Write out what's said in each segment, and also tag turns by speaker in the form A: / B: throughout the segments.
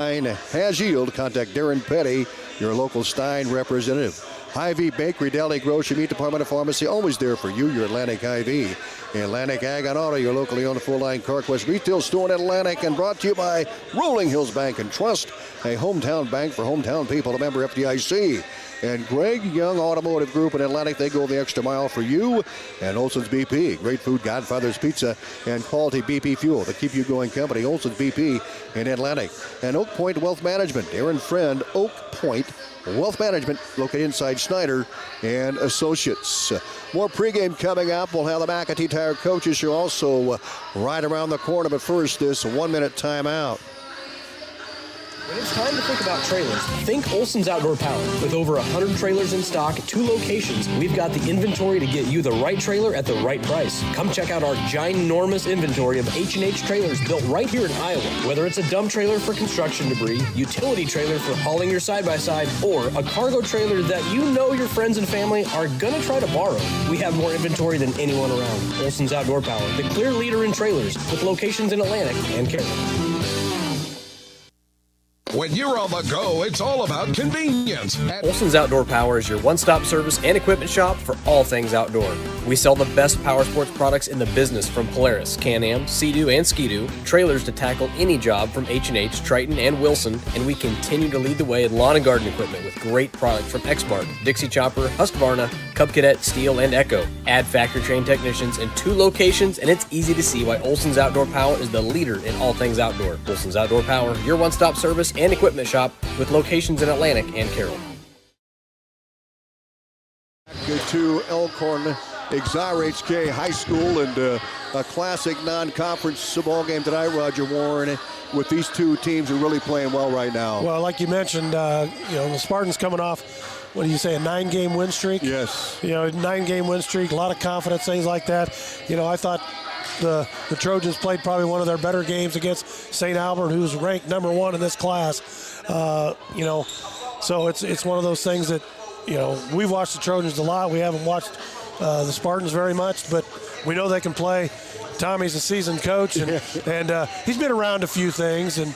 A: has yield. Contact Darren Petty, your local Stein representative. Hy-Vee Bakery, Deli Grocery, Meat Department of Pharmacy, always there for you, your Atlantic Hy-Vee. Atlantic Ag and Auto, your locally owned full-line CarQuest retail store in Atlantic, and brought to you by Rolling Hills Bank and Trust, a hometown bank for hometown people, a member FDIC. And Greg Young Automotive Group in Atlantic, they go the extra mile for you. And Olson's BP, great food, Godfather's Pizza, and quality BP fuel to keep you going company. Olson's BP in Atlantic. And Oak Point Wealth Management, Aaron Friend, Oak Point Wealth Management, located inside Snyder and Associates. More pregame coming up. We'll have the McAtee Tire Coaches Show also right around the corner. But first, this 1-minute timeout.
B: When it's time to think about trailers, think Olson's Outdoor Power. With over 100 trailers in stock at 2 locations, we've got the inventory to get you the right trailer at the right price. Come check out our ginormous inventory of H&H trailers built right here in Iowa. Whether it's a dump trailer for construction debris, utility trailer for hauling your side-by-side, or a cargo trailer that you know your friends and family are going to try to borrow, we have more inventory than anyone around. Olson's Outdoor Power, the clear leader in trailers, with locations in Atlantic and Carroll.
C: When you're on the go, it's all about convenience.
B: Olson's Outdoor Power is your one-stop service and equipment shop for all things outdoor. We sell the best power sports products in the business, from Polaris, Can-Am, Sea-Doo, and Ski-Doo, trailers to tackle any job from H&H, Triton, and Wilson, and we continue to lead the way in lawn and garden equipment with great products from Exmark, Dixie Chopper, Husqvarna, Cub Cadet, Steel, and Echo. Add factory-trained technicians in 2 locations, and it's easy to see why Olson's Outdoor Power is the leader in all things outdoor. Olson's Outdoor Power, your one-stop service and equipment shop with locations in Atlantic and Carroll.
A: To Elkhorn Exira EHK High School, and a classic non-conference ball game tonight, Roger Warne, with these two teams who are really playing well right now.
D: Well, like you mentioned, the Spartans coming off, what do you say, a 9-game win streak?
A: Yes.
D: 9-game win streak, a lot of confidence, things like that. I thought the Trojans played probably one of their better games against St. Albert, who's ranked number 1 in this class. So it's one of those things that, we've watched the Trojans a lot. We haven't watched the Spartans very much, but we know they can play. Tommy's a seasoned coach, and he's been around a few things, and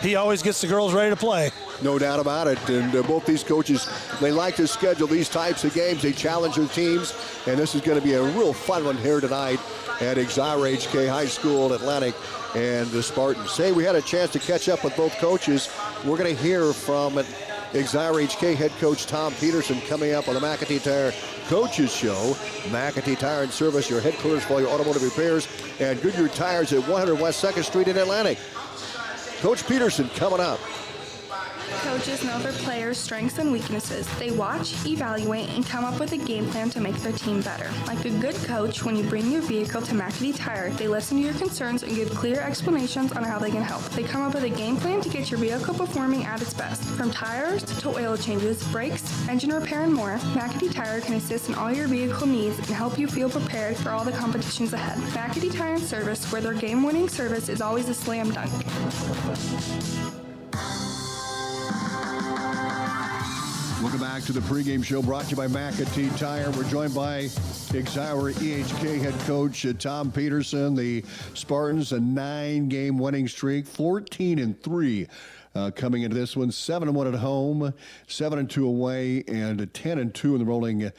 D: he always gets the girls ready to play.
A: No doubt about it. And both these coaches, they like to schedule these types of games. They challenge their teams, and this is going to be a real fun one here tonight at Exira EHK High School, Atlantic, and the Spartans. Say we had a chance to catch up with both coaches. We're going to hear from Exira EHK head coach Tom Peterson coming up on the McAtee Tire Coaches Show. McAtee Tire and Service, your headquarters for all your automotive repairs, and Goodyear Tires at 100 West 2nd Street in Atlantic. Coach Peterson coming up.
E: Coaches know their players' strengths and weaknesses. They watch, evaluate, and come up with a game plan to make their team better. Like a good coach, when you bring your vehicle to McAtee Tire, they listen to your concerns and give clear explanations on how they can help. They come up with a game plan to get your vehicle performing at its best. From tires to oil changes, brakes, engine repair, and more, McAtee Tire can assist in all your vehicle needs and help you feel prepared for all the competitions ahead. McAtee Tire and Service, where their game-winning service is always a slam dunk.
A: Welcome back to the pregame show brought to you by McAtee Tire. We're joined by Exira EHK head coach Tom Peterson. The Spartans, a 9-game winning streak, 14-3 coming into this one, 7-1 at home, 7-2 away, and 10-2 in the rolling.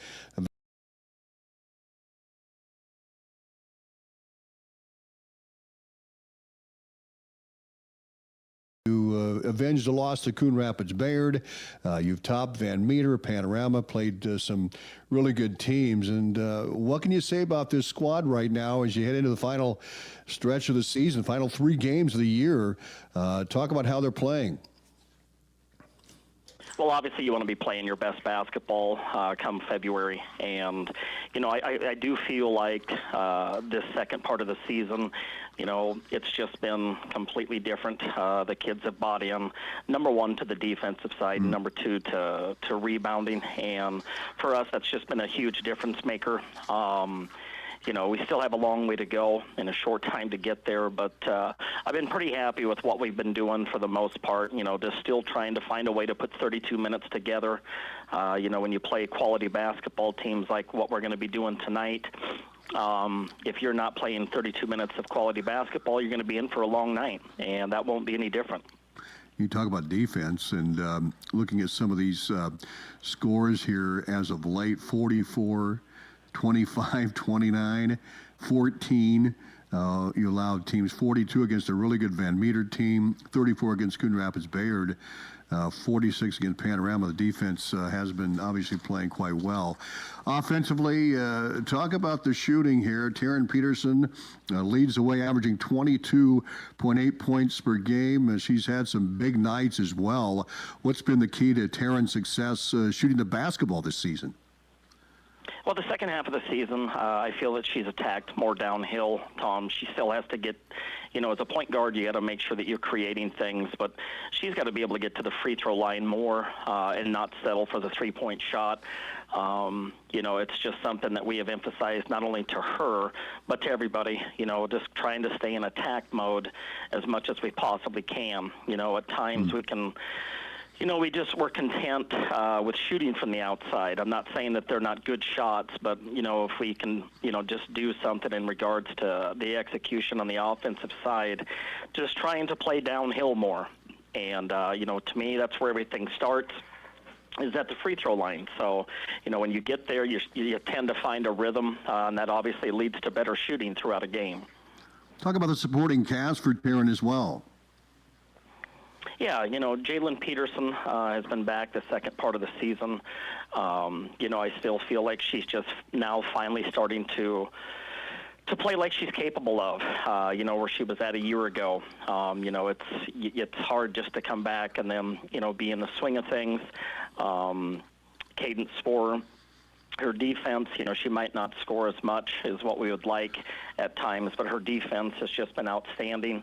A: Avenged the loss to Coon Rapids Bayard. You've topped Van Meter, Panorama, played some really good teams. And what can you say about this squad right now as you head into the final stretch of the season, final 3 games of the year? Talk about how they're playing.
F: Well, obviously you want to be playing your best basketball come February. And, I do feel like this second part of the season, it's just been completely different. The kids have bought in, number 1, to the defensive side, number 2, to rebounding. And for us, that's just been a huge difference maker. We still have a long way to go and a short time to get there, but I've been pretty happy with what we've been doing for the most part, just still trying to find a way to put 32 minutes together. When you play quality basketball teams like what we're going to be doing tonight, if you're not playing 32 minutes of quality basketball, you're going to be in for a long night, and that won't be any different.
A: You talk about defense and looking at some of these scores here as of late, 44, 25, 29, 14. You allowed teams 42 against a really good Van Meter team, 34 against Coon Rapids Bayard, 46 against Panorama. The defense has been obviously playing quite well. Offensively, talk about the shooting here. Taryn Peterson leads the way, averaging 22.8 points per game. She's had some big nights as well. What's been the key to Taryn's success shooting the basketball this season?
F: Well, the second half of the season, I feel that she's attacked more downhill, Tom. She still has to get, as a point guard, you got to make sure that you're creating things, but she's got to be able to get to the free throw line more and not settle for the three-point shot. It's just something that we have emphasized not only to her, but to everybody, just trying to stay in attack mode as much as we possibly can. At times we can... we're content with shooting from the outside. I'm not saying that they're not good shots, but, if we can, just do something in regards to the execution on the offensive side, just trying to play downhill more. And, to me, that's where everything starts, is at the free throw line. So, when you get there, you tend to find a rhythm, and that obviously leads to better shooting throughout a game. Talk about the supporting cast for Taryn as well. Yeah, Jalen Peterson has been back the second part of the season. I still feel like she's just now finally starting to play like she's capable of, where she was at a year ago. It's hard just to come back and then, be in the swing of things. Cadence for her defense, she might not score as much as what we would like at times, but her defense has just been outstanding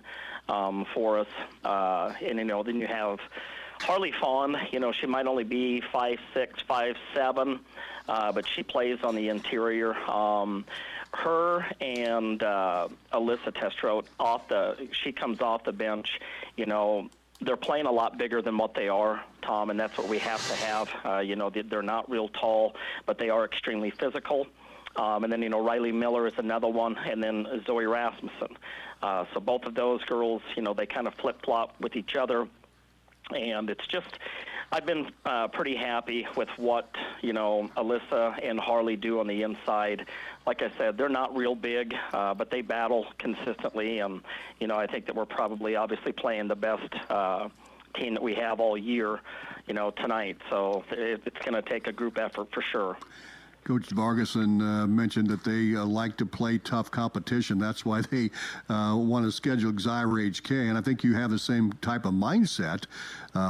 F: for us. And then you have Harley Fawn. She might only be 5'6", 5'7", but she plays on the interior. Her and Alyssa Testrot, she comes off the bench, they're playing a lot bigger than what they are, Tom, and that's what we have to have. They're not real tall, but they are extremely physical. And then, Riley Miller is another one, and then Zoe Rasmussen. So both of those girls, they kind of flip-flop with each other. And it's just, I've been pretty happy with what, Alyssa and Harley do on the inside. Like I said, they're not real big, but they battle consistently. And, I think that we're probably obviously playing the best team that we have all year, tonight. So it's going to take a group effort for sure. Coach Vargason mentioned that they like to play tough competition. That's why they want to schedule Exira EHK. And I think you have the same type of mindset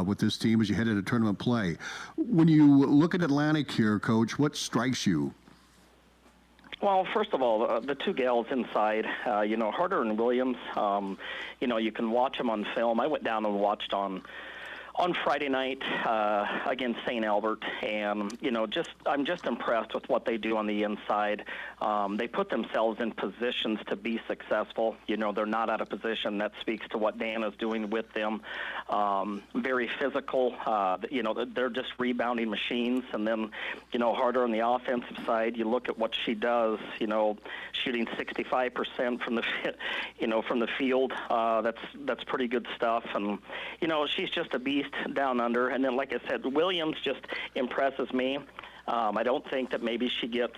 F: with this team as you head into tournament play. When you look at Atlantic here, Coach, what strikes you? Well, first of all, the two gals inside, Harder and Williams, you can watch them on film. I went down and watched on Friday night against St. Albert, and I'm just impressed with what they do on the inside. They put themselves in positions to be successful. They're not out of position. That speaks to what Dan is doing with them. Very physical. They're just rebounding machines. And then, Harder on the offensive side, you look at what she does. Shooting 65% from the field. That's pretty good stuff. And she's just a beast down under. And then, like I said, Williams just impresses me. I don't think that maybe she gets,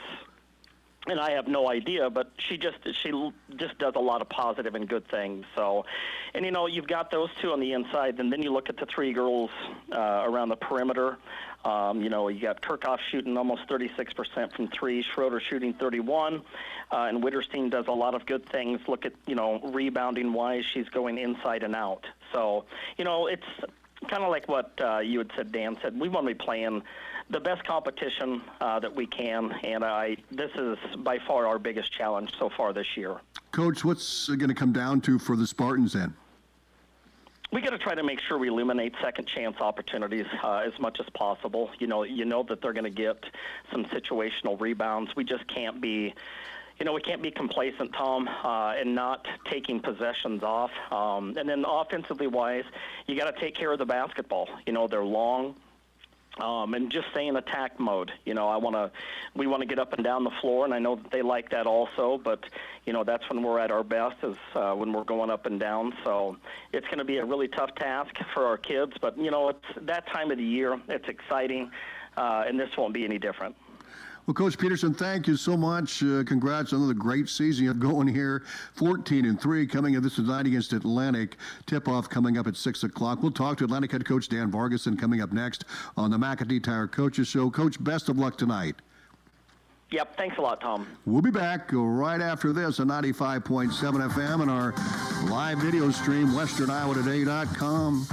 F: and I have no idea, but she just does a lot of positive and good things. So, and you've got those two on the inside, and then you look at the three girls around the perimeter. You got Kirchhoff shooting almost 36% from three, Schroeder shooting 31, and Witterstein does a lot of good things. Look at, rebounding wise, she's going inside and out. So, it's kind of like what you had said, Dan said. We want to be playing the best competition that we can, and this is by far our biggest challenge so far this year. Coach, what's it going to come down to for the Spartans then? We got to try to make sure we eliminate second chance opportunities as much as possible. You know that they're going to get some situational rebounds. We just can't be. We can't be complacent, Tom, and not taking possessions off. And then offensively wise, you got to take care of the basketball. They're long. and just stay in attack mode. We want to get up and down the floor, and I know that they like that also, but, that's when we're at our best is when we're going up and down. So it's going to be a really tough task for our kids, but, it's that time of the year. It's exciting, and this won't be any different.
A: Well, Coach Peterson, thank you so much. Congrats on another great season you have going here. 14-3 coming in this tonight against Atlantic. Tip-off coming up at 6 o'clock. We'll talk to Atlantic head coach Dan Vargason coming up next on the McAtee Tire Coaches Show. Coach, best of luck tonight.
F: Yep, thanks a lot, Tom.
A: We'll be back right after this on 95.7 FM and our live video stream, westerniowatoday.com.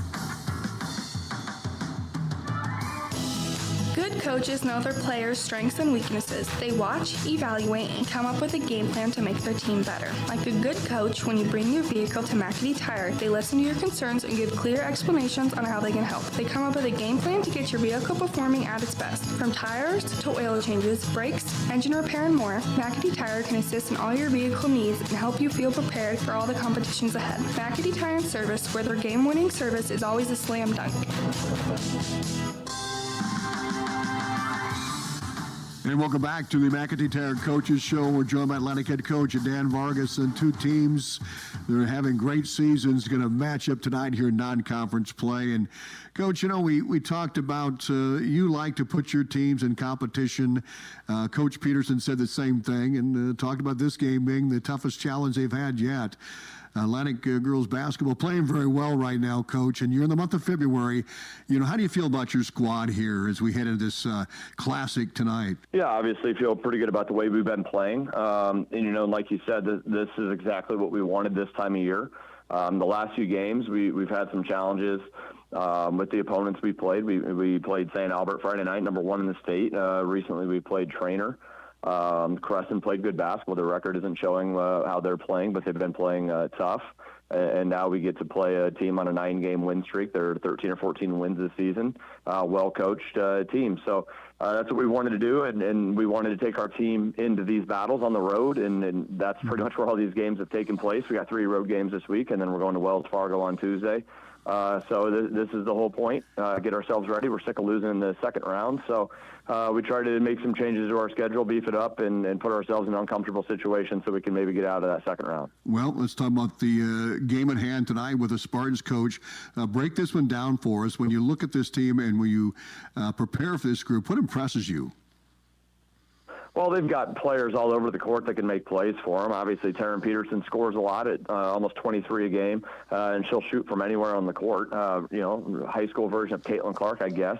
E: Good coaches know their players' strengths and weaknesses. They watch, evaluate, and come up with a game plan to make their team better. Like a good coach, when you bring your vehicle to McAtee Tire, they listen to your concerns and give clear explanations on how they can help. They come up with a game plan to get your vehicle performing at its best. From tires to oil changes, brakes, engine repair, and more, McAtee Tire can assist in all your vehicle needs and help you feel prepared for all the competitions ahead. McAtee Tire and Service, where their game-winning service is always a slam dunk.
A: And welcome back to the McAtee Tire Coaches Show. We're joined by Atlantic head coach Dan Vargas and two teams. They're having great seasons, going to match up tonight here in non-conference play. And, Coach, we talked about you like to put your teams in competition. Coach Peterson said the same thing and talked about this game being the toughest challenge they've had yet. Atlantic girls basketball playing very well right now, Coach, and you're in the month of February. How do you feel about your squad here as we head into this classic tonight?
G: Yeah, obviously feel pretty good about the way we've been playing. And, like you said, this is exactly what we wanted this time of year. The last few games, we've had some challenges with the opponents we played. We played St. Albert Friday night, number 1 in the state. Recently we played Trainer. Crescent played good basketball. Their record isn't showing how they're playing, but they've been playing tough. And now we get to play a team on a 9-game win streak. They're 13 or 14 wins this season. Well-coached team. So that's what we wanted to do, and we wanted to take our team into these battles on the road, and that's pretty much where all these games have taken place. We got 3 road games this week, and then we're going to Wells Fargo on Tuesday. So this is the whole point, get ourselves ready. We're sick of losing in the second round, so we try to make some changes to our schedule, beef it up, and put ourselves in an uncomfortable situation so we can maybe get out of that second round.
A: Well, let's talk about the game at hand tonight with the Spartans coach. Break this one down for us. When you look at this team and when you prepare for this group, what impresses you?
G: Well, they've got players all over the court that can make plays for them. Obviously, Taryn Peterson scores a lot at almost 23 a game, and she'll shoot from anywhere on the court. High school version of Caitlin Clark, I guess.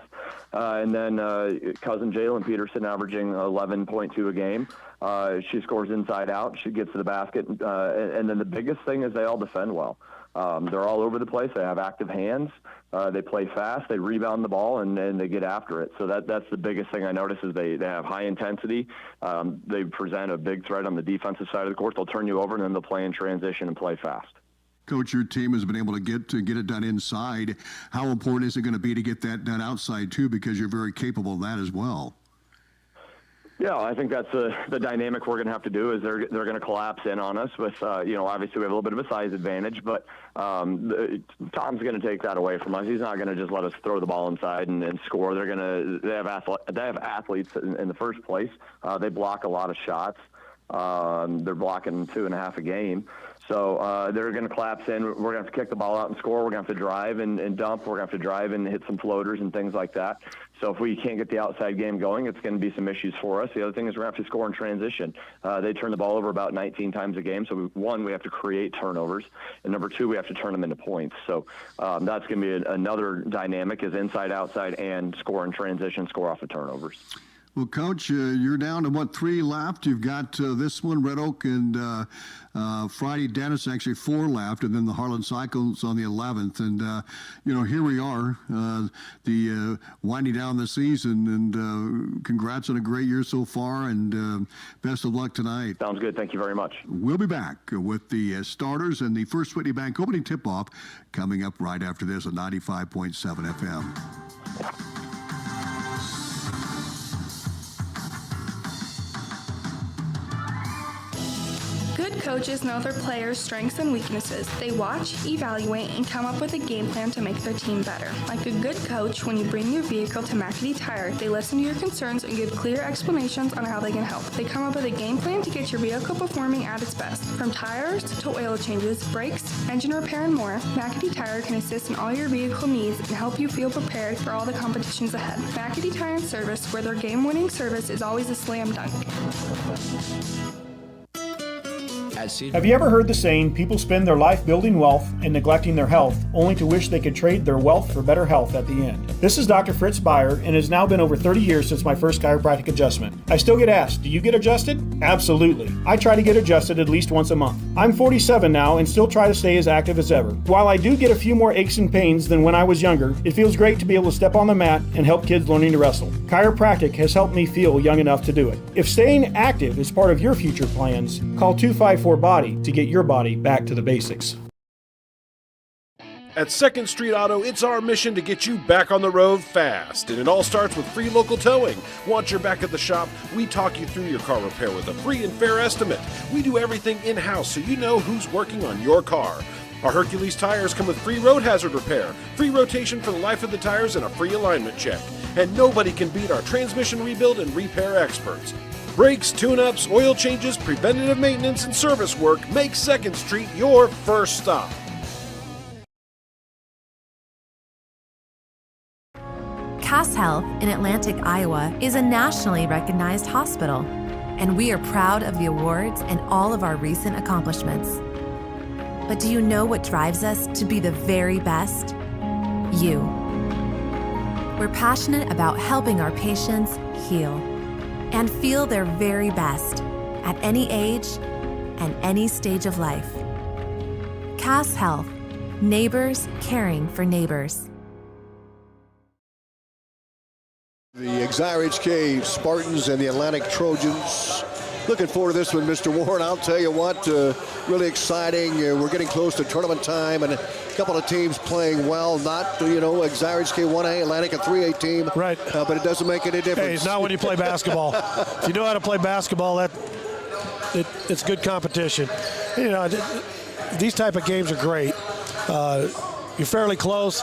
G: And then cousin Jalen Peterson averaging 11.2 a game. She scores inside out. She gets to the basket. And then the biggest thing is they all defend well. They're all over the place. They have active hands. They play fast. They rebound the ball, and they get after it. So that's the biggest thing I notice is they have high intensity. They present a big threat on the defensive side of the court. They'll turn you over, and then they'll play in transition and play fast.
A: Coach, your team has been able to get it done inside. How important is it going to be to get that done outside, too, because you're very capable of that as well?
G: Yeah, I think that's the dynamic we're going to have to do is they're going to collapse in on us with, obviously we have a little bit of a size advantage, but Tom's going to take that away from us. He's not going to just let us throw the ball inside and score. They have athletes in the first place. They block a lot of shots. They're blocking 2.5 a game. So they're going to collapse in. We're going to have to kick the ball out and score. We're going to have to drive and dump. We're going to have to drive and hit some floaters and things like that. So if we can't get the outside game going, it's going to be some issues for us. The other thing is we're going to have to score in transition. They turn the ball over about 19 times a game. So, we have to create turnovers. And number 2, we have to turn them into points. So that's going to be another dynamic is inside, outside, and score in transition, score off of turnovers.
A: Well, Coach, you're down to 3 left. You've got this one, Red Oak, and Friday Dennis, actually 4 left, and then the Harlan Cyclones on the 11th. And, here we are, winding down the season, and congrats on a great year so far, and best of luck tonight.
G: Sounds good. Thank you very much.
A: We'll be back with the starters and the First Whitney Bank opening tip-off coming up right after this at 95.7 FM.
E: Good coaches know their players' strengths and weaknesses. They watch, evaluate, and come up with a game plan to make their team better. Like a good coach, when you bring your vehicle to McAdee Tire, they listen to your concerns and give clear explanations on how they can help. They come up with a game plan to get your vehicle performing at its best. From tires to oil changes, brakes, engine repair, and more, McAdee Tire can assist in all your vehicle needs and help you feel prepared for all the competitions ahead. McAdee Tire and Service, where their game-winning service is always a slam dunk.
H: Have you ever heard the saying, people spend their life building wealth and neglecting their health, only to wish they could trade their wealth for better health at the end? This is Dr. Fritz Beyer, and it has now been over 30 years since my first chiropractic adjustment. I still get asked, do you get adjusted? Absolutely. I try to get adjusted at least once a month. I'm 47 now and still try to stay as active as ever. While I do get a few more aches and pains than when I was younger, it feels great to be able to step on the mat and help kids learning to wrestle. Chiropractic has helped me feel young enough to do it. If staying active is part of your future plans, call 254-BODY to get your body back to the basics.
I: At 2nd Street Auto, it's our mission to get you back on the road fast. And it all starts with free local towing. Once you're back at the shop, we talk you through your car repair with a free and fair estimate. We do everything in-house so you know who's working on your car. Our Hercules tires come with free road hazard repair, free rotation for the life of the tires, and a free alignment check. And nobody can beat our transmission rebuild and repair experts. Brakes, tune-ups, oil changes, preventative maintenance, and service work make 2nd Street your first stop.
J: Cass Health in Atlantic, Iowa is a nationally recognized hospital, and we are proud of the awards and all of our recent accomplishments. But do you know what drives us to be the very best? You. We're passionate about helping our patients heal and feel their very best at any age and any stage of life. Cass Health, neighbors caring for neighbors.
A: The Exira EHK Spartans and the Atlantic Trojans. Looking forward to this one, Mr. Warren. I'll tell you what, really exciting. We're getting close to tournament time, and a couple of teams playing well. Not, Exira EHK 1A, Atlantic a 3A team.
D: Right.
A: But it doesn't make any difference.
D: Hey, it's not when you play basketball. If you know how to play basketball, it's good competition. These type of games are great. You're fairly close.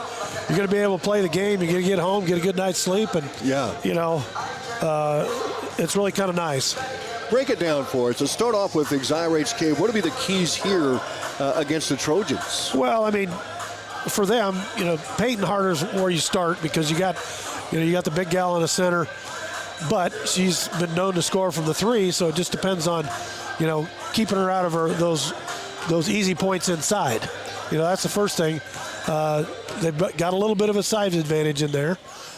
D: You're going to be able to play the game. You're going to get home, get a good night's sleep, and it's really kind of nice.
A: Break it down for us. Let's start off with Exira EHK. What would be the keys here against the Trojans?
D: Well, I mean, for them, Peyton Harder's where you start because you got the big gal in the center, but she's been known to score from the three, so it just depends on, keeping her out of those easy points inside. That's the first thing. They've got a little bit of a size advantage in there,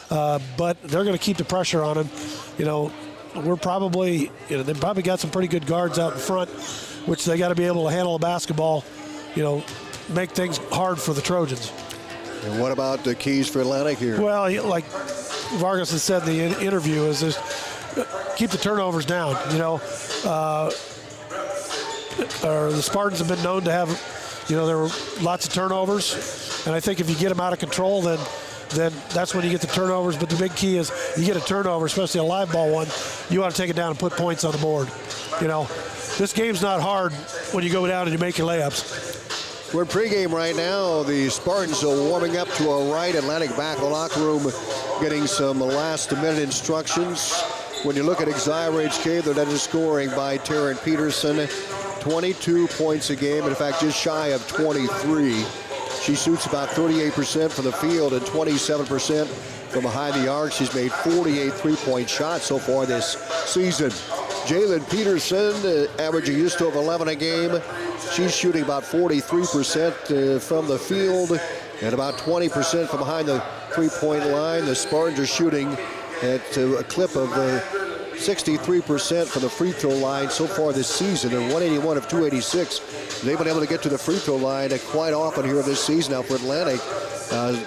D: but they're going to keep the pressure on them. We're probably, they've probably got some pretty good guards out in front, which they got to be able to handle a basketball, make things hard for the Trojans.
A: And what about the keys for Atlantic here?
D: Well, like Vargas has said in the interview, is just keep the turnovers down. The Spartans have been known to have, there were lots of turnovers, and I think if you get them out of control, then that's when you get the turnovers. But the big key is you get a turnover, especially a live ball one, you want to take it down and put points on the board. This game's not hard when you go down and you make your layups.
A: We're in pregame right now. The Spartans are warming up to our right. Atlantic back in the locker room getting some last-minute instructions. When you look at Exira EHK, they're then scoring by Taryn Peterson, 22 points a game, in fact, just shy of 23. She shoots about 38% from the field and 27% from behind the arc. She's made 48 three-point shots so far this season. Jalen Peterson averaging just over 11 a game. She's shooting about 43% from the field and about 20% from behind the three-point line. The Spartans are shooting at a clip of 63% from the free throw line so far this season, and 181 of 286. They've been able to get to the free throw line quite often here this season. Now for Atlantic,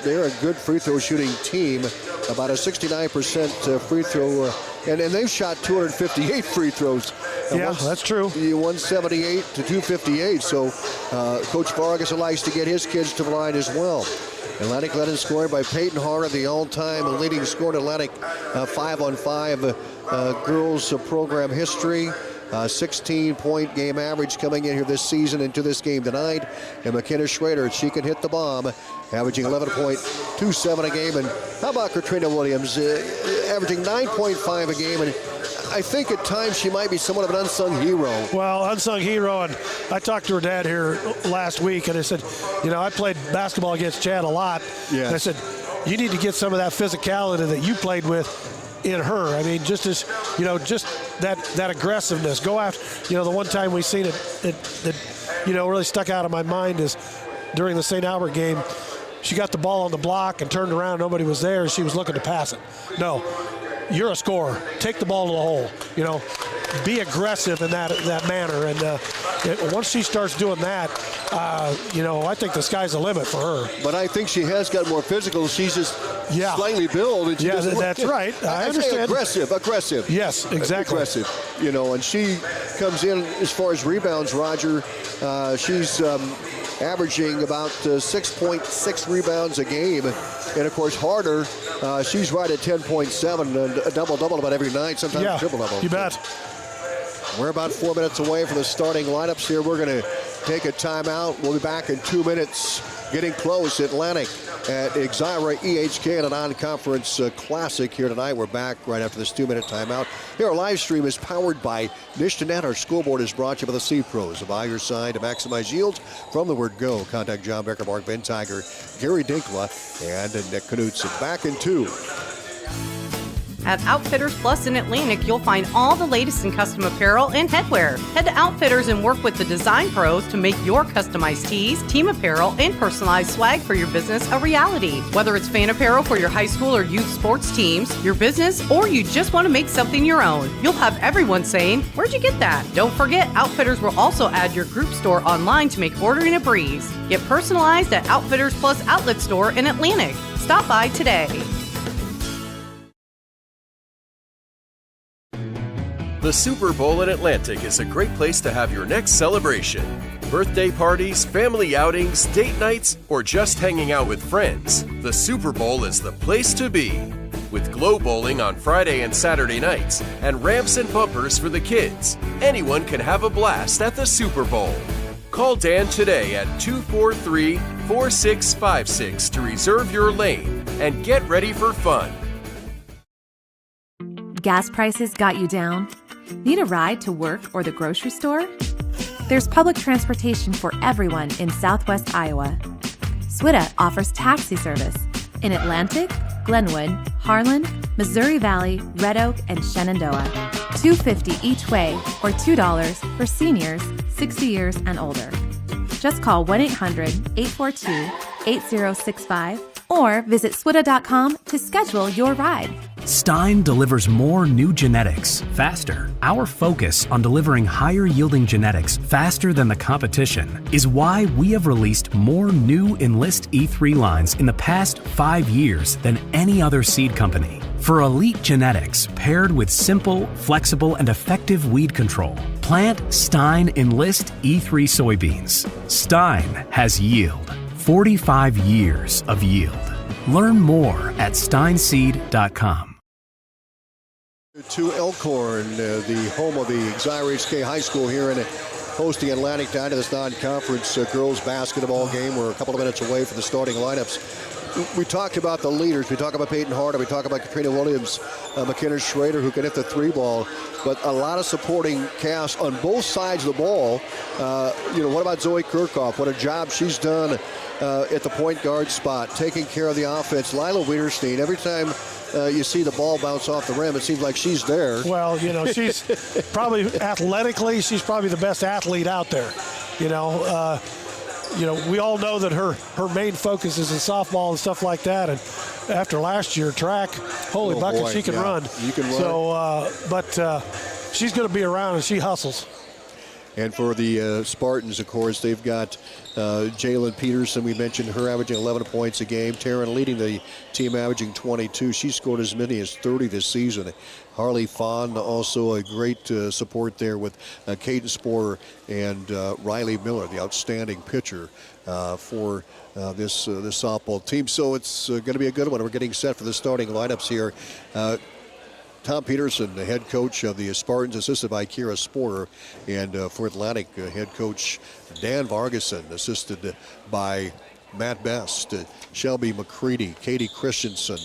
A: they're a good free throw shooting team, about a 69% free throw, and they've shot 258 free throws.
D: Yeah, that's true.
A: 178 to 258. So Coach Vargas likes to get his kids to the line as well. Atlantic led in scoring by Peyton Harder, the all-time leading scorer in Atlantic 5-on-5 girls program history. 16-point game average coming in here this season into this game tonight. And McKenna Schrader, she can hit the bomb, averaging 11.27 a game. And how about Katrina Williams, averaging 9.5 a game? And I think at times she might be somewhat of an unsung hero.
D: Well, unsung hero, and I talked to her dad here last week, and I said, I played basketball against Chad a lot.
A: Yes.
D: And I said, you need to get some of that physicality that you played with in her. I mean, just as, just that aggressiveness. Go after, the one time we seen it that really stuck out of my mind is during the St. Albert game, she got the ball on the block and turned around, nobody was there, and she was looking to pass it. No. You're a scorer. Take the ball to the hole. Be aggressive in that manner. And once she starts doing that, I think the sky's the limit for her.
A: But I think she has got more physical. She's just slightly built. And
D: that's right. I understand.
A: Aggressive.
D: Yes, exactly.
A: Aggressive. And she comes in as far as rebounds, Roger. She's averaging about 6.6 rebounds a game. And, of course, Harder, she's right at 10.7, and a double-double about every night, sometimes a triple-double.
D: You bet.
A: We're about 4 minutes away from the starting lineups here. We're going to take a timeout. We'll be back in 2 minutes. Getting close, Atlantic at Exira EHK in a non-conference classic here tonight. We're back right after this 2-minute timeout. Here, our live stream is powered by Nishtanet. Our scoreboard is brought to you by the C Pros. By your side to maximize yields from the word go. Contact John Becker, Mark Ben Tiger, Gary Dinkla, and Nick Knutson. Back in 2.
K: At Outfitters Plus in Atlantic, you'll find all the latest in custom apparel and headwear. Head to Outfitters and work with the design pros to make your customized tees, team apparel, and personalized swag for your business a reality. Whether it's fan apparel for your high school or youth sports teams, your business, or you just want to make something your own, you'll have everyone saying, "Where'd you get that?" Don't forget, Outfitters will also add your group store online to make ordering a breeze. Get personalized at Outfitters Plus Outlet Store in Atlantic. Stop by today.
L: The Super Bowl in Atlantic is a great place to have your next celebration. Birthday parties, family outings, date nights, or just hanging out with friends. The Super Bowl is the place to be. With Glow Bowling on Friday and Saturday nights, and ramps and bumpers for the kids, anyone can have a blast at the Super Bowl. Call Dan today at 243-4656 to reserve your lane and get ready for fun.
J: Gas prices got you down? Need a ride to work or the grocery store? There's public transportation for everyone in Southwest Iowa. SWITA offers taxi service in Atlantic, Glenwood, Harlan, Missouri Valley, Red Oak, and Shenandoah. $2.50 each way or $2 for seniors 60 years and older. Just call 1-800-842-8065 or visit swita.com to schedule your ride.
M: Stein delivers more new genetics faster. Our focus on delivering higher yielding genetics faster than the competition is why we have released more new Enlist E3 lines in the past 5 years than any other seed company. For elite genetics paired with simple, flexible, and effective weed control, plant Stein Enlist E3 soybeans. Stein has yield. 45 years of yield. Learn more at steinseed.com.
A: To Elkhorn, the home of the Exira EHK High School here, and hosting Atlantic down to this non-conference girls basketball game. We're a couple of minutes away from the starting lineups. We talked about the leaders. We talked about Peyton Harder. We talked about Katrina Williams, McKenna Schrader, who can hit the three ball. But a lot of supporting cast on both sides of the ball. What about Zoe Kirchhoff? What a job she's done at the point guard spot, taking care of the offense. Lila Wiederstein, every time you see the ball bounce off the rim, it seems like she's there.
D: Well, she's probably athletically, she's probably the best athlete out there. We all know that her main focus is in softball and stuff like that. And after last year, track, holy bucket, she can run.
A: You can run.
D: So, but she's going to be around and she hustles.
A: And for the Spartans, of course, they've got Jalen Peterson. We mentioned her averaging 11 points a game. Taryn leading the team, averaging 22. She scored as many as 30 this season. Harley Fawn also a great support there with Caden Sporer and Riley Miller, the outstanding pitcher for this softball team. So it's going to be a good one. We're getting set for the starting lineups here. Tom Peterson, the head coach of the Spartans, assisted by Kira Sporer. And for Atlantic, head coach Dan Vargason, assisted by Matt Best, Shelby McCready, Katie Christensen,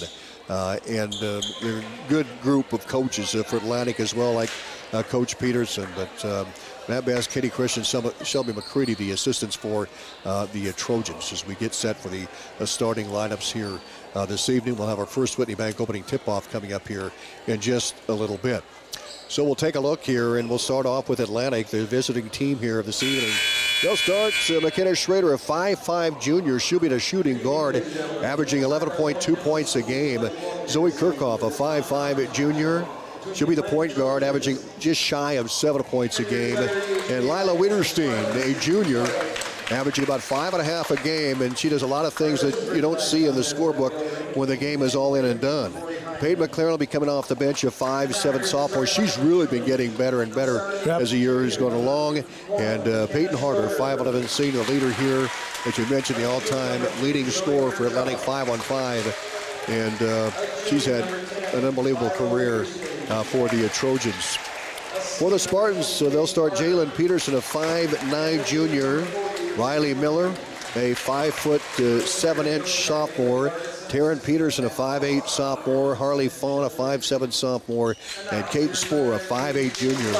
A: and they're a good group of coaches for Atlantic as well, like Coach Peterson. But Matt Best, Katie Christensen, Shelby McCready, the assistants for the Trojans as we get set for the starting lineups here this evening. We'll have our first Whitney Bank opening tip-off coming up here in just a little bit. So we'll take a look here, and we'll start off with Atlantic, the visiting team here this evening. They'll start McKenna Schrader, a 5'5 junior. She'll be the shooting guard, averaging 11.2 points a game. Zoe Kirchhoff, a 5'5 junior. She'll be the point guard, averaging just shy of 7 points a game. And Lila Winterstein, a junior, averaging about 5.5 a game, and she does a lot of things that you don't see in the scorebook when the game is all in and done. Peyton McLaren will be coming off the bench, a 5'7 sophomore. She's really been getting better and better as the year has gone along. And Peyton Harder, 5'11 senior leader here, as you mentioned, the all-time leading scorer for Atlantic 5-on-5. And she's had an unbelievable career for the Trojans. For the Spartans, they'll start Jalen Peterson, a 5'9 junior. Riley Miller, a 5'7" sophomore. Taryn Peterson, a 5'8 sophomore. Harley Fawn, a 5'7 sophomore. And Kate Spoor, a 5'8 junior,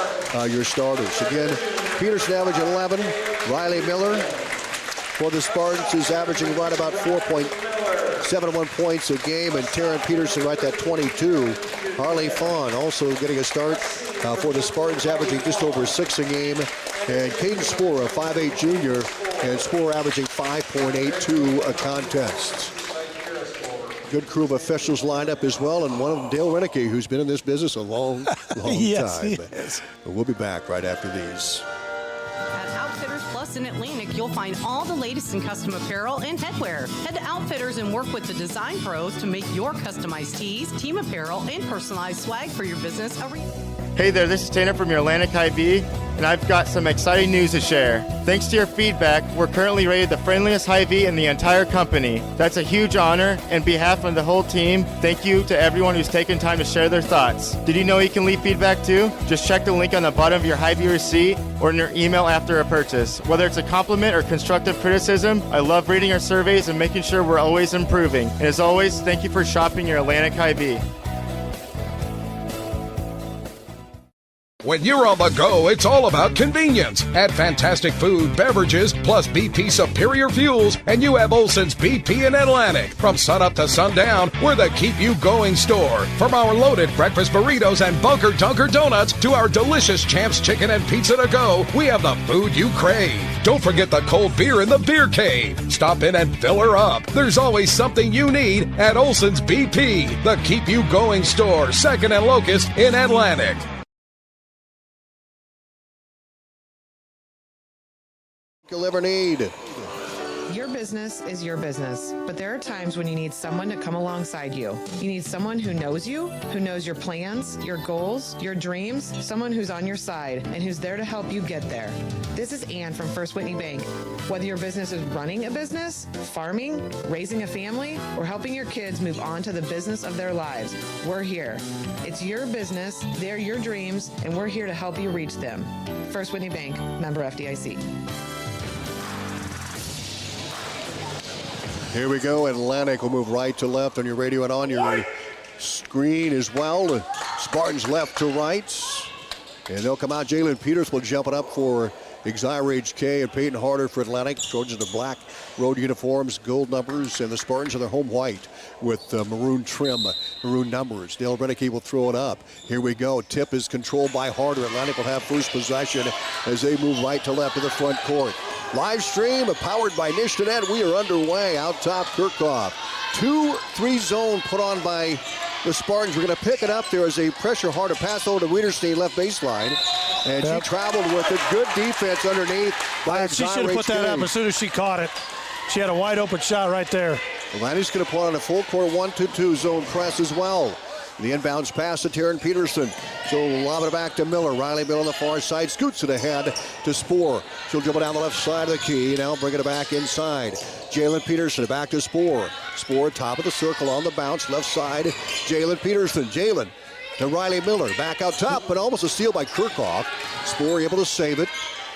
A: your starters. Again, Peterson averaging 11. Riley Miller for the Spartans is averaging right about 4.71 points a game. And Taryn Peterson right at 22. Harley Fawn also getting a start for the Spartans, averaging just over 6 a game. And Caden Spoor, a 5'8 junior, and Spoor averaging 5.82 a contest. Good crew of officials lined up as well, and one of them, Dale Renicky, who's been in this business a long
D: yes,
A: time.
D: He is.
A: But we'll be back right after these.
K: At Outfitters Plus in Atlantic, you'll find all the latest in custom apparel and headwear. Head to Outfitters and work with the design pros to make your customized tees, team apparel, and personalized swag for your business.
N: Hey there, this is Tanner from your Atlantic Hy-Vee, and I've got some exciting news to share. Thanks to your feedback, we're currently rated the friendliest Hy-Vee in the entire company. That's a huge honor. On behalf of the whole team, thank you to everyone who's taken time to share their thoughts. Did you know you can leave feedback too? Just check the link on the bottom of your Hy-Vee receipt or in your email after a purchase. Whether it's a compliment or constructive criticism, I love reading our surveys and making sure we're always improving. And as always, thank you for shopping your Atlantic Hy-Vee.
C: When you're on the go, it's all about convenience. Add fantastic food, beverages, plus BP superior fuels, and you have Olson's BP in Atlantic. From sunup to sundown, we're the keep you going store. From our loaded breakfast burritos and Bunker Dunker donuts to our delicious Champs chicken and pizza to go, we have the food you crave. Don't forget the cold beer in the beer cave. Stop in and fill her up. There's always something you need at Olson's BP, the keep you going store, 2nd and Locust in Atlantic.
A: You'll ever need.
O: Your business is your business, but there are times when you need someone to come alongside you. You need someone who knows you, who knows your plans, your goals, your dreams, someone who's on your side and who's there to help you get there. This is Ann from First Whitney Bank. Whether your business is running a business, farming, raising a family, or helping your kids move on to the business of their lives, we're here. It's your business, they're your dreams, and we're here to help you reach them. First Whitney Bank, member FDIC.
A: Here we go. Atlantic will move right to left on your radio and on your screen as well. Spartans left to right. And they'll come out. Jalen Peters will jump it up for Exira EHK and Peyton Harder for Atlantic. Trojans in black road uniforms, gold numbers, and the Spartans in their home white with maroon trim, maroon numbers. Dale Renicky will throw it up. Here we go. Tip is controlled by Harder. Atlantic will have first possession as they move right to left to the front court. Live stream powered by Nishtanet. We are underway. Out top, Kirchhoff. 2-3 zone put on by the Spartans. We're going to pick it up there as a pressure Harder pass over to Winterstein left baseline. And she traveled with it. Good defense underneath by
D: She should have put that up as soon as she caught it. She had a wide open shot right there.
A: Atlantic's going to put on a full court 1-2 zone press as well. The inbounds pass to Taryn Peterson. She'll lob it back to Miller. Riley Miller on the far side, scoots it ahead to Spoor. She'll dribble down the left side of the key. Now bring it back inside. Jalen Peterson back to Spoor. Spoor top of the circle on the bounce, left side. Jalen Peterson. Jalen to Riley Miller. Back out top, but almost a steal by Kirchhoff. Spoor able to save it.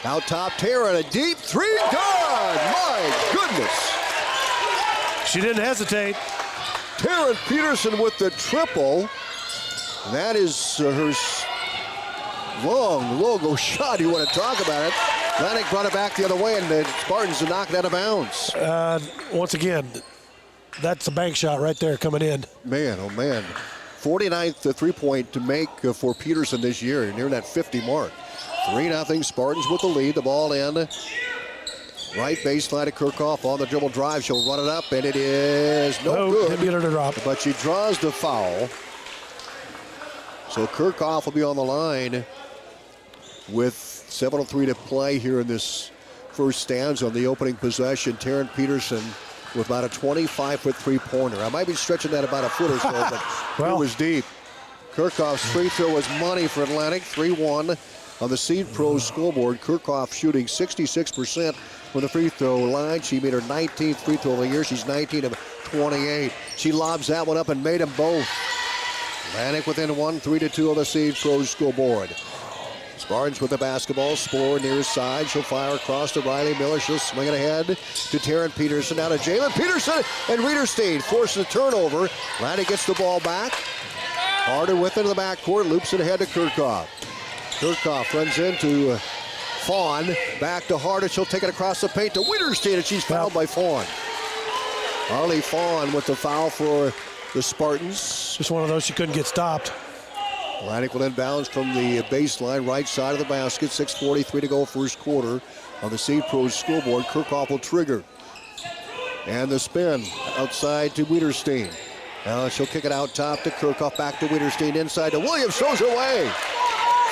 A: Out top, Tara, a deep three. Good! My goodness.
D: She didn't hesitate.
A: Taryn Peterson with the triple. That is her long logo shot. You want to talk about it. Atlantic brought it back the other way, and the Spartans knocked it out of bounds.
D: Once again, that's a bank shot right there coming in.
A: Man, oh man. 49th three-point to make for Peterson this year, near that 50 mark. 3-0 Spartans with the lead. The ball in. Right baseline to Kirchhoff on the dribble drive. She'll run it up, and it is no good.
D: Didn't get her to drop.
A: But she draws the foul. So Kirchhoff will be on the line with 7:03 to play here in this first stanza on the opening possession. Taryn Peterson with about a 25-foot three-pointer. I might be stretching that about a foot or so, but it was deep. Kirchhoff's free throw was money for Atlantic. 3-1 on the Seed Pro scoreboard. Kirchhoff shooting 66% from the free throw line. She made her 19th free throw of the year. She's 19 of 28. She lobs that one up and made them both. Atlantic within 1, 3-2 on the Seed Pro scoreboard. Spartans with the basketball. Spoor near side. She'll fire across to Riley Miller. She'll swing it ahead to Taryn Peterson. Now to Jalen Peterson. And Riederstein forces a turnover. Atlantic gets the ball back. Harder with it in the backcourt. Loops it ahead to Kirchhoff. Kirchhoff runs into Fawn. Back to Harder. She'll take it across the paint to Riederstein. And she's fouled by Fawn. Harley Fawn with the foul for the Spartans.
D: Just one of those she couldn't get stopped.
A: Atlantic will inbounds from the baseline, right side of the basket. 6:43 to go first quarter on the Seed Pro scoreboard. Kirchhoff will trigger. And the spin outside to Riederstein. Now she'll kick it out top to Kirchhoff. Back to Riederstein. Inside to Williams. Throws it away.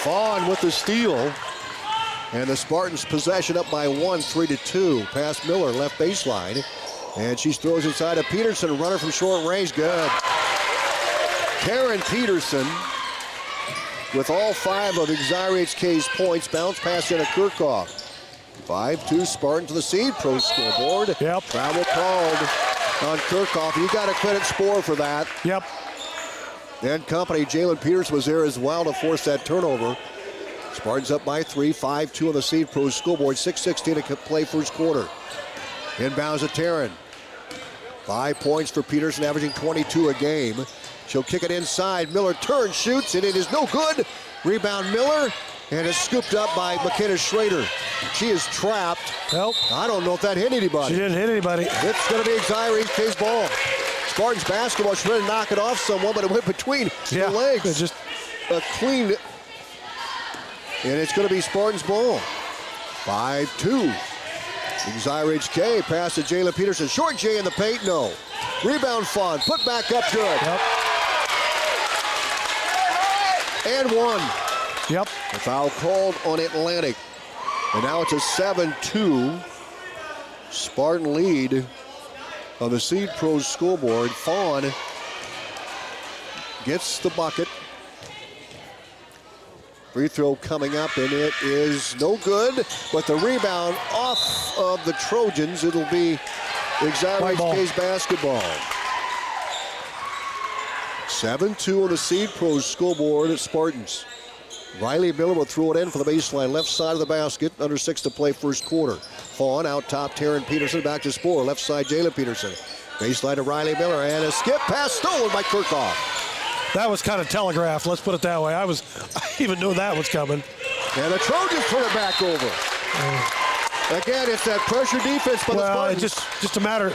A: Fawn with the steal. And the Spartans possession up by 1, 3-2. Past Miller, left baseline. And she throws inside to Peterson. Runner from short range. Good. Taryn Peterson with all 5 of Exira EHK's points. Bounce pass into Kirchhoff. 5-2 Spartans to the Seed Pro scoreboard.
D: Yep.
A: Travel called on Kirchhoff. You got to credit Spoor for that.
D: Yep.
A: And company, Jalen Peters was there as well to force that turnover. Spartans up by 3, 5-2 on the Seed Pro scoreboard. 6:16 to play first quarter. Inbounds to Taryn. 5 points for Peterson, averaging 22 a game. She'll kick it inside. Miller turns, shoots, and it is no good. Rebound Miller, and it's scooped up by McKenna Schrader. She is trapped.
D: Nope.
A: I don't know if that hit anybody.
D: She didn't hit anybody.
A: It's going to be Exira EHK's ball. Spartans basketball. She tried to knock it off someone, but it went between the legs.
D: It's just
A: a clean, and it's going to be Spartans ball. 5-2. Exira EHK pass to Jalen Peterson. Short J in the paint, no. Rebound Fawn, put back up, good.
D: Yep.
A: And 1.
D: Yep.
A: A foul called on Atlantic. And now it's a 7-2 Spartan lead on the Seed Pro scoreboard. Fawn gets the bucket. Free throw coming up, and it is no good. But the rebound off of the Trojans. It'll be Exira EHK's basketball. 7-2 on the Seed Pro scoreboard at Spartans. Riley Miller will throw it in for the baseline, left side of the basket. Under 6 to play first quarter. Fawn out top, Taryn Peterson back to Spoor. Left side, Jalen Peterson. Baseline to Riley Miller, and a skip pass stolen by Kirchhoff.
D: That was kind of telegraphed, let's put it that way. I even knew that was coming.
A: And the Trojans turn it back over. Again, it's that pressure defense by the Spartans.
D: It's just a matter,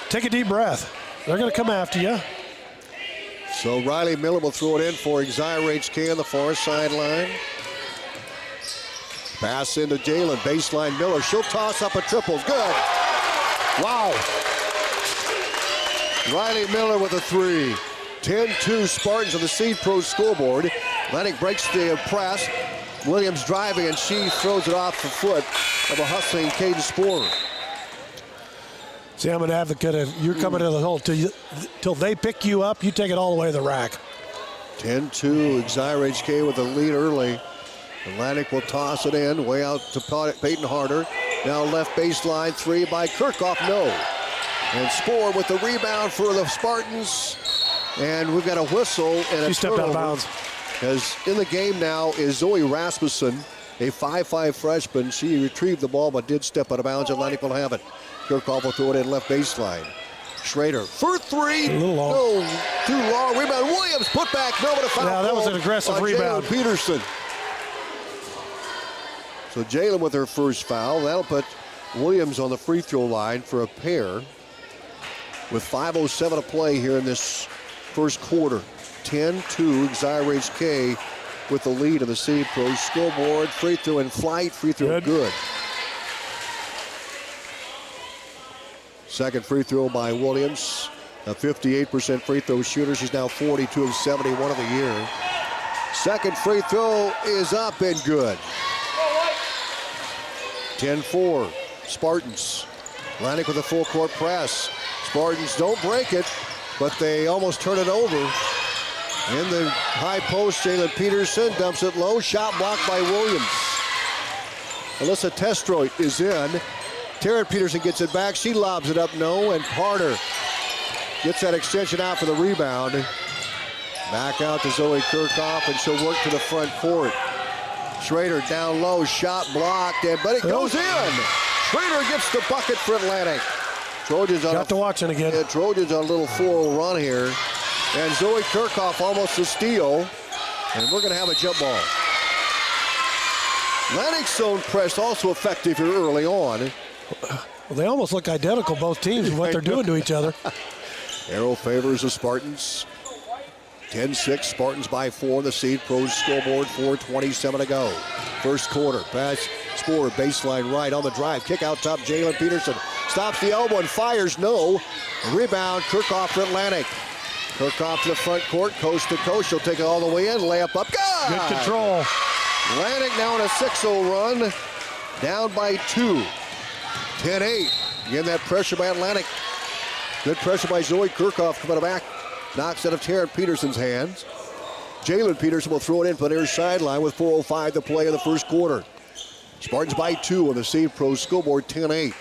D: take a deep breath. They're going to come after you.
A: So Riley Miller will throw it in for Exira EHK on the far sideline. Pass into Jalen, baseline Miller. She'll toss up a triple, good. Wow. Riley Miller with a 3. 10-2 Spartans on the Seed Pro scoreboard. Atlantic breaks the press. Williams driving, and she throws it off the foot of a hustling Caden Spoor.
D: See, I'm an advocate of you're coming to the hole till they pick you up, you take it all the way to the rack.
A: 10-2, Exira EHK with the lead early. Atlantic will toss it in, way out to Peyton Harder. Now left baseline, 3 by Kirchhoff, no. And Spoor with the rebound for the Spartans. And we've got a whistle and
D: she stepped out of bounds.
A: As in the game now is Zoe Rasmussen, a 5'5 freshman. She retrieved the ball but did step out of bounds. Atlantic will have it. Kirkhoff will throw it in left baseline. Schrader for three.
D: A little long.
A: No, too long. Rebound. Williams put back. No, but a foul.
D: Yeah, that was an aggressive rebound.
A: Jalen Peterson. So Jalen with her first foul. That'll put Williams on the free throw line for a pair. With 5:07 to play here in this first quarter. 10-2, Exira EHK with the lead of the Seed Pros scoreboard. Free throw in flight. Free throw good. Second free throw by Williams. A 58% free throw shooter. She's now 42 of 71 of the year. Second free throw is up and good. 10-4, Spartans. Atlantic with a full court press. Spartans don't break it, but they almost turn it over. In the high post, Jalen Peterson dumps it low. Shot blocked by Williams. Alyssa Testroit is in. Taryn Peterson gets it back. She lobs it up, no, and Carter gets that extension out for the rebound. Back out to Zoe Kirkhoff, and she'll work to the front court. Schrader down low, shot blocked, but it goes in. Schrader gets the bucket for Atlantic. Trojans on
D: got to watch it again.
A: Yeah, Trojans on a little 4-0 run here. And Zoe Kirkhoff almost a steal. And we're going to have a jump ball. Atlantic's zone press also effective here early on.
D: Well, they almost look identical, both teams, and what they're doing to each other.
A: Arrow favors the Spartans. 10-6, Spartans by 4 on the Seed Pros scoreboard, 4:27 to go. First quarter, pass, Sporer, baseline right on the drive. Kick out top, Jalen Peterson. Stops the elbow and fires, no. Rebound, Kirkhoff for Atlantic. Kirkhoff to the front court, coast to coast. She'll take it all the way in, layup up, good!
D: Good control.
A: Atlantic now on a 6-0 run, down by 2. 10-8, again that pressure by Atlantic. Good pressure by Zoe Kirkhoff coming back. Knocks out of Taryn Peterson's hands. Jalen Peterson will throw it in for the near sideline with 4:05 to play in the first quarter. Spartans by 2 on the Seed Pros scoreboard, 10-8.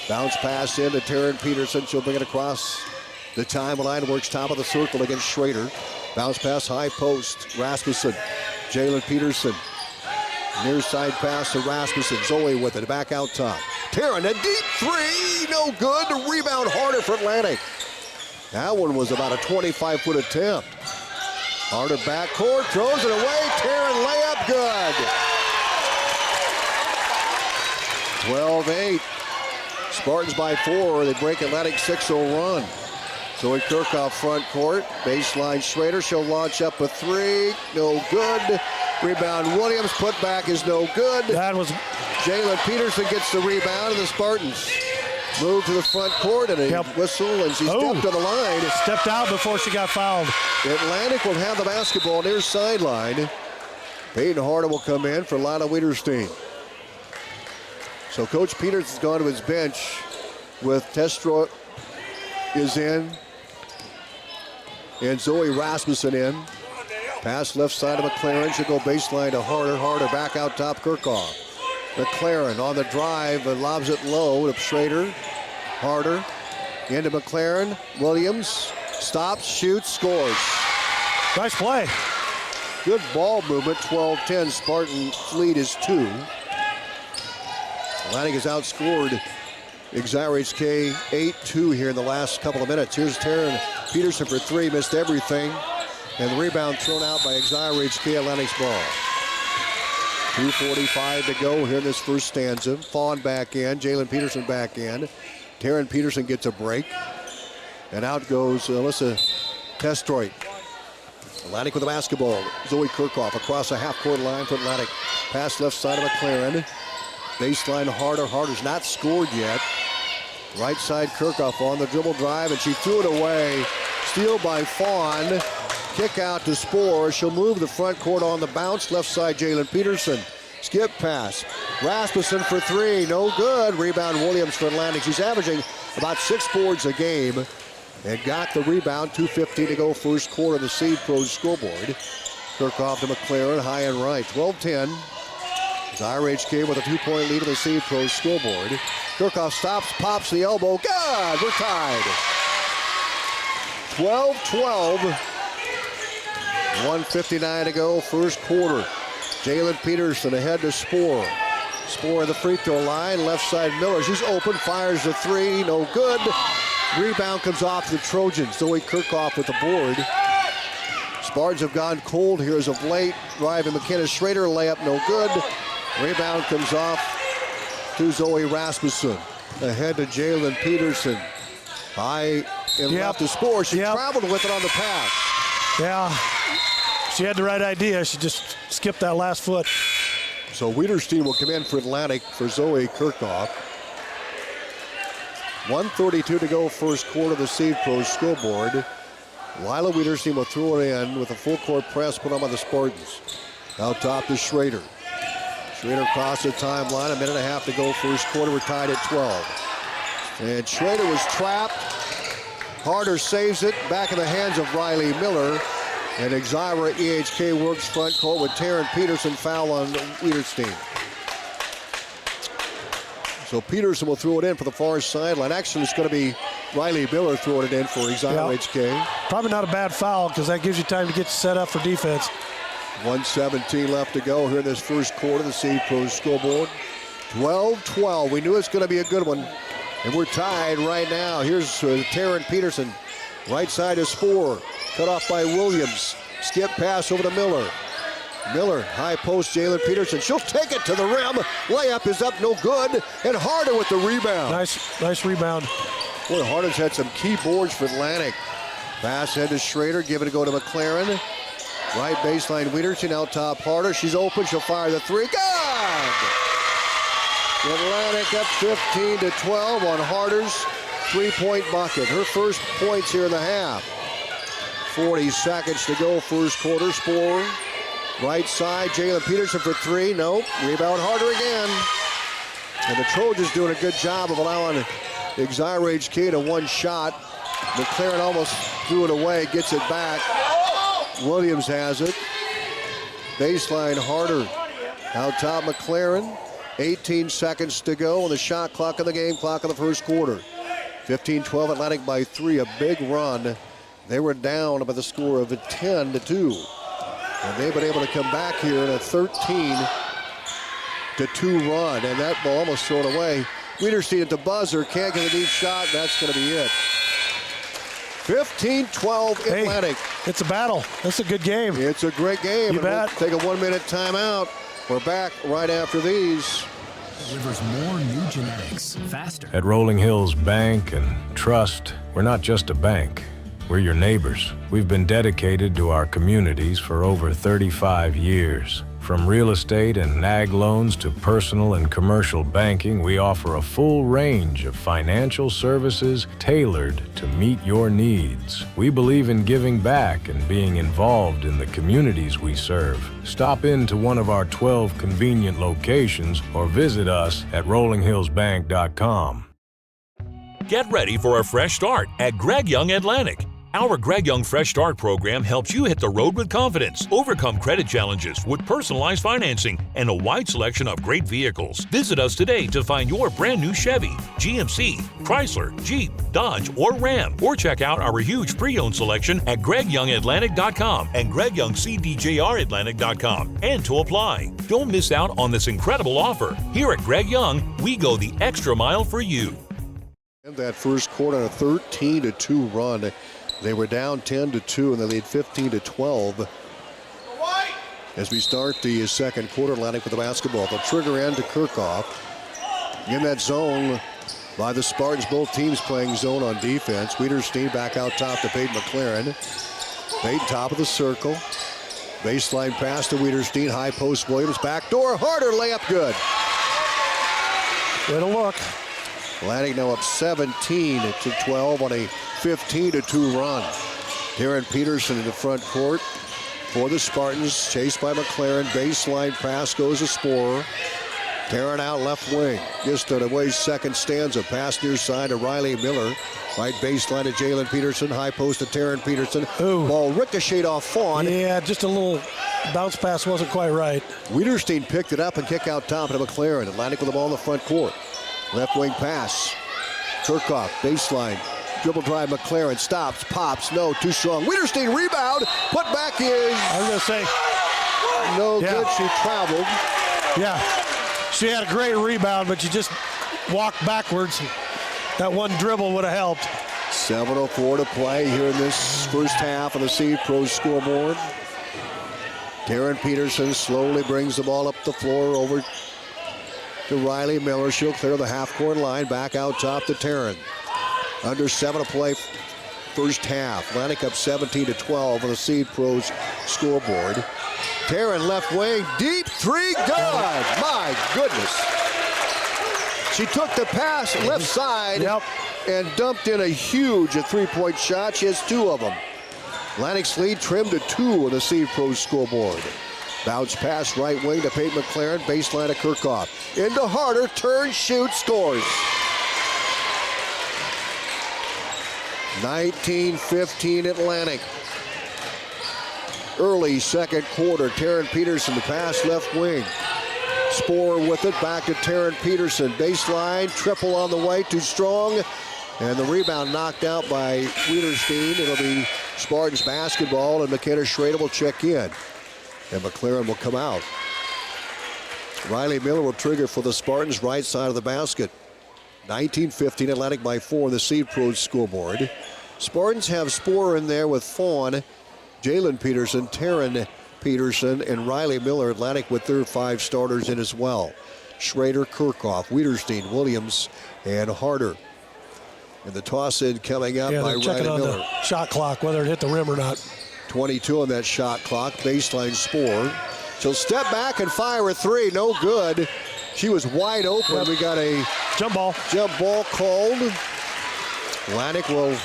A: Bounce pass in to Taryn Peterson. She'll bring it across the timeline. Works top of the circle against Schrader. Bounce pass, high post. Rasmussen. Jalen Peterson. Near side pass to Rasmussen. Zoe with it. Back out top. Taryn, a deep three. No good. The rebound harder for Atlantic. That one was about a 25-foot attempt. Harder backcourt, throws it away. Taryn layup, good. 12-8. Spartans by 4. They break Atlantic 6-0 run. Zoe Kirkhoff front court. Baseline Schrader. She'll launch up a three. No good. Rebound Williams. Put back is no good.
D: That was.
A: Jalen Peterson gets the rebound, and the Spartans move to the front court, and a whistle, and she stepped to the line.
D: Stepped out before she got fouled.
A: Atlantic will have the basketball near sideline. Peyton Harder will come in for Lila Wiederstein. So Coach Peters has gone to his bench with Testroy is in and Zoe Rasmussen in. Pass left side of McLaren. Should go baseline to Harder. Harder back out top, Kirkhoff. McLaren on the drive, lobs it low to Schrader. Harder into McLaren. Williams stops, shoots, scores.
D: Nice play.
A: Good ball movement, 12-10. Spartan lead is 2. Atlantic has outscored Exira EHK 8-2 here in the last couple of minutes. Here's Taryn Peterson for 3, missed everything. And the rebound thrown out by Exira EHK, Atlantic's ball. 2:45 to go here in this first stanza. Fawn back in, Jalen Peterson back in. Taryn Peterson gets a break. And out goes Alyssa Testroit. Atlantic with the basketball. Zoe Kirkhoff across the half-court line for Atlantic. Pass left side of McLaren. Baseline Harder. Harder's not scored yet. Right side Kirkhoff on the dribble drive, and she threw it away. Steal by Fawn. Kick out to Sporer. She'll move the front court on the bounce. Left side Jalen Peterson. Skip pass. Rasmussen for 3. No good. Rebound Williams for Atlantic. She's averaging about 6 boards a game. And got the rebound. 2:15 to go first quarter of the Seed Pros scoreboard. Kirkhoff to McLaren. High and right. 12-10. Exira EHK with a 2-point lead on the Seed Pros scoreboard. Kirkhoff stops, pops the elbow. Good. We're tied. 12-12. 1:59 to go, first quarter. Jalen Peterson ahead to Spohr. Spohr at the free throw line, left side Miller. She's open, fires the three, no good. Rebound comes off the Trojans. Zoe Kirchhoff with the board. Spartans have gone cold here as of late. Driving McKenna Schrader, layup no good. Rebound comes off to Zoe Rasmussen. Ahead to Jalen Peterson. High and left to Spohr. She traveled with it on the pass.
D: Yeah, she had the right idea. She just skipped that last foot.
A: So Wiederstein will come in for Atlantic for Zoe Kirchhoff. 1:32 to go, first quarter. The Seed Pros scoreboard. Lila Wiederstein will throw it in with a full court press put on by the Spartans. Out top to Schrader. Schrader across the timeline. A minute and a half to go, first quarter. We're tied at 12. And Schrader was trapped. Harder saves it. Back in the hands of Riley Miller. And Exira EHK works front court with Taryn Peterson, foul on Wiederstein. So Peterson will throw it in for the far sideline. Actually, it's going to be Riley Miller throwing it in for Exira EHK.
D: Probably not a bad foul because that gives you time to get set up for defense.
A: 1:17 left to go here in this first quarter. The Seed Pros scoreboard. 12-12. We knew it's going to be a good one. And we're tied right now. Here's Taryn Peterson. Right side is Spohr. Cut off by Williams. Skip pass over to Miller. Miller, high post, Jalen Peterson. She'll take it to the rim. Layup is up, no good. And Harder with the rebound.
D: Nice rebound.
A: Boy, Harden's had some key boards for Atlantic. Pass head to Schrader. Give it a go to McLaren. Right baseline, Wiederstein out top. Harder. She's open. She'll fire the three. Good! Atlantic up 15-12 on Harder's three-point bucket. Her first points here in the half. 40 seconds to go, first quarter. Spohr. Right side, Jalen Peterson for three. Nope. Rebound Harder again. And the Trojans doing a good job of allowing Exira EHK to one shot. McLaren almost threw it away, gets it back. Williams has it. Baseline Harder. Out top McLaren. 18 seconds to go on the shot clock of the game, clock of the first quarter. 15-12 Atlantic by three, a big run. They were down by the score of 10-2. And they've been able to come back here in a 13-2 run. And that ball almost thrown away. Wiederstein at the buzzer, can't get a deep shot, and that's going to be it. 15-12 Atlantic.
D: Hey, it's a battle. It's a good game.
A: It's a great game.
D: You bet.
A: We'll take a 1 minute timeout. We're back right after these.
M: Delivers more new genetics faster.
P: At Rolling Hills Bank and Trust, we're not just a bank. We're your neighbors. We've been dedicated to our communities for over 35 years. From real estate and ag loans to personal and commercial banking, we offer a full range of financial services tailored to meet your needs. We believe in giving back and being involved in the communities we serve. Stop into one of our 12 convenient locations or visit us at rollinghillsbank.com.
Q: Get ready for a fresh start at Greg Young Atlantic. Our Greg Young Fresh Start program helps you hit the road with confidence, overcome credit challenges with personalized financing, and a wide selection of great vehicles. Visit us today to find your brand new Chevy, GMC, Chrysler, Jeep, Dodge, or Ram, or check out our huge pre-owned selection at GregYoungAtlantic.com and GregYoungCDJRAtlantic.com. And to apply. Don't miss out on this incredible offer. Here at Greg Young, we go the extra mile for you.
A: In that first quarter, a 13-2 run. They were down 10-2 and they lead 15-12. As we start the second quarter, Atlantic with the basketball. The trigger end to Kirchhoff. In that zone by the Spartans, both teams playing zone on defense. Wiederstein back out top to Peyton McLaren. Peyton top of the circle. Baseline pass to Wiederstein. High post Williams. Backdoor. Harder layup good.
D: Way to look.
A: Atlantic now up 17-12 on a 15-2 run. Taryn Peterson in the front court for the Spartans. Chased by McLaren. Baseline pass goes to Spohr. Taryn out left wing. Just an away second stanza. Pass near side to Riley Miller. Right baseline to Jalen Peterson. High post to Taryn Peterson.
D: Ooh.
A: Ball ricocheted off Fawn.
D: Yeah, just a little bounce pass wasn't quite right.
A: Wiederstein picked it up and kick out top to McLaren. Atlantic with the ball in the front court. Left wing pass. Kirchhoff, baseline. Dribble drive, McLaren stops, pops, no, too strong. Wiederstein rebound, put back is.
D: I was going to say.
A: No good, she traveled.
D: Yeah, she had a great rebound, but she just walked backwards. That one dribble would have helped.
A: 7:04 to play here in this first half of the Seed Pros scoreboard. Taryn Peterson slowly brings the ball up the floor over to Riley Miller. She'll clear the half-court line, back out top to Taryn. Under 7 to play first half. Atlantic up 17-12 on the Seed Pros scoreboard. Taryn left wing, deep three, good! My goodness. She took the pass left side and dumped in a huge three-point shot. She has 2 of them. Atlantic's lead trimmed to 2 on the Seed Pros scoreboard. Bounce pass right wing to Peyton McLaren, baseline to Kirkhoff. Into Harder, turn, shoot, scores. 19-15 Atlantic. Early second quarter, Taryn Peterson, the pass left wing. Sporer with it, back to Taryn Peterson. Baseline, triple on the way, too strong. And the rebound knocked out by Wiederstein. It'll be Spartans basketball, and McKenna Schrader will check in. And McLaren will come out. Riley Miller will trigger for the Spartans, right side of the basket. 19-15 Atlantic by 4 on the Seed Pros scoreboard. Spartans have Sporer in there with Fawn, Jalen Peterson, Taryn Peterson, and Riley Miller. Atlantic with their 5 starters in as well. Schrader, Kirkhoff, Wiederstein, Williams, and Harder. And the toss in coming up by Riley Miller.
D: The shot clock, whether it hit the rim or not.
A: 22 on that shot clock. Baseline Sporer. She'll step back and fire a 3. No good. She was wide open. Yep. We got a
D: jump ball
A: called. Atlantic will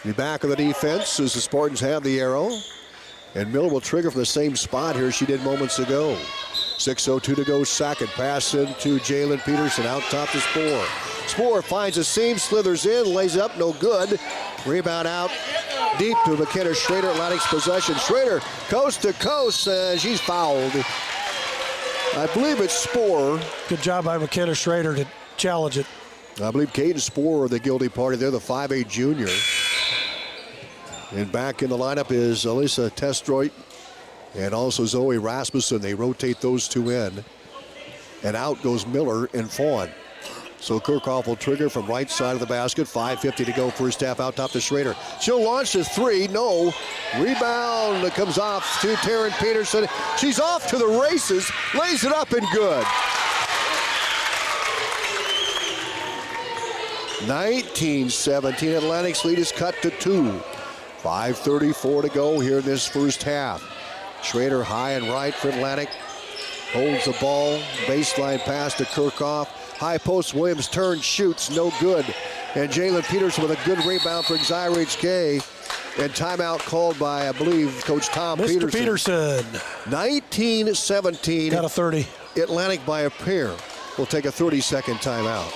A: be back on the defense as the Spartans have the arrow. And Miller will trigger from the same spot here she did moments ago. 6:02 to go, second. Pass into Jalen Peterson, out top to Sporer. Sporer finds a seam, slithers in, lays up, no good. Rebound out deep to McKenna Schrader. Atlantic's possession. Schrader coast to coast, she's fouled. I believe it's Sporer.
D: Good job by McKenna Schrader to challenge it.
A: I believe Caden Sporer are the guilty party. They're the 5'8 junior. And back in the lineup is Alyssa Testroit and also Zoe Rasmussen. They rotate those 2 in. And out goes Miller and Fawn. So Kirkhoff will trigger from right side of the basket. 5:50 to go first half, out top to Schrader. She'll launch a 3, no. Rebound that comes off to Taryn Peterson. She's off to the races, lays it up and good. 19-17, Atlantic's lead is cut to 2. 5:34 to go here in this first half. Schrader high and right for Atlantic. Holds the ball, baseline pass to Kirkhoff. High post, Williams turns, shoots, no good. And Jalen Peterson with a good rebound for Exira EHK. And timeout called by, I believe, Coach Tom
D: Mr.
A: Peterson. 19-17.
D: Got a 30.
A: Atlantic by a pair. We'll take a 30-second timeout.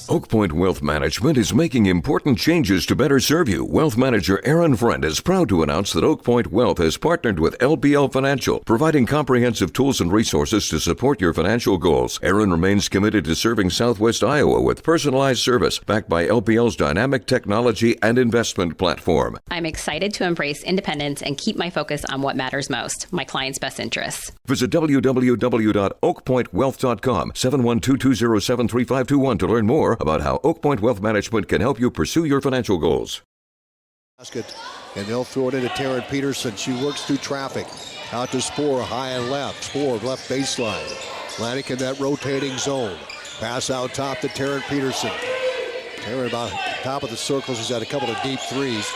R: Oak Point Wealth Management is making important changes to better serve you. Wealth Manager Aaron Friend is proud to announce that Oak Point Wealth has partnered with LBL Financial, providing comprehensive tools and resources to support your financial goals. Aaron remains committed to serving Southwest Iowa with personalized service backed by LBL's dynamic technology and investment platform.
S: I'm excited to embrace independence and keep my focus on what matters most, my clients' best interests.
R: Visit www.oakpointwealth.com, 712-207-3521 to learn more about how Oak Point Wealth Management can help you pursue your financial goals.
A: Basket, and they'll throw it into Taryn Peterson. She works through traffic. Out to Sporer, high and left. Sporer, left baseline. Atlantic in that rotating zone. Pass out top to Taryn Peterson. Taryn about top of the circle. She's had a couple of deep threes.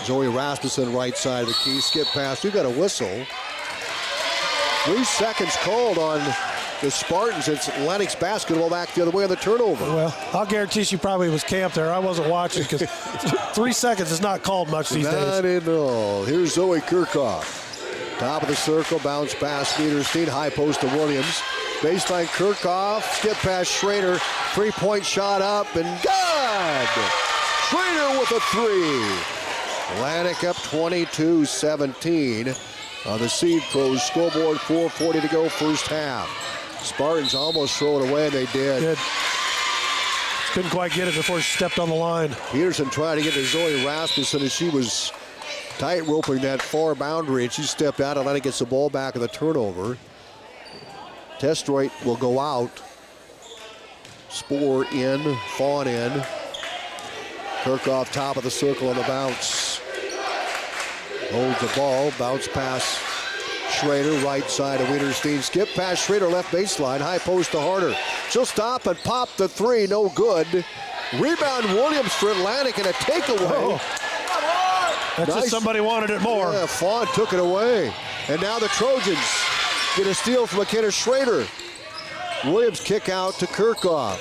A: Zoe Rasmussen, right side of the key. Skip pass. We've got a whistle. 3 seconds called on the Spartans. It's Atlantic's basketball back the other way on the turnover.
D: Well, I'll guarantee she probably was camped there. I wasn't watching because 3 seconds is not called much these days.
A: Not at all. Here's Zoe Kirkhoff. Top of the circle, bounce pass, Wiederstein, high post to Williams. Baseline Kirkhoff, skip pass Schrader, 3-point shot up and good! Schrader with a 3. Atlantic up 22-17 on the Seed Pros scoreboard, 4:40 to go first half. Spartans almost throw it away, and they did.
D: couldn't quite get it before she stepped on the line.
A: Peterson tried to get to Zoe Rasmussen as she was tight roping that far boundary, and she stepped out. Atlanta gets the ball back in the turnover. Testroit will go out. Spoor in, Fawn in. Kirchhoff top of the circle on the bounce. Holds the ball, bounce pass. Schrader, right side of Wienerstein. Skip past Schrader, left baseline. High post to Harder. She'll stop and pop the three, no good. Rebound Williams for Atlantic and a takeaway.
D: That's
A: nice.
D: just somebody wanted it more.
A: Yeah, Fawn took it away. And now the Trojans get a steal from McKenna Schrader. Williams kick out to Kirchhoff.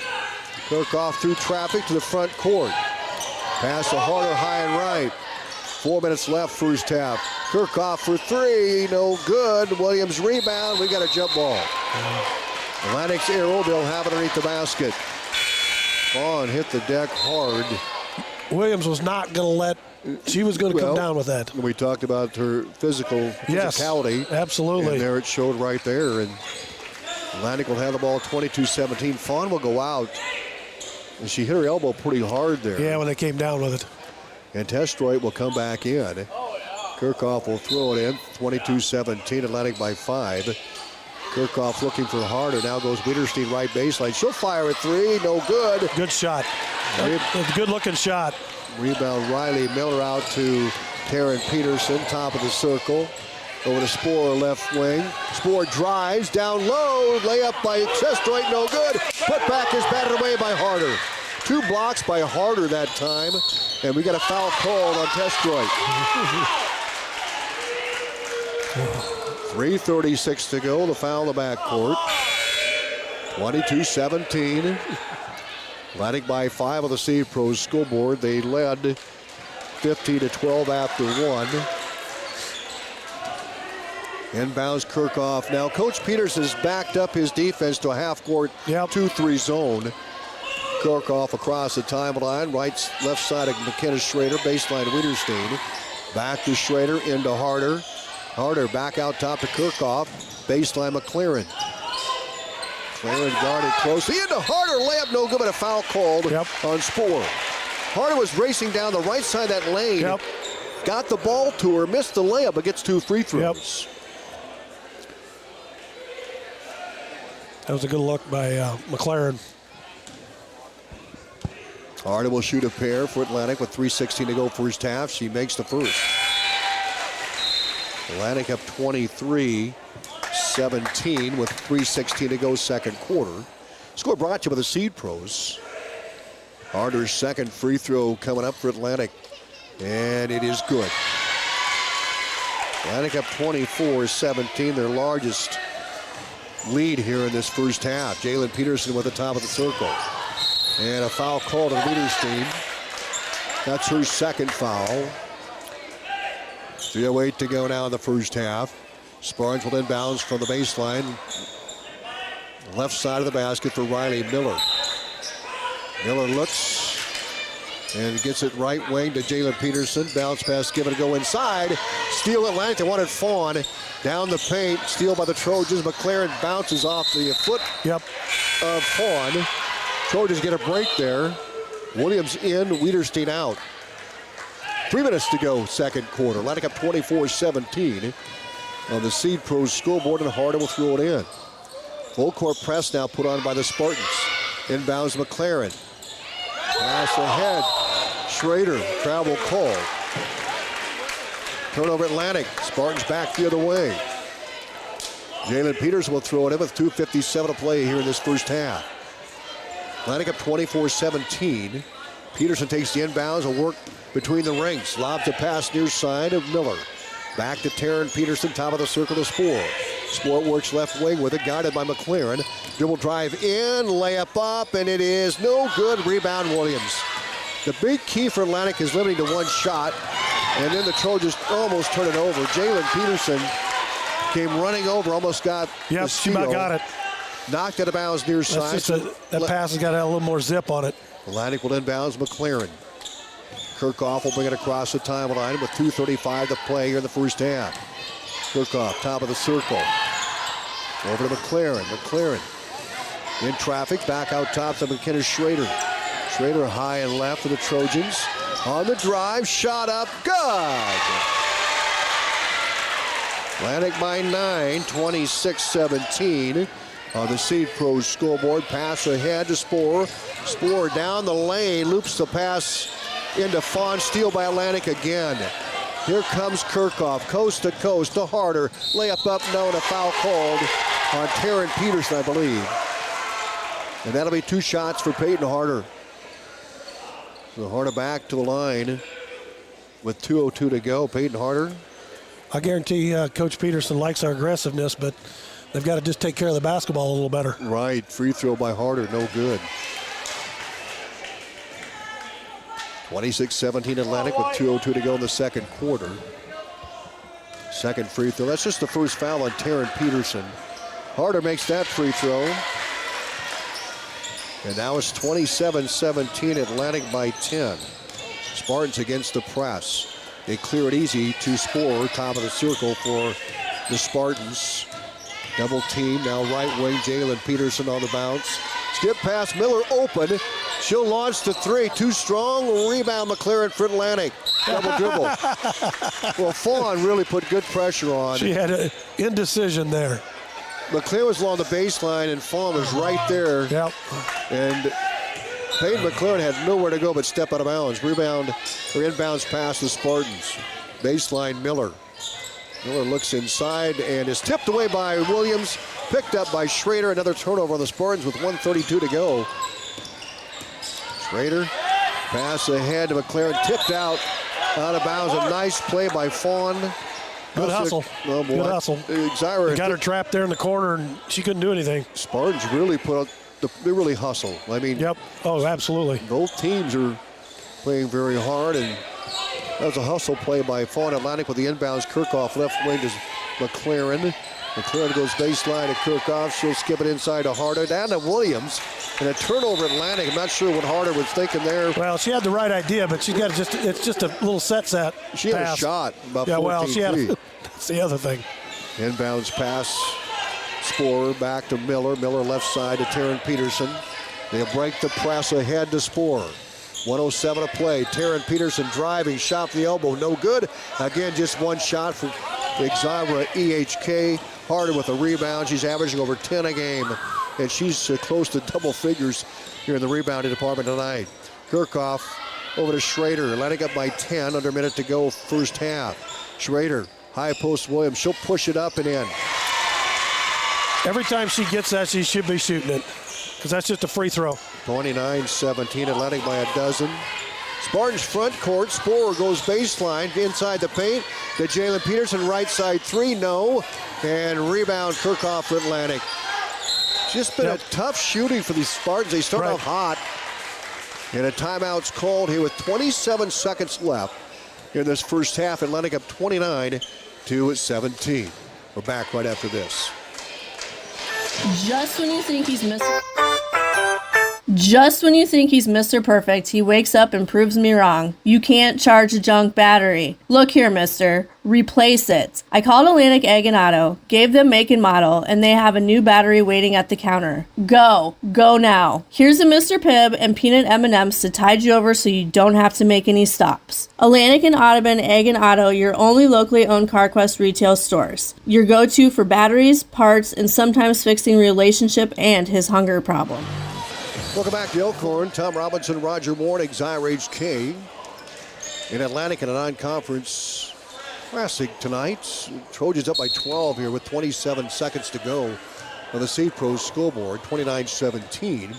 A: Kirchhoff through traffic to the front court. Pass to Harder, high and right. 4 minutes left, first half. Kirchhoff for three, no good. Williams rebound, we got a jump ball. Atlantic's arrow, they'll have it underneath the basket. Fawn hit the deck hard.
D: Williams was not going to let, she was going to come down with that.
A: We talked about her physicality.
D: Yes, absolutely.
A: And there it showed right there. And Atlantic will have the ball 22-17. Fawn will go out. And she hit her elbow pretty hard there.
D: Yeah, when they came down with it.
A: And Testroit will come back in. Kirchhoff will throw it in. 22-17, Atlantic by 5. Kirchhoff looking for Harder. Now goes Wienerstein right baseline. She'll fire a three, no good.
D: Good shot. Good looking shot.
A: Rebound Riley Miller out to Taryn Peterson, top of the circle. Over to Spoor, left wing. Spoor drives down low. Layup by Testroit, no good. Put back is batted away by Harder. 2 blocks by Harder that time. And we got a foul called on Testroit. 3:36 to go. The foul in the backcourt. 22-17. Atlantic by 5 on the Steve Pros scoreboard. They led 15-12 after 1. Inbounds Kirchhoff. Now Coach Peters has backed up his defense to a half-court 2-3 zone. Kirchhoff across the timeline, left side of McKenna Schrader, baseline Wienerstein. Back to Schrader, into Harder. Harder back out top to Kirchhoff, baseline McLaren. McLaren guarded closely, into Harder, layup no good, but a foul called on Spoor. Harder was racing down the right side of that lane, got the ball to her, missed the layup, but gets 2 free throws.
D: That was a good look by McLaren.
A: Harder will shoot a pair for Atlantic with 3:16 to go first half. She makes the first. Atlantic up 23-17 with 3:16 to go second quarter. Score brought to you by the Seed Pros. Harder's second free throw coming up for Atlantic, and it is good. Atlantic up 24-17, their largest lead here in this first half. Jalen Peterson with the top of the circle. And a foul called on Wienerstein. That's her second foul. 3:08 to go now in the first half. Sparns will inbounds from the baseline. Left side of the basket for Riley Miller. Miller looks and gets it right wing to Jalen Peterson. Bounce pass, give it a go inside. Steal Atlantic, they wanted Fawn. Down the paint, steal by the Trojans. McLaren bounces off the foot of Fawn. Trojans get a break there. Williams in, Wienerstein out. 3 minutes to go, second quarter. Atlantic up 24-17 on the Seed Pros scoreboard, and Harder will throw it in. Full court press now put on by the Spartans. Inbounds McLaren. Pass ahead. Schrader, travel call. Turnover Atlantic. Spartans back the other way. Jalen Peterson will throw it in with 2:57 to play here in this first half. Atlantic up 24-17. Peterson takes the inbounds and work between the rings. Lobs a pass near side of Miller. Back to Taryn Peterson, top of the circle to Spoor. Spoor works left wing with it, guarded by McLaren. Dribble drive in, layup up, and it is no good. Rebound Williams. The big key for Atlantic is limiting to one shot, and then the Trojans almost turn it over. Jalen Peterson came running over, almost got the steal.
D: She about got it.
A: Knocked out of bounds near side.
D: That pass has got a little more zip on it.
A: Atlantic will inbounds McLaren. Kirchhoff will bring it across the timeline with 2:35 to play here in the first half. Kirchhoff, top of the circle. Over to McLaren. McLaren in traffic, back out top to McKenna Schrader. Schrader high and left for the Trojans. On the drive, shot up, good. Atlantic by 9, 26-17 on the Seed Pros scoreboard. Pass ahead to Sporer. Sporer down the lane, loops the pass into Fawn. Steal by Atlantic again. Here comes Kirchhoff, coast to coast to Harder. Layup up, no, and a foul called on Taryn Peterson, I believe. And that'll be 2 shots for Peyton Harder. So Harder back to the line with 2:02 to go. Peyton Harder.
D: I guarantee Coach Peterson likes our aggressiveness, but they've got to just take care of the basketball a little better.
A: Right, free throw by Harder, no good. 26-17 Atlantic with 2:02 to go in the second quarter. Second free throw. That's just the first foul on Taryn Peterson. Harder makes that free throw. And now it's 27-17 Atlantic by 10. Spartans against the press. They clear it easy to Sporer, top of the circle for the Spartans. Double team, now right wing, Jalen Peterson on the bounce. Skip pass, Miller open. She'll launch the 3, too strong. Rebound, McLaren for Atlantic. Double dribble. Well, Fawn really put good pressure on.
D: She had an indecision there.
A: McLaren was along the baseline, and Fawn was right there.
D: Yep.
A: And Peyton McLaren had nowhere to go but step out of bounds. Rebound, or inbounds pass the Spartans. Baseline, Miller. Miller looks inside and is tipped away by Williams. Picked up by Schrader. Another turnover on the Spartans with 1:32 to go. Schrader, pass ahead to McLaren, tipped out of bounds. A nice play by Fawn.
D: Good hustle.
A: Oh boy.
D: Good hustle.
A: Exira
D: got her trapped there in the corner, and she couldn't do anything.
A: Spartans really put up. They really hustle. I mean.
D: Yep. Oh, absolutely.
A: Both teams are playing very hard, and that was a hustle play by Fawn. Atlantic with the inbounds. Kirchhoff left wing to McLaren. McLaren goes baseline to Kirchhoff. She'll skip it inside to Harder. Down to Williams. And a turnover Atlantic. I'm not sure what Harder was thinking there.
D: Well, she had the right idea, but she got it's just a little set.
A: She had a shot about 14 feet.
D: That's the other thing.
A: Inbounds pass. Sporer back to Miller. Miller left side to Taryn Peterson. They'll break the press ahead to Sporer. 1:07 to play. Taryn Peterson driving, shot from the elbow, no good. Again, just one shot for Exira EHK. Harder with a rebound. She's averaging over 10 a game, and she's close to double figures here in the rebounding department tonight. Kirchhoff over to Schrader. Atlantic up by 10, under a minute to go first half. Schrader, high post Williams. She'll push it up and in.
D: Every time she gets that, she should be shooting it, because that's just a free throw.
A: 29-17, Atlantic by a dozen. Spartans front court. Sporer goes baseline inside the paint to Jalen Peterson. Right side 3, no. And rebound Kirchhoff for Atlantic. Just been a tough shooting for these Spartans. They start off hot. And a timeout's called here with 27 seconds left in this first half. Atlantic up 29-17. We're back right after this.
T: Just when you think he's Mr. Perfect, he wakes up and proves me wrong. You can't charge a junk battery. Look here, mister. Replace it. I called Atlantic Egg and Auto, gave them make and model, and they have a new battery waiting at the counter. Go now. Here's a Mr. Pibb and peanut M&Ms to tide you over so you don't have to make any stops. Atlantic and Audubon Egg and Auto, your only locally owned CarQuest retail stores. Your go-to for batteries, parts, and sometimes fixing relationship and his hunger problem.
A: Welcome back to Elkhorn. Tom Robinson, Roger Warne, Exira EHK. In Atlantic in a non-conference classic tonight. Trojans up by 12 here with 27 seconds to go on the Seed Pros scoreboard, 29-17.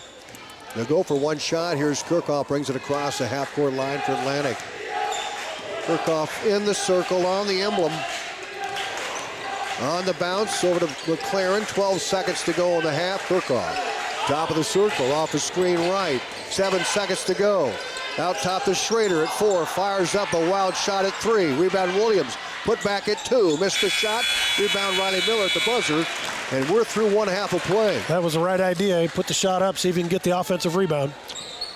A: They'll go for one shot. Here's Kirchhoff, brings it across the half-court line for Atlantic. Kirchhoff in the circle on the emblem. On the bounce over to McLaren. 12 seconds to go in the half. Kirchhoff. Top of the circle, off the screen right. 7 seconds to go. Out top to Schrader at 4. Fires up a wild shot at 3. Rebound Williams. Put back at 2. Missed the shot. Rebound Riley Miller at the buzzer. And we're through one half of play.
D: That was the right idea. Put the shot up, see if you can get the offensive rebound.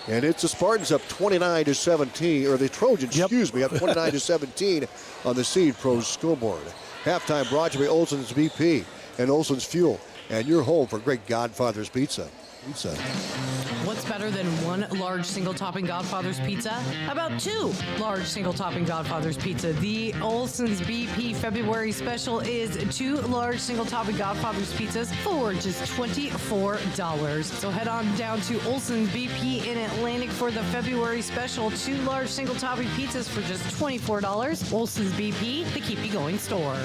A: And it's the Spartans up 29-17, or the Trojans, excuse me, up 29-17 on the Seed Pros scoreboard. Halftime brought to you by Olson's BP and Olson's Fuel. And your home for great Godfather's Pizza.
K: What's better than one large single-topping Godfather's pizza? How about two large single-topping Godfather's pizza? The Olson's BP February special is two large single-topping Godfather's pizzas for just $24. So head on down to Olson's BP in Atlantic for the February special. Two large single-topping pizzas for just $24. Olson's BP, the keep you going store.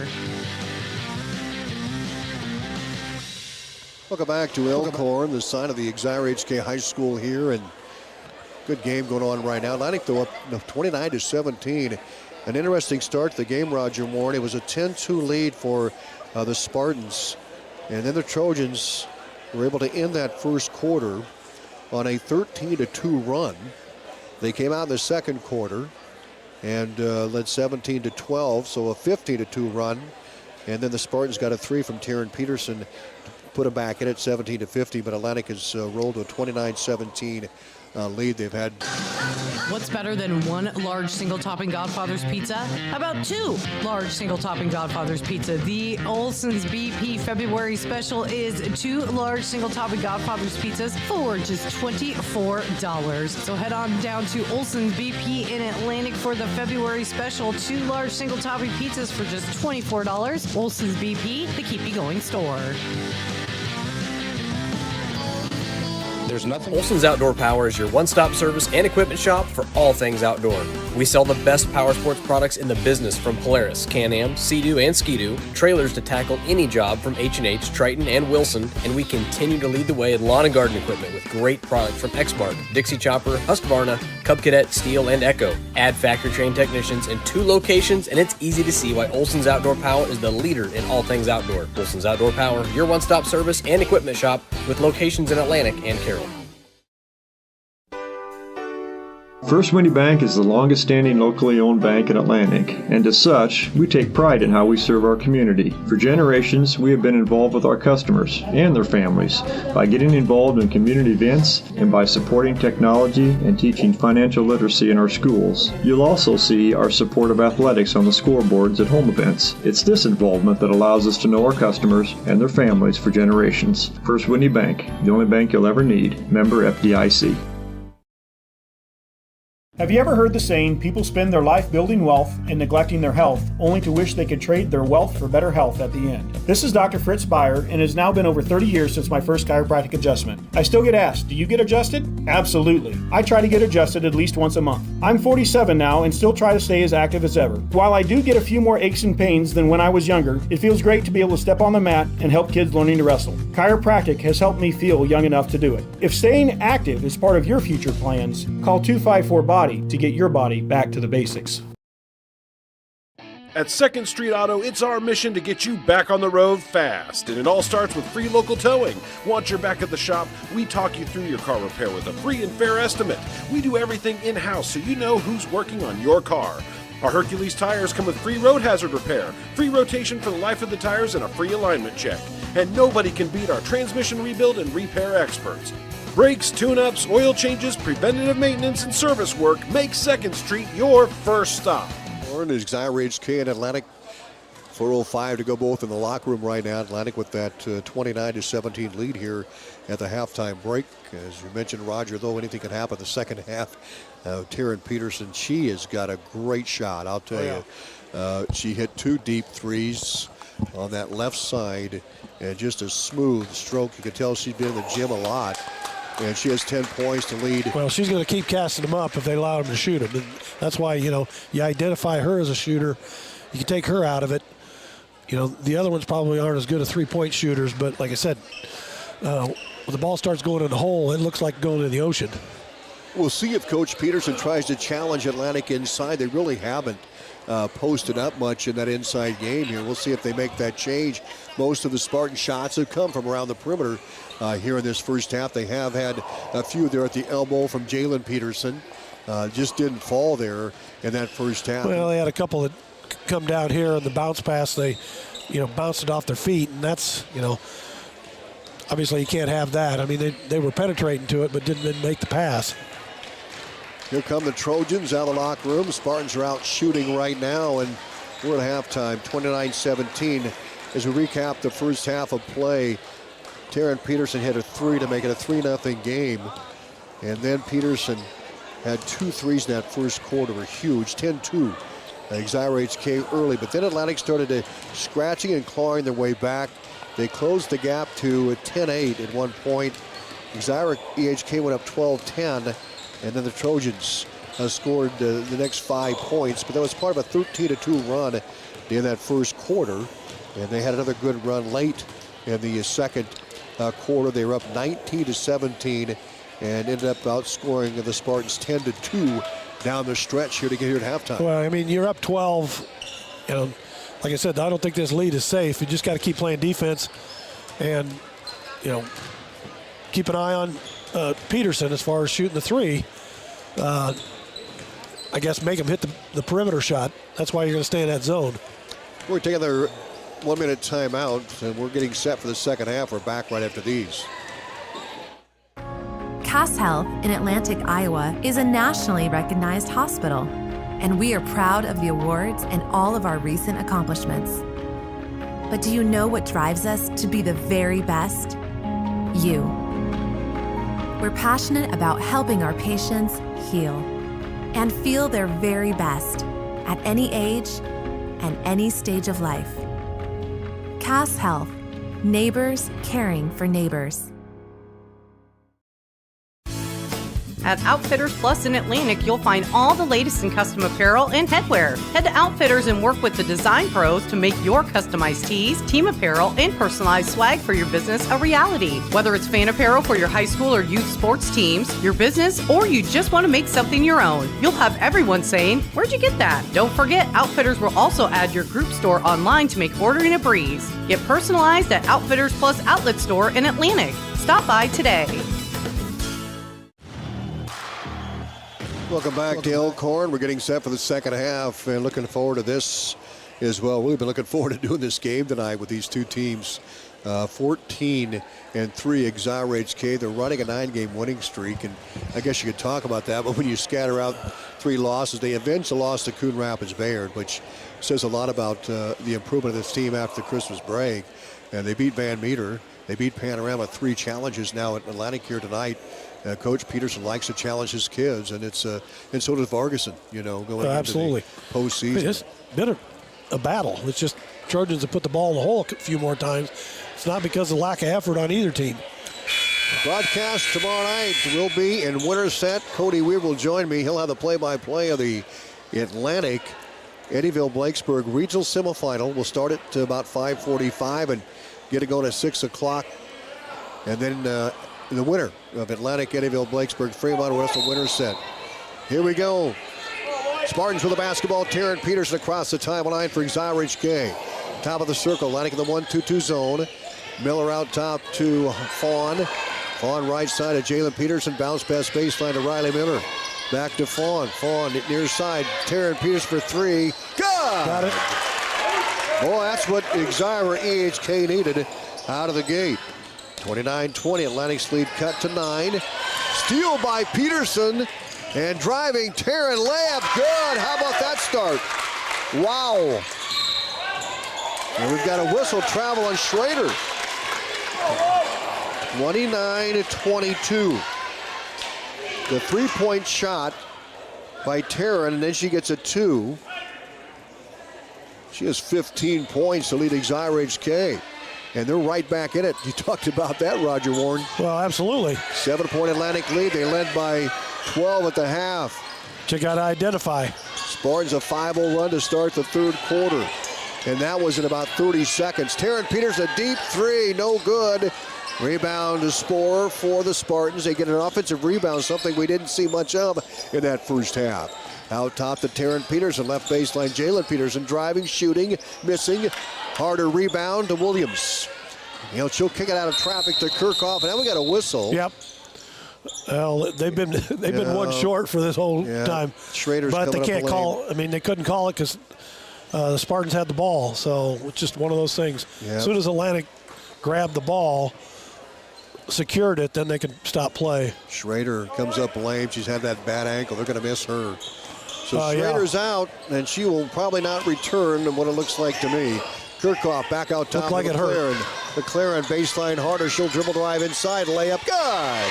A: Welcome back to Elkhorn, the sign of the Exira EHK High School here, and good game going on right now. Atlantic though up 29-17. An interesting start to the game, Roger Warne. It was a 10-2 lead for the Spartans, and then the Trojans were able to end that first quarter on a 13-2 run. They came out in the second quarter and led 17-12, so a 15-2 run, and then the Spartans got a three from Taryn Peterson, put them back in at 17-50, but Atlantic has rolled to a 29-17 lead. They've had.
K: What's better than one large single-topping Godfather's pizza? How about two large single-topping Godfather's pizza? The Olson's BP February special is two large single-topping Godfather's pizzas for just $24. So head on down to Olson's BP in Atlantic for the February special. Two large single-topping pizzas for just $24. Olson's BP, the keep you going store.
B: There's nothing. Olson's Outdoor Power is your one-stop service and equipment shop for all things outdoor. We sell the best power sports products in the business, from Polaris, Can-Am, Sea-Doo, and Ski-Doo, trailers to tackle any job from H&H, Triton, and Wilson, and we continue to lead the way in lawn and garden equipment with great products from Exmark, Dixie Chopper, Husqvarna, Cub Cadet, Steel, and Echo. Add factory-trained technicians in 2 locations, and it's easy to see why Olson's Outdoor Power is the leader in all things outdoor. Olson's Outdoor Power, your one-stop service and equipment shop with locations in Atlantic and Carroll.
H: First Windy Bank is the longest-standing locally owned bank in Atlantic, and as such, we take pride in how we serve our community. For generations, we have been involved with our customers and their families by getting involved in community events and by supporting technology and teaching financial literacy in our schools. You'll also see our support of athletics on the scoreboards at home events. It's this involvement that allows us to know our customers and their families for generations. First Windy Bank, the only bank you'll ever need. Member FDIC. Have you ever heard the saying, people spend their life building wealth and neglecting their health, only to wish they could trade their wealth for better health at the end? This is Dr. Fritz Beyer, and it has now been over 30 years since my first chiropractic adjustment. I still get asked, do you get adjusted? Absolutely. I try to get adjusted at least once a month. I'm 47 now and still try to stay as active as ever. While I do get a few more aches and pains than when I was younger, it feels great to be able to step on the mat and help kids learning to wrestle. Chiropractic has helped me feel young enough to do it. If staying active is part of your future plans, call 254-BODY to get your body back to the basics.
I: At 2nd Street Auto, it's our mission to get you back on the road fast. And it all starts with free local towing. Once you're back at the shop, we talk you through your car repair with a free and fair estimate. We do everything in-house so you know who's working on your car. Our Hercules tires come with free road hazard repair, free rotation for the life of the tires, and a free alignment check. And nobody can beat our transmission rebuild and repair experts. Brakes, tune-ups, oil changes, preventative maintenance, and service work make 2nd Street your first stop.
A: Warne is Exira EHK and Atlantic. 4:05 to go both in the locker room right now. Atlantic with that 29-17 lead here at the halftime break. As you mentioned, Roger, though, anything can happen in the second half. Taryn Peterson, she has got a great shot, I'll tell you. She hit 2 deep threes on that left side, and just a smooth stroke. You can tell she's been in the gym a lot. And she has 10 points to lead.
D: Well, she's going to keep casting them up if they allow them to shoot them. And that's why, you identify her as a shooter. You can take her out of it. The other ones probably aren't as good as three-point shooters, but like I said, when the ball starts going in the hole, it looks like going in the ocean.
A: We'll see if Coach Peterson tries to challenge Atlantic inside. They really haven't posted up much in that inside game here. We'll see if they make that change. Most of the Spartan shots have come from around the perimeter here in this first half. They have had a few there at the elbow from Jalen Peterson. Just didn't fall there in that first half.
D: Well, they had a couple that come down here on the bounce pass. They, bounced it off their feet, and that's, obviously you can't have that. I mean, they were penetrating to it, but didn't make the pass.
A: Here come the Trojans out of the locker room. The Spartans are out shooting right now, and we're at halftime, 29-17. As we recap the first half of play, Taryn Peterson hit a 3 to make it a 3-0 game. And then Peterson had 2 threes in that first quarter, were huge, 10-2. Exira EHK early, but then Atlantic started to scratching and clawing their way back. They closed the gap to 10-8 at one point. Exira EHK went up 12-10, and then the Trojans scored the next 5 points, but that was part of a 13-2 run in that first quarter, and they had another good run late in the second quarter. They were up 19-17 and ended up outscoring the Spartans 10-2 down the stretch here to get here at halftime.
D: Well, I mean, you're up 12. You know, like I said, I don't think this lead is safe. You just got to keep playing defense and, you know, keep an eye on Peterson as far as shooting the three. I guess make him hit the perimeter shot. That's why you're going to stay in that zone.
A: We're taking another 1-minute timeout, and we're getting set for the second half. We're back right after these.
J: Cass Health in Atlantic, Iowa is a nationally recognized hospital, and we are proud of the awards and all of our recent accomplishments. But do you know what drives us to be the very best? You. We're passionate about helping our patients heal and feel their very best at any age and any stage of life. Cass Health, neighbors caring for neighbors.
K: At Outfitters Plus in Atlantic, you'll find all the latest in custom apparel and headwear. Head to Outfitters and work with the design pros to make your customized tees, team apparel, and personalized swag for your business a reality. Whether it's fan apparel for your high school or youth sports teams, your business, or you just want to make something your own, you'll have everyone saying, "Where'd you get that?" Don't forget, Outfitters will also add your group store online to make ordering a breeze. Get personalized at Outfitters Plus Outlet Store in Atlantic. Stop by today.
A: Welcome back to Elkhorn. We're getting set for the second half and looking forward to this as well. We've been looking forward to doing this game tonight with these two teams. 14-3 Exira EHK. They're running a 9-game winning streak, and I guess you could talk about that, but when you scatter out 3 losses, they avenged the loss to Coon Rapids Bayard, which says a lot about the improvement of this team after the Christmas break. And they beat Van Meter. They beat Panorama 3 challenges now at Atlantic here tonight. Coach Peterson likes to challenge his kids, and it's and so does Vargason, you know, going into the postseason.
D: It's been a battle. It's just Trojans have put the ball in the hole a few more times. It's not because of lack of effort on either team.
A: Broadcast tomorrow night will be in Winterset. Cody Weir will join me. He'll have the play-by-play of the Atlantic Eddyville-Blakesburg regional semifinal. We'll start at about 5:45 and get it going at 6 o'clock. And then the winner of Atlantic Eddyville-Blakesburg Fremont Wrestle Winterset. Here we go. Spartans with the basketball. Taryn Peterson across the timeline for Exira EHK. Top of the circle. Atlantic in the 1-2-2 zone. Miller out top to Fawn. Fawn right side of Jalen Peterson. Bounce pass baseline to Riley Miller. Back to Fawn. Fawn near side. Taryn Peterson for 3. Good!
D: Got it.
A: Boy, that's what Exira EHK needed out of the gate. 29-20, Atlantic's lead cut to 9. Steal by Peterson, and driving Taryn layup, good. How about that start? Wow. And we've got a whistle travel on Schrader. 29-22. The 3-point shot by Taryn, and then she gets a 2. She has 15 points to lead Exira EHK. And they're right back in it. You talked about that, Roger Warne.
D: Well, absolutely.
A: 7-point Atlantic lead. They led by 12 at the half.
D: You got to identify.
A: Spartans a 5-0 run to start the third quarter. And that was in about 30 seconds. Taryn Peters, a deep 3, no good. Rebound to Sporer for the Spartans. They get an offensive rebound, something we didn't see much of in that first half. Out top to Taryn Peterson, left baseline. Jalen Peterson driving, shooting, missing. Harder rebound to Williams. You know, she'll kick it out of traffic to Kirchhoff, and now we got a whistle.
D: Yep. Well, they've been one short for this whole time.
A: Schrader's
D: but they
A: coming
D: can't
A: up
D: call. I mean, they couldn't call it because the Spartans had the ball. So it's just one of those things.
A: Yep.
D: As soon as Atlantic grabbed the ball, secured it, then they could stop play.
A: Schrader comes up lame. She's had that bad ankle. They're going to miss her. So Schrader's out, and she will probably not return, what it looks like to me. Kirchhoff back out top.
D: Looked like it hurt.
A: McLaren baseline harder. She'll dribble drive inside. Layup. Good.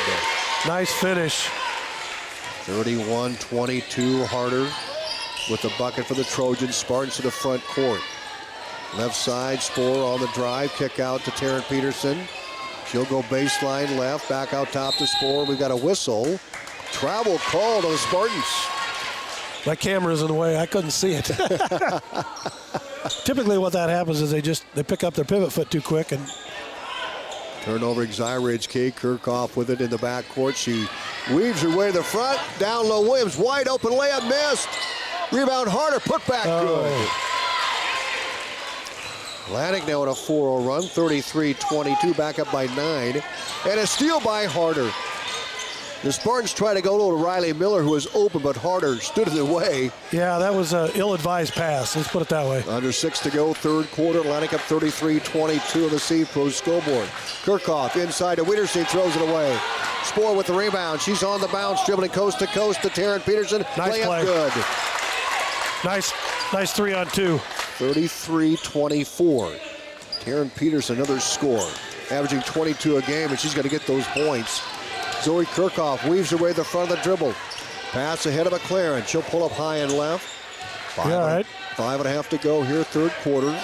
D: Nice finish.
A: 31-22, Harder with the bucket for the Trojans. Spartans to the front court. Left side, Spoor on the drive. Kick out to Taryn Peterson. She'll go baseline left, back out top to Spoor. We've got a whistle. Travel called on the Spartans.
D: My camera's in the way. I couldn't see it. Typically what that happens is they pick up their pivot foot too quick and
A: turnover. Exira EHK. Kirchhoff with it in the backcourt. She weaves her way to the front. Down low, Williams. Wide open layup missed. Rebound Harder. Put back good. Atlantic now on a 4-0 run. 33-22. Back up by 9. And a steal by Harder. The Spartans try to go to Riley Miller, who was open, but Harder stood in the way.
D: Yeah, that was an ill-advised pass. Let's put it that way.
A: Under 6 to go, third quarter. Atlantic up 33-22 on the Seed Pros scoreboard. Kirchhoff inside to Wiederstein, throws it away. Spoor with the rebound. She's on the bounce, dribbling coast to coast to Taryn Peterson.
D: Nice play.
A: Good.
D: Nice 3-on-2.
A: 33-24. Taryn Peterson, another score. Averaging 22 a game, and she's going to get those points. Zoe Kirchhoff weaves her way to the front of the dribble. Pass ahead of McLaren. She'll pull up high and left. 5.5 to go here, third quarter.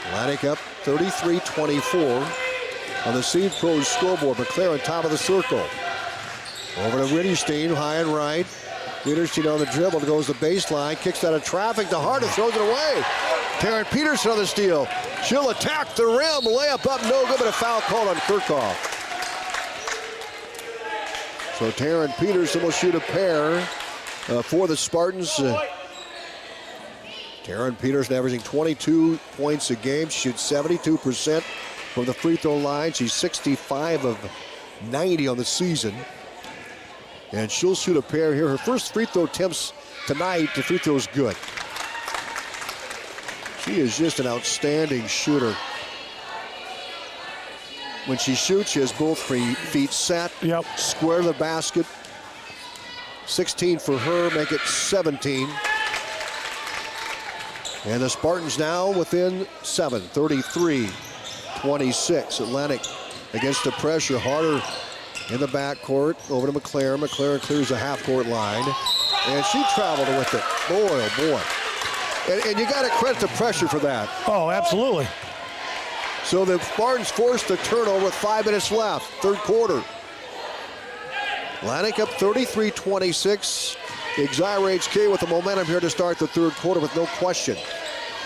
A: Atlantic up 33-24 on the Seed Pros scoreboard. McLaren top of the circle. Over to Wiederstein, high and right. Wiederstein on the dribble, goes the baseline, kicks out of traffic to Harder, throws it away. Taryn Peterson on the steal. She'll attack the rim, layup up, no good, but a foul called on Kirchhoff. So Taryn Peterson will shoot a pair for the Spartans. Taryn Peterson averaging 22 points a game. She shoots 72% from the free throw line. She's 65 of 90 on the season. And she'll shoot a pair here. Her first free throw attempts tonight, the free throw is good. She is just an outstanding shooter. When she shoots, she has both feet set. Square the basket. 16 for her, make it 17. And the Spartans now within 7, 33-26. Atlantic against the pressure. Harder in the backcourt, over to McLaren. McLaren clears the half-court line. And she traveled with it. Boy, oh boy. And you got to credit the pressure for that.
D: Oh, absolutely.
A: So the Spartans forced the turnover with 5 minutes left, third quarter. Atlantic up 33-26. Exira EHK with the momentum here to start the third quarter with no question.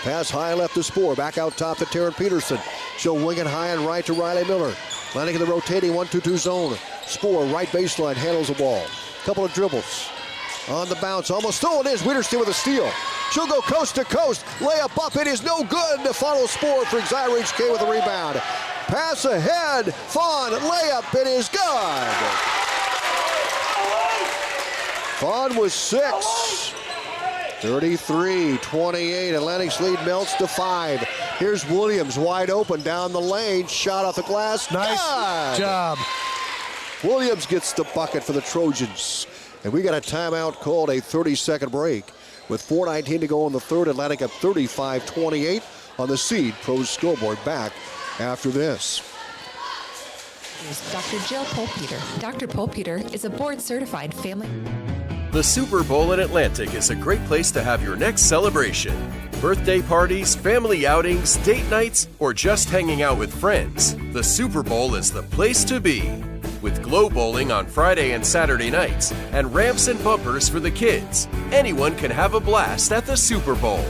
A: Pass high left to Spoor, back out top to Taryn Peterson. She'll wing it high and right to Riley Miller. Atlantic in the rotating 1-2-2 zone. Spoor, right baseline, handles the ball. Couple of dribbles. On the bounce, almost, oh, it is. Wiederstein with a steal. She'll go coast to coast. Layup up, it is no good. To follow Spoor for Exira EHK with a rebound. Pass ahead, Fawn, layup, it is good. Fawn was 6. 33-28, Atlantic's lead melts to 5. Here's Williams wide open down the lane, shot off the glass.
D: Nice job.
A: Williams gets the bucket for the Trojans. And we got a timeout called, a 30-second break. With 4:19 to go in the third, Atlantic up 35-28 on the Seed Pros scoreboard. Back after this.
U: Here's Dr. Jill Polpeter. Dr. Polpeter is a board-certified family.
L: The Super Bowl in Atlantic is a great place to have your next celebration. Birthday parties, family outings, date nights, or just hanging out with friends. The Super Bowl is the place to be. With Glow Bowling on Friday and Saturday nights, and ramps and bumpers for the kids, anyone can have a blast at the Super Bowl.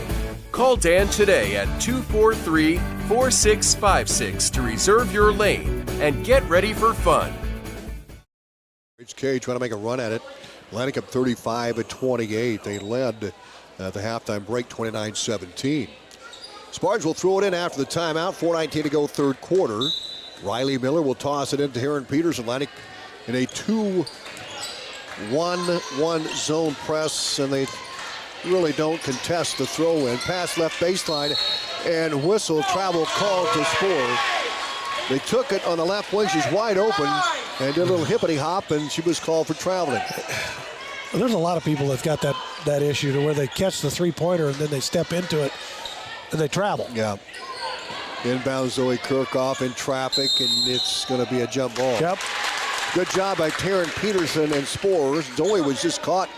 L: Call Dan today at 243-4656 to reserve your lane and get ready for fun.
A: EHK trying to make a run at it. Atlantic up 35-28. They led at the halftime break 29-17. Spartans will throw it in after the timeout. 4:19 to go, third quarter. Riley Miller will toss it into Taryn Peterson. Atlantic in a 2-1-1 zone press, and they really don't contest the throw-in. Pass left baseline, and whistle, travel called to Spoor. They took it on the left wing. She's wide open and did a little hippity hop, and she was called for traveling.
D: There's a lot of people that's got that issue to where they catch the three-pointer and then they step into it and they travel.
A: Yeah. Inbound Zoe Kirchhoff in traffic, and it's going to be a jump ball.
D: Yep.
A: Good job by Taryn Peterson and Spores. Zoe was just caught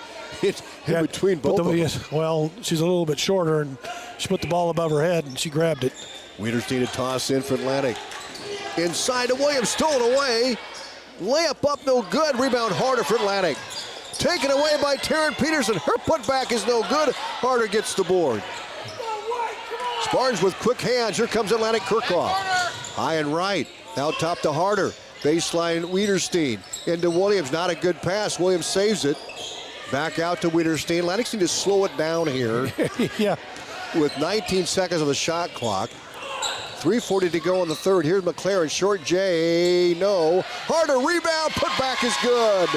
A: in between both of them.
D: Well, she's a little bit shorter, and she put the ball above her head, and she grabbed it.
A: Wiederstein to toss in for Atlantic. Inside to Williams, stolen away. Layup up, no good. Rebound Harder for Atlantic. Taken away by Taryn Peterson. Her putback is no good. Harder gets the board. Spartans with quick hands. Here comes Atlantic Kirkhoff. High and right. Out top to Harder. Baseline Wiederstein. Into Williams. Not a good pass. Williams saves it. Back out to Wiederstein. Atlantic's need to slow it down here.
D: Yeah.
A: With 19 seconds on the shot clock. 3:40 to go in the third. Here's McLaren. Short J. No. Harder rebound. Putback is good.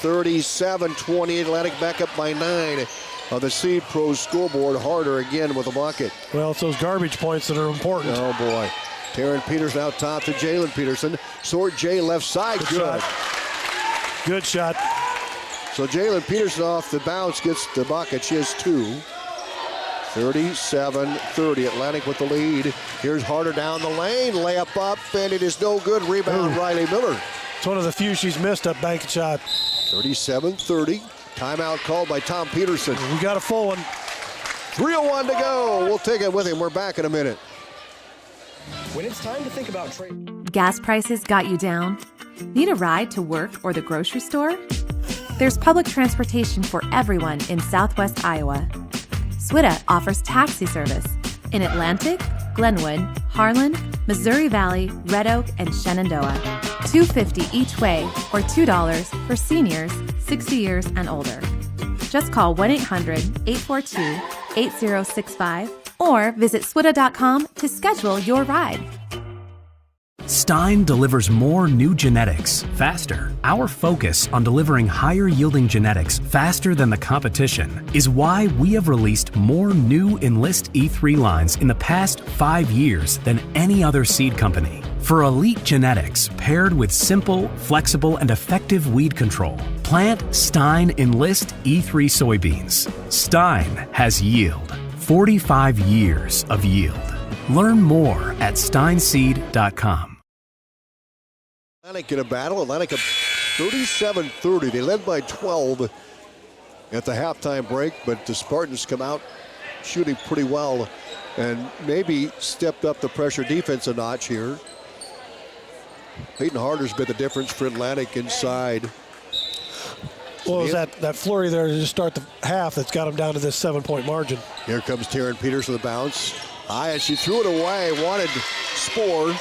A: 37-28. Atlantic back up by 9 on the Seed Pro scoreboard. Harder again with a bucket.
D: Well, it's those garbage points that are important.
A: Oh, boy. Taryn Peterson out top to Jalen Peterson. Short J left side. Good.
D: Good shot.
A: So Jalen Peterson off the bounce gets the bucket. She has 2. 37-30. Atlantic with the lead. Here's Harder down the lane. Layup up, and it is no good. Rebound, Riley Miller.
D: It's one of the few she's missed up bank shot.
A: 37-30. Timeout called by Tom Peterson.
D: We got a full one.
A: 3:01 to go. We'll take it with him. We're back in a minute.
B: When it's time to think about trade.
J: Gas prices got you down? Need a ride to work or the grocery store? There's public transportation for everyone in Southwest Iowa. SWITA offers taxi service in Atlantic, Glenwood, Harlan, Missouri Valley, Red Oak, and Shenandoah. $2.50 each way or $2 for seniors 60 years and older. Just call 1-800-842-8065 or visit swita.com to schedule your ride.
M: Stein delivers more new genetics faster. Our focus on delivering higher yielding genetics faster than the competition is why we have released more new Enlist E3 lines in the past 5 years than any other seed company. For elite genetics paired with simple, flexible, and effective weed control, plant Stein Enlist E3 soybeans. Stein has yield. 45 years of yield. Learn more at steinseed.com.
A: Atlantic in a battle. Atlantic up 37-30. They led by 12 at the halftime break, but the Spartans come out shooting pretty well and maybe stepped up the pressure defense a notch here. Peyton Harder's been the difference for Atlantic inside.
D: Well, it was that flurry there to just start the half that's got them down to this 7-point margin.
A: Here comes Taryn Peterson with the bounce. High, and she threw it away. Wanted Spore.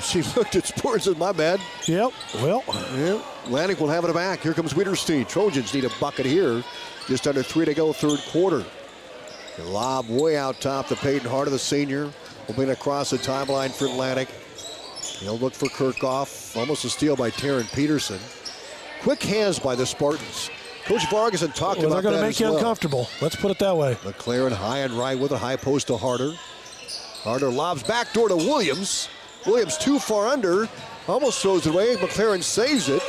A: She looked at Spore and said, my bad.
D: Yep, well.
A: Yeah. Atlantic will have it back. Here comes Wiederstein. Trojans need a bucket here. Just under 3 to go, third quarter. The lob way out top to Peyton Harder, the senior. Will bring across the timeline for Atlantic. He'll look for Kirkhoff. Almost a steal by Taryn Peterson. Quick hands by the Spartans. Coach Vargas had talked about that.
D: They're going to make you uncomfortable. Let's put it that way.
A: McLaren high and right with a high post to Harder. Harder lobs back door to Williams. Williams too far under. Almost throws it away. McLaren saves it.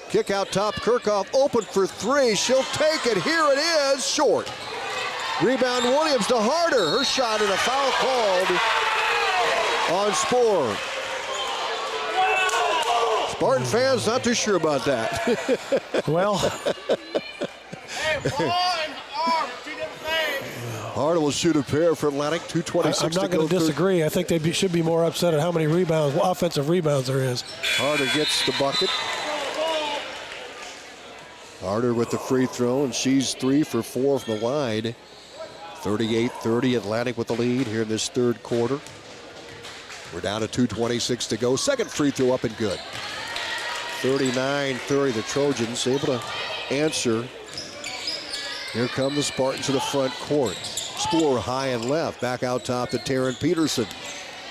A: Kick out top. Kirkhoff open for 3. She'll take it. Here it is. Short. Rebound Williams to Harder. Her shot and a foul called on Spore. Spartan fans not too sure about that.
D: Well.
A: Harder will shoot a pair for Atlantic. 2:26
D: I'm not going to disagree. I think they should be more upset at how many rebounds, offensive rebounds there is.
A: Harder gets the bucket. Harder with the free throw, and she's 3 for 4 from the line. 38-30, Atlantic with the lead here in this third quarter. We're down to 2:26 to go. Second free throw up and good. 39-30, the Trojans able to answer. Here come the Spartans to the front court. Spore high and left. Back out top to Taryn Peterson.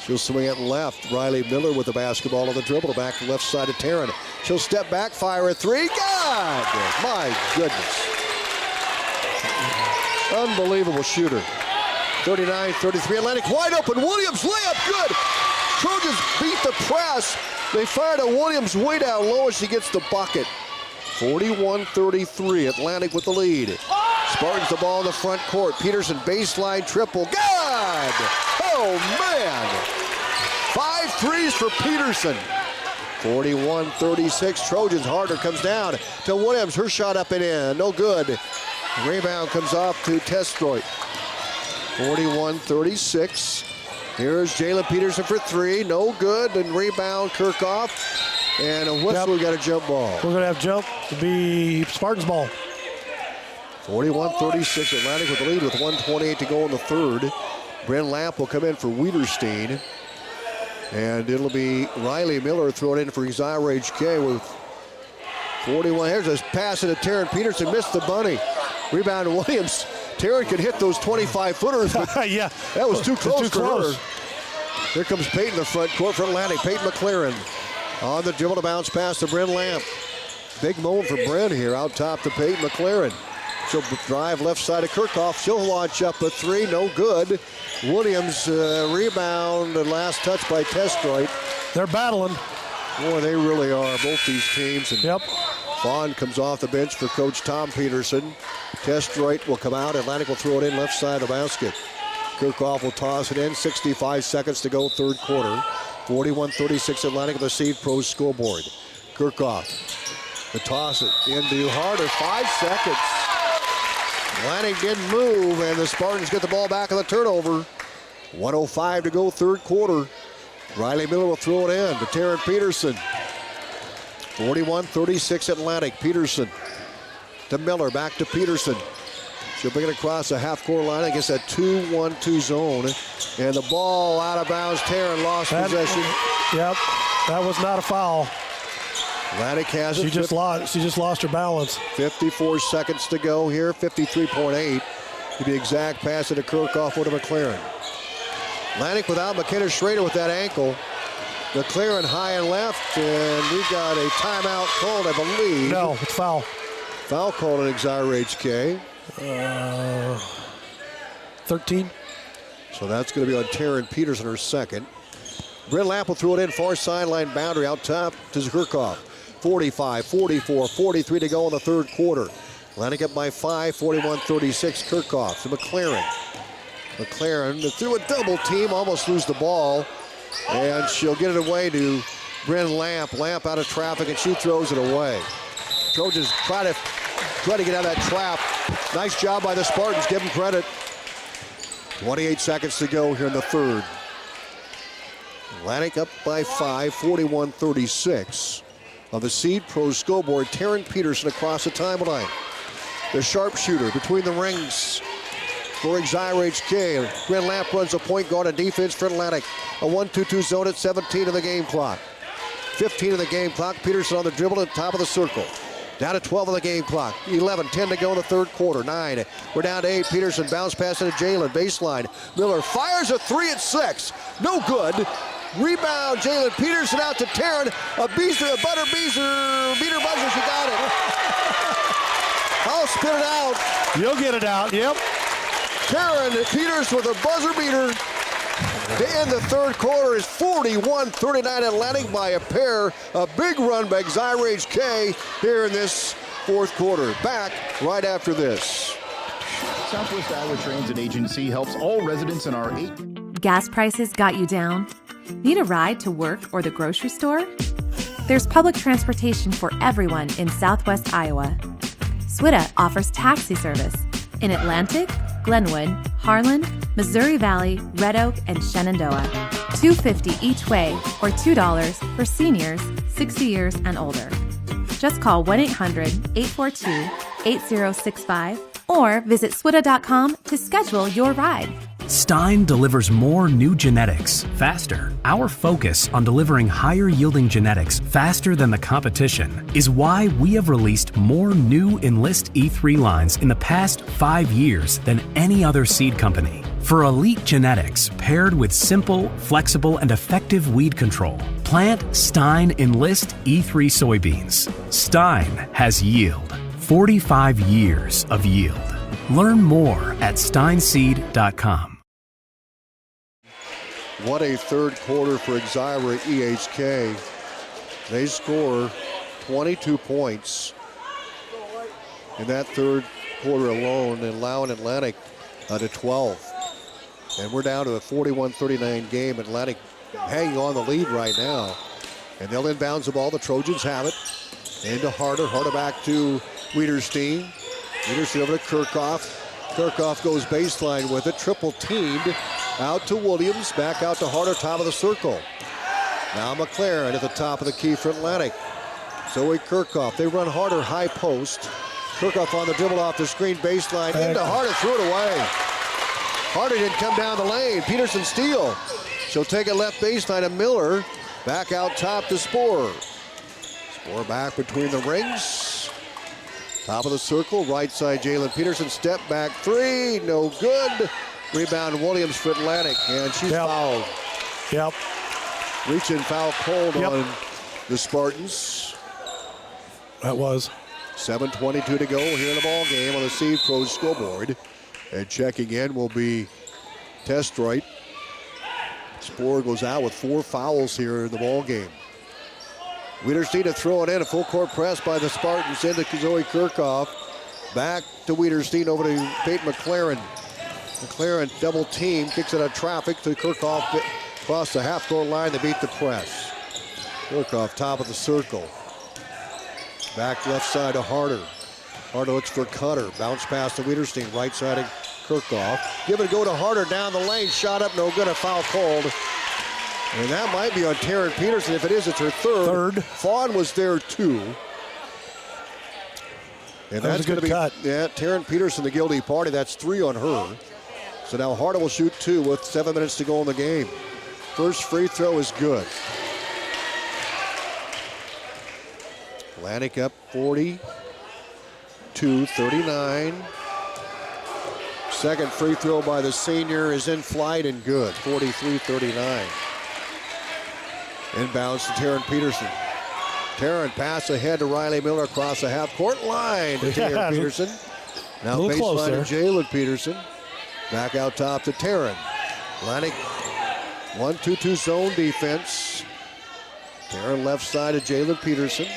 A: She'll swing it left. Riley Miller with the basketball on the dribble. Back to left side of Taryn. She'll step back, fire a 3. God! My goodness. Unbelievable shooter. 39-33. Atlantic wide open. Williams layup good. Trojans beat the press. They fired a Williams way down low as she gets the bucket. 41-33. Atlantic with the lead. Spartans the ball in the front court. Peterson baseline triple. Good! Oh, man! 5 threes for Peterson. 41-36. Trojans. Harder comes down to Williams. Her shot up and in. No good. Rebound comes off to Testroy. 41-36. Here's Jalen Peterson for three. No good. And rebound Kirkhoff. And a whistle. We got a jump ball.
D: We're going to have jump to be Spartans ball.
A: 41-36. Atlantic with the lead with 1:28 to go in the third. Bryn Lamp will come in for Wiederstein. And it'll be Riley Miller throwing in for Exira EHK with 41. Here's a pass to Taryn Peterson. Missed the bunny. Rebound to Williams. Taryn could hit those 25-footers, but
D: yeah,
A: that was too close
D: for
A: her. Here comes Peyton in the front court for Atlantic. Peyton McLaren on the dribble to bounce pass to Bryn Lamp. Big moment for Bryn here out top to Peyton McLaren. She'll drive left side of Kirkhoff. She'll launch up a three. No good. Williams rebound and last touch by Testroy.
D: They're battling.
A: Boy, they really are, both these teams. And
D: yep.
A: Vaughn comes off the bench for Coach Tom Peterson. Testroy will come out. Atlantic will throw it in left side of the basket. Kirkhoff will toss it in. 65 seconds to go third quarter. 41-36 Atlantic on the Seed Pros scoreboard. Kirkhoff, the toss it into Harder. 5 seconds. Atlantic didn't move, and the Spartans get the ball back on the turnover. 1:05 to go third quarter. Riley Miller will throw it in to Taryn Peterson. 41-36 Atlantic. Peterson to Miller, back to Peterson. She'll bring it across the half-court line against that 2-1-2 zone. And the ball out of bounds. Taryn lost possession.
D: Yep, that was not a foul.
A: Atlantic has it.
D: She just lost her balance.
A: 54 seconds to go here. 53.8 to be exact. Pass it to Kirkhoff or to McLaren. Atlantic without McKenna Schrader with that ankle. McLaren high and left, and we got a timeout called, I believe.
D: No, it's foul.
A: Foul called at Exira EHK.
D: 13.
A: So that's going to be on Taryn Peterson, her second. Bryn Lamp will throw it in far sideline boundary out top to Kirkhoff. 45, 44, 43 to go in the third quarter. Atlantic up by 5, 41-36. Kirkhoff to McLaren. McLaren through a double team, almost lose the ball. And she'll get it away to Bryn Lamp. Lamp out of traffic, and she throws it away. Trojans try to get out of that trap. Nice job by the Spartans. Give them credit. 28 seconds to go here in the third. Atlantic up by 5, 41-36. On the Seed Pro scoreboard, Taryn Peterson across the timeline. The sharpshooter between the rings for Exira EHK. Bryn Lamp runs a point guard and defense for Atlantic. A 1-2-2 zone at 17 of the game clock. 15 of the game clock. Peterson on the dribble at the top of the circle. Down to 12 of the game clock. 11, 10 to go in the third quarter. 9. We're down to 8. Peterson bounce pass to Jalen. Baseline. Miller fires a 3 at 6. No good. Rebound, Jalen Peterson out to Taryn. A butter beater buzzer. She got it. I'll spit it out.
D: You'll get it out. Yep.
A: Taryn Peterson with a buzzer beater. To end the third quarter is 41-39 Atlantic by a pair. A big run by Exira EHK here in this fourth quarter. Back right after this.
F: Southwest Iowa Transit Agency helps all residents in our 8.
J: Gas prices got you down? Need a ride to work or the grocery store? There's public transportation for everyone in Southwest Iowa. SWITA offers taxi service in Atlantic, Glenwood, Harlan, Missouri Valley, Red Oak, and Shenandoah. $2.50 each way or $2 for seniors 60 years and older. Just call 1-800-842-8065 or visit swita.com to schedule your ride.
M: Stein delivers more new genetics faster. Our focus on delivering higher yielding genetics faster than the competition is why we have released more new Enlist E3 lines in the past 5 years than any other seed company. For elite genetics paired with simple, flexible, and effective weed control, plant Stein Enlist E3 soybeans. Stein has yield. 45 years of yield. Learn more at steinseed.com.
A: What a third quarter for Exira EHK. They score 22 points in that third quarter alone, and allowing Atlantic to 12. And we're down to a 41-39 game. Atlantic hanging on the lead right now. And they'll inbounds the ball. The Trojans have it. Into Harder. Harder back to Wiederstein. Wiederstein over to Kirchhoff. Kirchhoff goes baseline with it. Triple teamed. Out to Williams. Back out to Harder. Top of the circle. Now McLaren at the top of the key for Atlantic. Zoe Kirchhoff. They run Harder high post. Kirchhoff on the dribble off the screen baseline. Into Harder. Threw it away. Harder didn't come down the lane. Peterson steal. She'll take it left baseline to Miller. Back out top to Sporer. Sporer back between the rings. Top of the circle. Right side Jalen Peterson. Step back three. No good. Rebound Williams for Atlantic. And she's fouled.
D: Yep.
A: Reaching foul cold on the Spartans.
D: That was.
A: 7:22 to go here in the ball game on the Steve Pros scoreboard. And checking in will be Testroit. Sporer goes out with 4 fouls here in the ball game. Wiederstein to throw it in. A full court press by the Spartans into Zoe Kirchhoff. Back to Wiederstein over to Peyton McLaren. McLaren double team, kicks it out of traffic to Kirchhoff across the half court line to beat the press. Kirchhoff top of the circle. Back left side to Harder. Harder looks for Cutter. Bounce pass to Wiederstein. Right side of Kirchhoff. Give it a go to Harder down the lane. Shot up, no good. A foul called. And that might be on Taryn Peterson. If it is, it's her third. Fawn was there too. And
D: That was
A: that's
D: a
A: going to
D: good
A: be
D: cut.
A: Taryn Peterson, the guilty party. That's 3 on her. So now Harder will shoot 2 with 7 minutes to go in the game. First free throw is good. Atlantic up 40-39. Second free throw by the senior is in flight and good. 43-39. Inbounds to Taryn Peterson. Taryn pass ahead to Riley Miller across the half-court line to Taryn Peterson. Now baseline to Jalen Peterson. Back out top to Taryn. Atlantic 1-2-2 zone defense. Taryn left side of Jalen Peterson.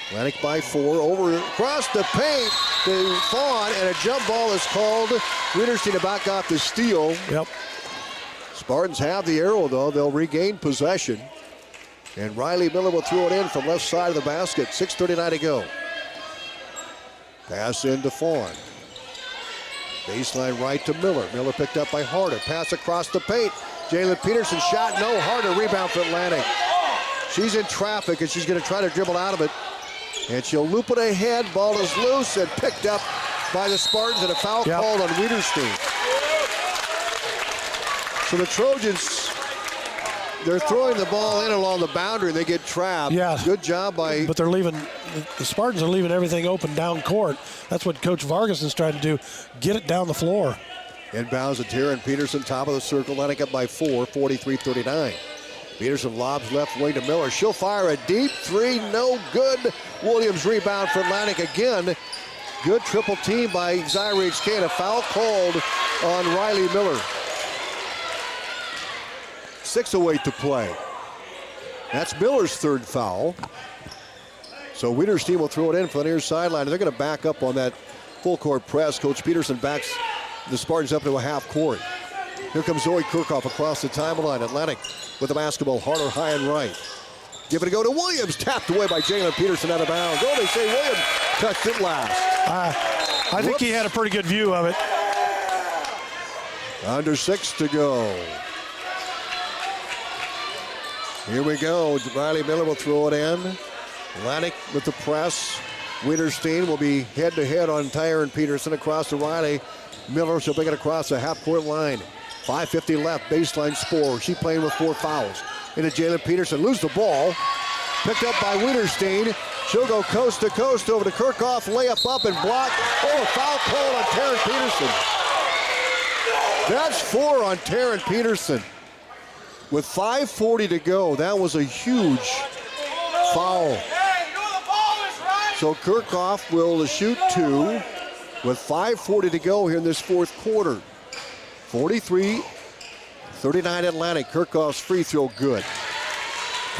A: Atlantic by 4 over across the paint to Fawn, and a jump ball is called. Wiederstein to back off the steal.
D: Yep.
A: Spartans have the arrow though. They'll regain possession. And Riley Miller will throw it in from left side of the basket. 6:39 to go. Pass in to Fawn. Baseline right to Miller. Miller picked up by Harder. Pass across the paint. Jalen Peterson shot no. Harder rebound for Atlantic. She's in traffic and she's going to try to dribble out of it. And she'll loop it ahead. Ball is loose and picked up by the Spartans, and a foul called on Wiederstein. So the Trojans, they're throwing the ball in along the boundary and they get trapped.
D: Yeah.
A: Good job by...
D: But they're leaving, the Spartans are leaving everything open down court. That's what Coach Vargas is trying to do, get it down the floor.
A: Inbounds to Taryn Peterson, top of the circle, Atlantic up by 4, 43-39. Peterson lobs left wing to Miller. She'll fire a deep 3, no good. Williams rebound for Atlantic again. Good triple team by Exira EHK, and a foul called on Riley Miller. 6:08 to play. That's Miller's third foul. So Wiederstein will throw it in for the near sideline. They're going to back up on that full court press. Coach Peterson backs the Spartans up to a half court. Here comes Zoe Kirchhoff across the timeline. Atlantic with the basketball, Harder high and right. Give it a go to Williams. Tapped away by Jalen Peterson out of bounds. Oh, they say Williams touched it last.
D: I think he had a pretty good view of it.
A: Under 6 to go. Here we go. Riley Miller will throw it in. Atlantic with the press. Wiederstein will be head-to-head on Taryn Peterson across to Riley Miller. She'll bring it across the half-court line. 5:50 left, baseline Sporer. She playing with 4 fouls. Into Jalen Peterson, lose the ball. Picked up by Wiederstein. She'll go coast to coast over to Kirchhoff. Layup up and block. Oh, foul call on Taryn Peterson. That's 4 on Taryn Peterson. With 5:40 to go, that was a huge foul. So Kirchhoff will shoot 2 with 5:40 to go here in this fourth quarter. 43-39 Atlantic. Kirchhoff's free throw good.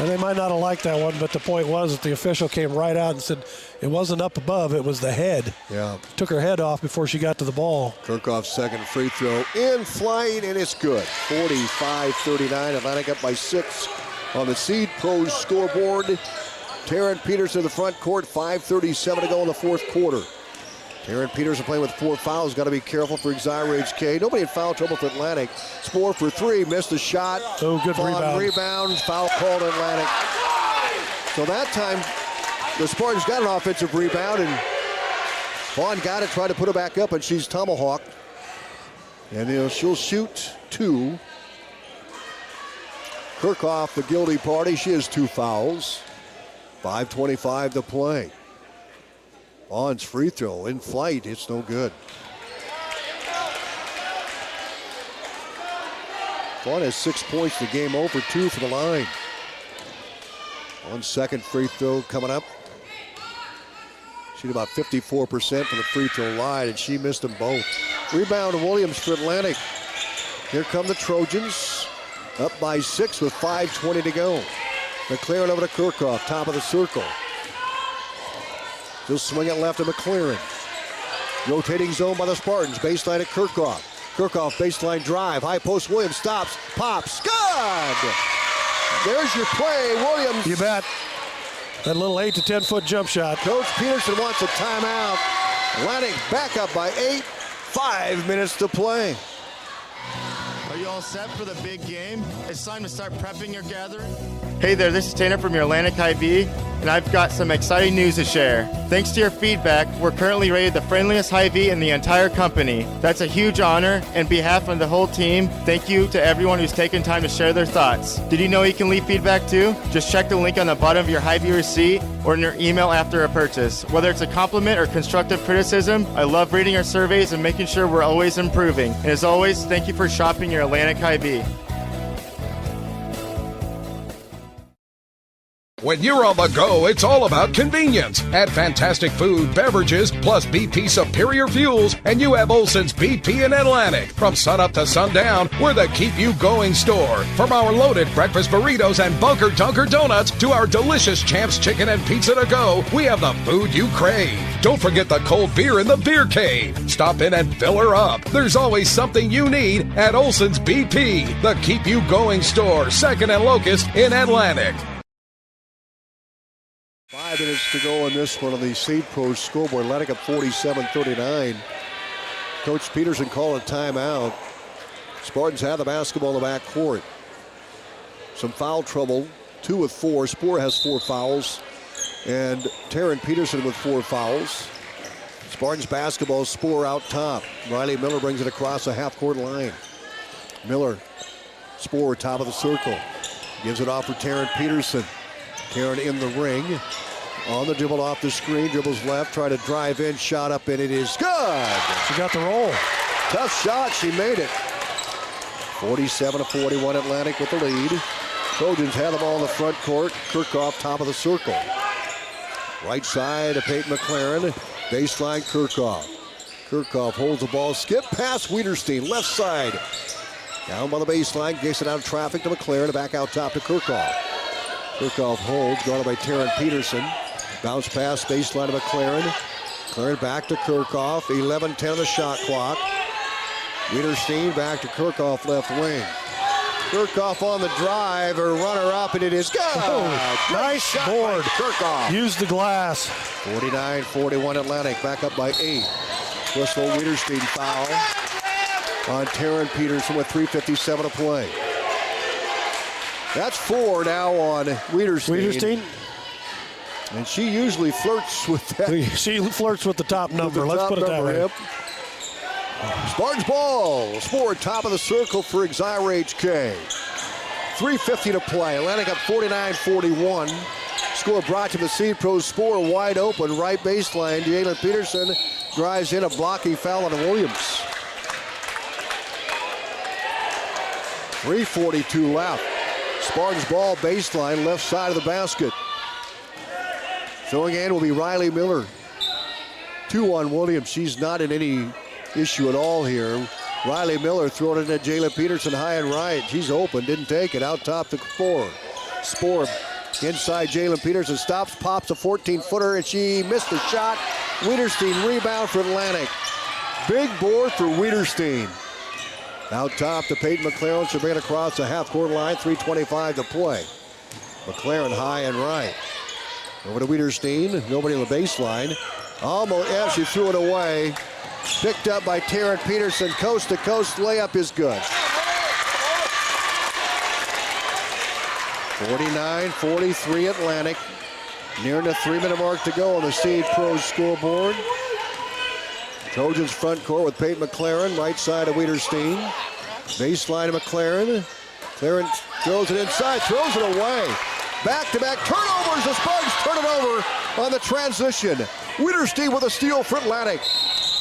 D: And they might not have liked that one, but the point was that the official came right out and said it wasn't up above, it was the head.
A: Yeah.
D: Took her head off before she got to the ball.
A: Kirchhoff's second free throw in flight, and it's good. 45-39, Atlantic up by 6 on the Seed Pros scoreboard. Taryn Peterson in the front court, 5:37 to go in the fourth quarter. Taryn Peterson playing with 4 fouls. Got to be careful for Exira EHK. Nobody in foul trouble for Atlantic. Spoor for 3, missed the shot.
D: Oh, good
A: rebound. Foul called Atlantic. So that time, the Spartans got an offensive rebound, and Vaughn got it, tried to put her back up, and she's tomahawked. And she'll shoot 2. Kirchhoff, the guilty party. She has 2 fouls. 5:25 to play. Vaughn's free throw in flight. It's no good. Vaughn has 6 points. The game over. 2 for the line. 1 second free throw coming up. She's about 54% from the free throw line, and she missed them both. Rebound to Williams for Atlantic. Here come the Trojans. Up by 6 with 5:20 to go. McLaren over to Kirchhoff, top of the circle. Just swing it left to McLaren. Rotating zone by the Spartans. Baseline at Kirchhoff. Kirchhoff baseline drive. High post. Williams stops. Pops. Good! There's your play, Williams.
D: You bet. That little 8 to 10 foot jump shot.
A: Coach Peterson wants a timeout. Atlantic back up by 8. 5 minutes to play.
N: Are you all set for the big game? It's time to start prepping your gathering. Hey there, this is Tanner from your Atlantic Hy-Vee, and I've got some exciting news to share. Thanks to your feedback, we're currently rated the friendliest Hy-Vee in the entire company. That's a huge honor. On behalf of the whole team, thank you to everyone who's taken time to share their thoughts. Did you know you can leave feedback too? Just check the link on the bottom of your Hy-Vee receipt or in your email after a purchase. Whether it's a compliment or constructive criticism, I love reading our surveys and making sure we're always improving. And as always, thank you for shopping your Atlantic Hy-Vee.
C: When you're on the go, it's all about convenience. At fantastic food, beverages, plus BP superior fuels, and you have Olson's BP in Atlantic. From sunup to sundown, we're the keep-you-going store. From our loaded breakfast burritos and Bunker Dunker donuts to our delicious Champs chicken and pizza to go, we have the food you crave. Don't forget the cold beer in the beer cave. Stop in and fill her up. There's always something you need at Olson's BP, the keep-you-going store, 2nd and Locust in Atlantic.
A: 5 minutes to go in this one on the Seed Pros scoreboard. Atlantic up 47-39. Coach Peterson called a timeout. Spartans have the basketball in the back court. Some foul trouble. 2 with 4. Spoor has 4 fouls. And Taryn Peterson with 4 fouls. Spartans basketball, Spoor out top. Riley Miller brings it across the half-court line. Miller, Spoor top of the circle. Gives it off for Taryn Peterson. Taryn in the ring. On the dribble off the screen. Dribbles left. Try to drive in. Shot up and it is good.
D: She got the roll.
A: Tough shot. She made it. 47-41 Atlantic with the lead. Trojans have the ball in the front court. Kirchhoff top of the circle. Right side to Peyton McLaren. Baseline Kirchhoff. Kirchhoff holds the ball. Skip past Wiederstein. Left side. Down by the baseline. Gets it out of traffic to McLaren. Back out top to Kirchhoff. Kirchhoff holds, guarded by Taryn Peterson. Bounce pass, baseline to McLaren. McLaren back to Kirchhoff. 11-10 on the shot clock. Wiederstein back to Kirchhoff, left wing. Kirchhoff on the drive, her runner up, and it is good.
D: Oh, nice
A: shot
D: board.
A: Kirchhoff.
D: Use the glass.
A: 49-41 Atlantic, back up by 8. Whistle, Wiederstein foul on Taryn Peterson with 3:57 to play. That's 4 now on Wiederstein. And she usually flirts with that.
D: She flirts with the top number. Let's put it that way.
A: Yep. Spartans ball. Spoor top of the circle for Exira EHK. 3:50 to play. Atlantic up 49-41. Score brought to the Seed Pros. Spoor wide open. Right baseline. Jalen Peterson drives in a blocking foul on Williams. 3:42 left. Spartans ball baseline, left side of the basket. Throwing in will be Riley Miller. 2 on Williams. She's not in any issue at all here. Riley Miller throwing it at Jalen Peterson high and right. She's open, didn't take it. Out top to Spoor. Spoor inside Jalen Peterson. Stops, pops a 14-footer, and she missed the shot. Wiederstein rebound for Atlantic. Big board for Wiederstein. Out top to Peyton McLaren. She'll bring it across the half-court line. 3:25 to play. McLaren high and right. Over to Wiederstein. Nobody on the baseline. Almost, yeah, she threw it away. Picked up by Taryn Peterson. Coast to coast layup is good. 49-43 Atlantic. Nearing the 3-minute mark to go on the Seed Pros scoreboard. Trojans front court with Peyton McLaren, right side of Wiederstein. Baseline of McLaren. McLaren throws it inside, throws it away. Back-to-back turnovers. The Spartans turn it over on the transition. Wiederstein with a steal for Atlantic.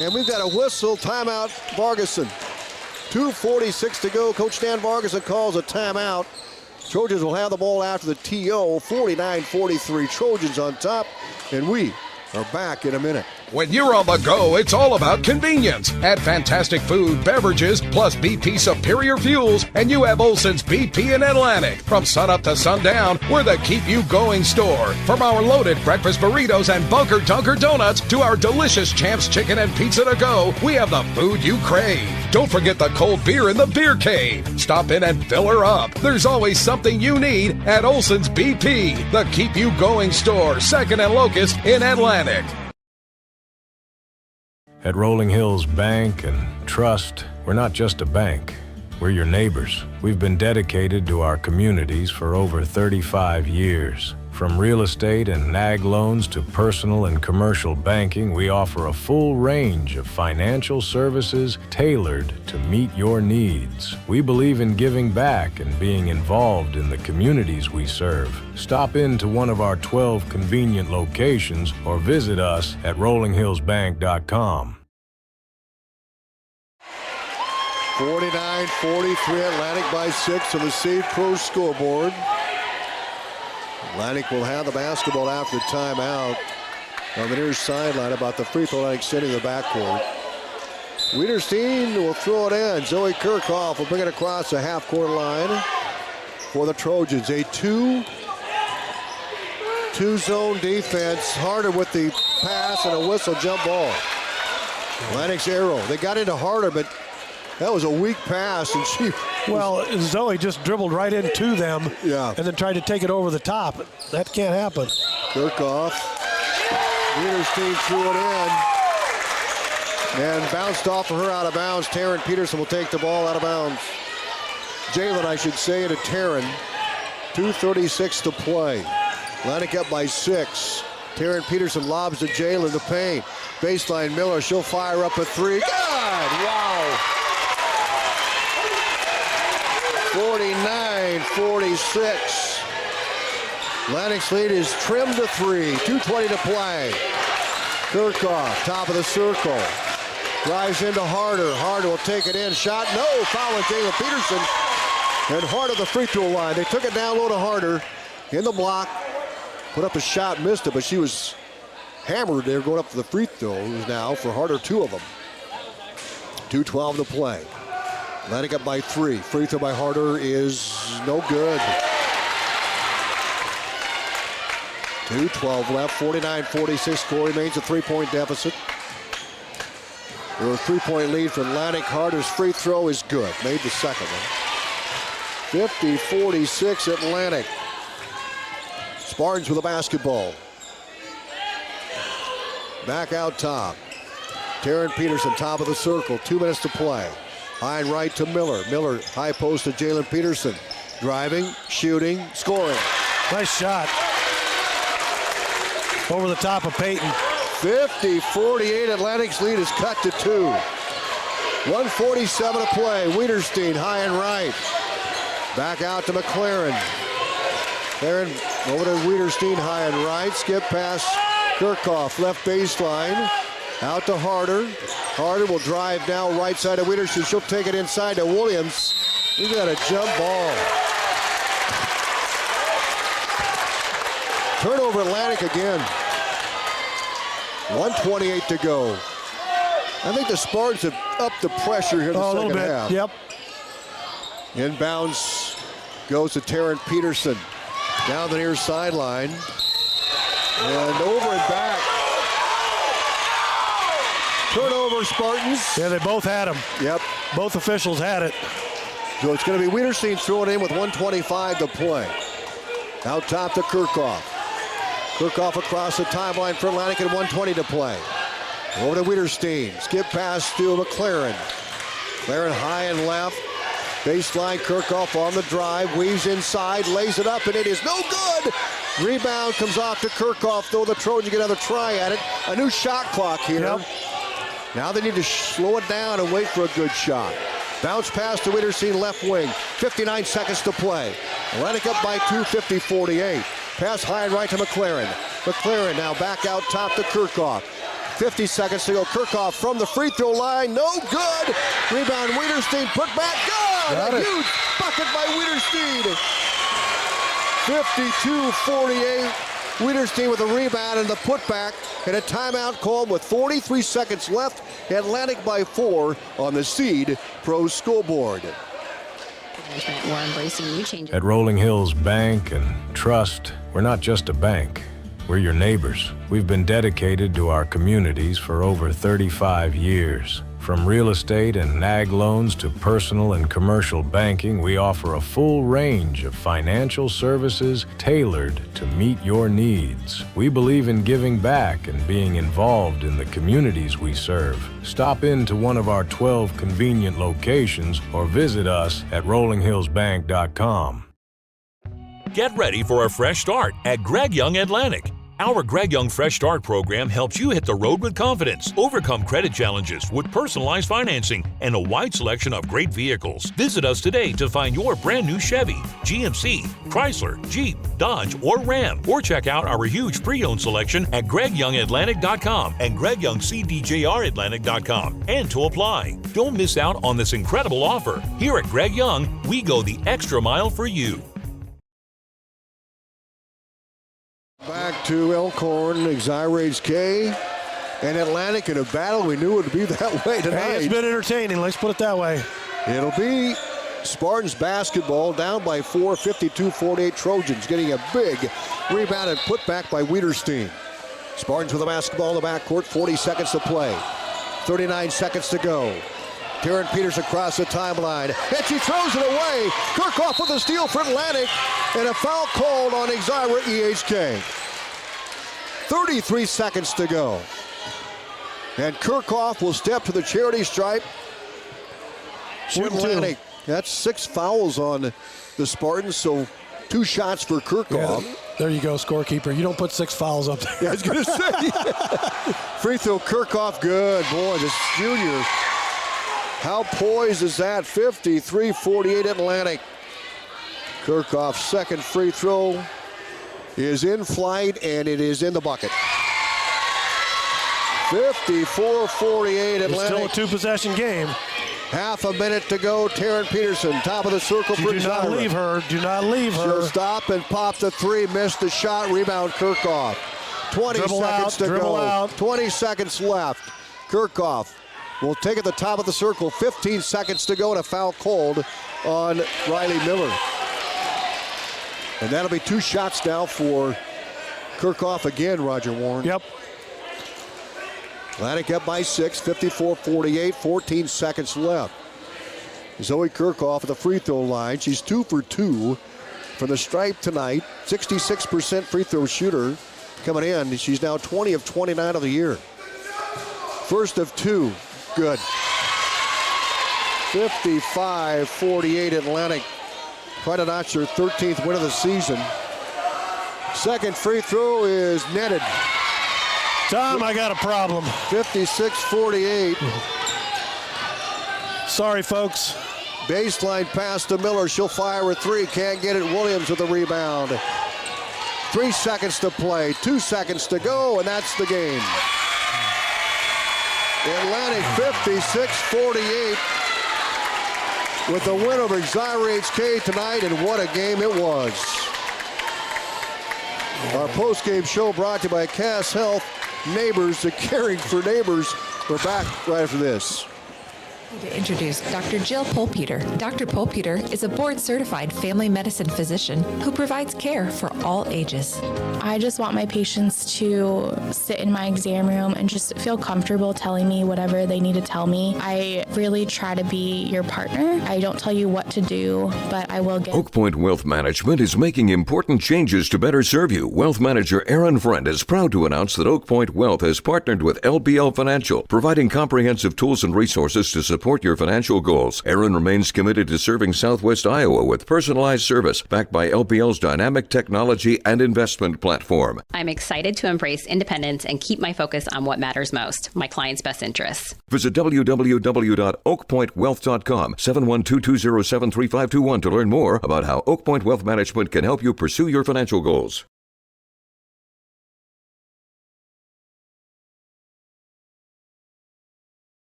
A: And we've got a whistle, timeout, Vargason. 2:46 to go. Coach Dan Vargason calls a timeout. Trojans will have the ball after the TO. 49-43. Trojans on top. And we are back in a minute.
C: When you're on the go, it's all about convenience. At fantastic food, beverages, plus BP superior fuels, and you have Olson's BP in Atlantic. From sunup to sundown, we're the keep you going store. From our loaded breakfast burritos and Bunker Dunker donuts to our delicious Champs chicken and pizza to go, we have the food you crave. Don't forget the cold beer in the beer cave. Stop in and fill her up. There's always something you need at Olson's BP, the keep you going store, 2nd and Locust in Atlantic.
P: At Rolling Hills Bank and Trust, we're not just a bank. We're your neighbors. We've been dedicated to our communities for over 35 years. From real estate and ag loans to personal and commercial banking, we offer a full range of financial services tailored to meet your needs. We believe in giving back and being involved in the communities we serve. Stop into one of our 12 convenient locations or visit us at rollinghillsbank.com.
A: 49-43 Atlantic by 6 on the Seed Pro scoreboard. Atlantic will have the basketball after timeout on the near sideline about the free throw line extending the backcourt. Wiederstein will throw it in. Zoe Kirchhoff will bring it across the half-court line for the Trojans. A two-zone defense. Harder with the pass and a whistle jump ball. Atlantic's arrow. They got into Harder, but that was a weak pass, and she...
D: Well, Zoe just dribbled right into them
A: and
D: then tried to take it over the top. That can't happen.
A: Kirchhoff. Wiederstein threw it in. And bounced off of her out of bounds. Taryn Peterson will take the ball out of bounds. Jalen, I should say, to Taryn. 2:36 to play. Atlantic up by 6. Taryn Peterson lobs to Jalen to paint. Baseline Miller, she'll fire up a 3. Good! Wow! 49-46. Atlantic's lead is trimmed to 3. 2:20 to play. Kirchhoff, top of the circle. Drives into Harder. Harder will take it in. Shot, no. Foul on Jalen Peterson. And Harder the free throw line. They took it down low to Harder. In the block. Put up a shot, missed it, but she was hammered there going up for the free throws now for Harder, 2 of them. 2:12 to play. Atlantic up by 3. Free throw by Harder is no good. 2:12 left. 49-46. Score remains a 3-point deficit. There was a 3-point lead for Atlantic. Harder's free throw is good. Made the second one. 50-46 Atlantic. Spartans with the basketball. Back out top. Taryn Peterson, top of the circle. 2 minutes to play. High and right to Miller. Miller, high post to Jalen Peterson. Driving, shooting, scoring.
D: Nice shot. Over the top of Peyton.
A: 50-48. Atlantic's lead is cut to 2. 1:47 to play. Wiederstein, high and right. Back out to McLaren. Aaron over to Wiederstein, high and right. Skip pass. Kirchhoff, left baseline. Out to Harder. Harder will drive down right side of Wiederstein. She'll take it inside to Williams. We got a jump ball. Turnover Atlantic again. 1:28 to go. I think the Spartans have upped the pressure here in the second half.
D: Yep.
A: Inbounds goes to Taryn Peterson. Down the near sideline. And over and back. Turnover, Spartans.
D: Yeah, they both had them.
A: Yep.
D: Both officials had it.
A: So it's going to be Wiederstein throwing in with 1:25 to play. Out top to Kirchhoff. Kirchhoff across the timeline for Atlantic and 1:20 to play. Over to Wiederstein. Skip pass to McLaren. McLaren high and left. Baseline, Kirchhoff on the drive. Weaves inside, lays it up, and it is no good. Rebound comes off to Kirchhoff, though the Trojans get another try at it. A new shot clock here.
D: Yep.
A: Now they need to slow it down and wait for a good shot. Bounce pass to Wiederstein, left wing. 59 seconds to play. Atlantic up by 2, 50-48. Pass high and right to McLaren. McLaren now back out top to Kirchhoff. 50 seconds to go. Kirchhoff from the free throw line. No good. Rebound Wiederstein. Put back. Good. A huge bucket by Wiederstein. 52-48. Wiederstein with a rebound and the putback. And a timeout called with 43 seconds left. Atlantic by 4 on the Seed Pro scoreboard.
S: We're embracing new changes.
P: At Rolling Hills Bank and Trust, we're not just a bank. We're your neighbors. We've been dedicated to our communities for over 35 years. From real estate and ag loans to personal and commercial banking, we offer a full range of financial services tailored to meet your needs. We believe in giving back and being involved in the communities we serve. Stop in to one of our 12 convenient locations or visit us at rollinghillsbank.com.
Q: Get ready for a fresh start at Greg Young Atlantic. Our Greg Young Fresh Start program helps you hit the road with confidence, overcome credit challenges with personalized financing, and a wide selection of great vehicles. Visit us today to find your brand new Chevy, GMC, Chrysler, Jeep, Dodge, or Ram, or check out our huge pre-owned selection at GregYoungAtlantic.com and GregYoungCDJRAtlantic.com. And to apply. Don't miss out on this incredible offer. Here at Greg Young, we go the extra mile for you.
A: Back to Elkhorn, Exira EHK, and Atlantic in a battle. We knew it would be that way tonight.
D: Hey, it's been entertaining, let's put it that way.
A: It'll be Spartans basketball down by 4, 52-48. Trojans getting a big rebound and put back by Wiederstein. Spartans with the basketball in the backcourt, 40 seconds to play. 39 seconds to go. Taryn Peters across the timeline, and she throws it away. Kirchhoff with a steal for Atlantic, and a foul called on Exira EHK. 33 seconds to go. And Kirchhoff will step to the charity stripe. For Atlantic. That's 6 fouls on the Spartans, so 2 shots for Kirchhoff.
D: Yeah, there you go, scorekeeper. You don't put 6 fouls up there.
A: Yeah, I was going to say. Free throw, Kirchhoff, good. Boy, this junior. How poised is that? 53-48 Atlantic. Kirchhoff's second free throw is in flight, and it is in the bucket. 54-48 Atlantic.
D: It's still a 2-possession game.
A: Half a minute to go. Taryn Peterson, top of the circle for Exira.
D: Do not leave her. Do not leave her.
A: She'll stop and pop the 3. Missed the shot. Rebound, Kirchhoff. 20
D: dribble
A: seconds
D: out,
A: to go.
D: Out.
A: 20 seconds left. Kirchhoff will take at the top of the circle. 15 seconds to go, and a foul called on Riley Miller. And that'll be 2 shots now for Kirchhoff again, Roger Warne.
D: Yep.
A: Atlantic up by 6, 54-48, 14 seconds left. Zoe Kirchhoff at the free throw line. She's 2 for 2 from the stripe tonight. 66% free throw shooter coming in. She's now 20 of 29 of the year. First of 2. Good. 55-48 Atlantic. Trying to notch their 13th win of the season. Second free throw is netted.
D: Tom, I got a problem.
A: 56-48.
D: Sorry, folks.
A: Baseline pass to Miller. She'll fire a 3. Can't get it. Williams with the rebound. 3 seconds to play. 2 seconds to go, and that's the game. Atlantic 56-48 with the win over Exira EHK tonight, and what a game it was. Our post-game show brought to you by Cass Health, Neighbors, the caring for neighbors. We're back right after this.
U: To introduce Dr. Jill Polpeter. Dr. Polpeter is a board-certified family medicine physician who provides care for all ages.
E: I just want my patients to sit in my exam room and just feel comfortable telling me whatever they need to tell me. I really try to be your partner. I don't tell you what to do, but I will get...
R: Oak Point Wealth Management is making important changes to better serve you. Wealth manager Aaron Friend is proud to announce that Oak Point Wealth has partnered with LBL Financial, providing comprehensive tools and resources to support your financial goals. Aaron remains committed to serving Southwest Iowa with personalized service backed by LBL's dynamic technology and investment platform.
S: I'm excited to embrace independence and keep my focus on what matters most, my clients' best interests.
R: Visit www.oakpointwealth.com, 712-207-3521 to learn more about how Oak Point Wealth Management can help you pursue your financial goals.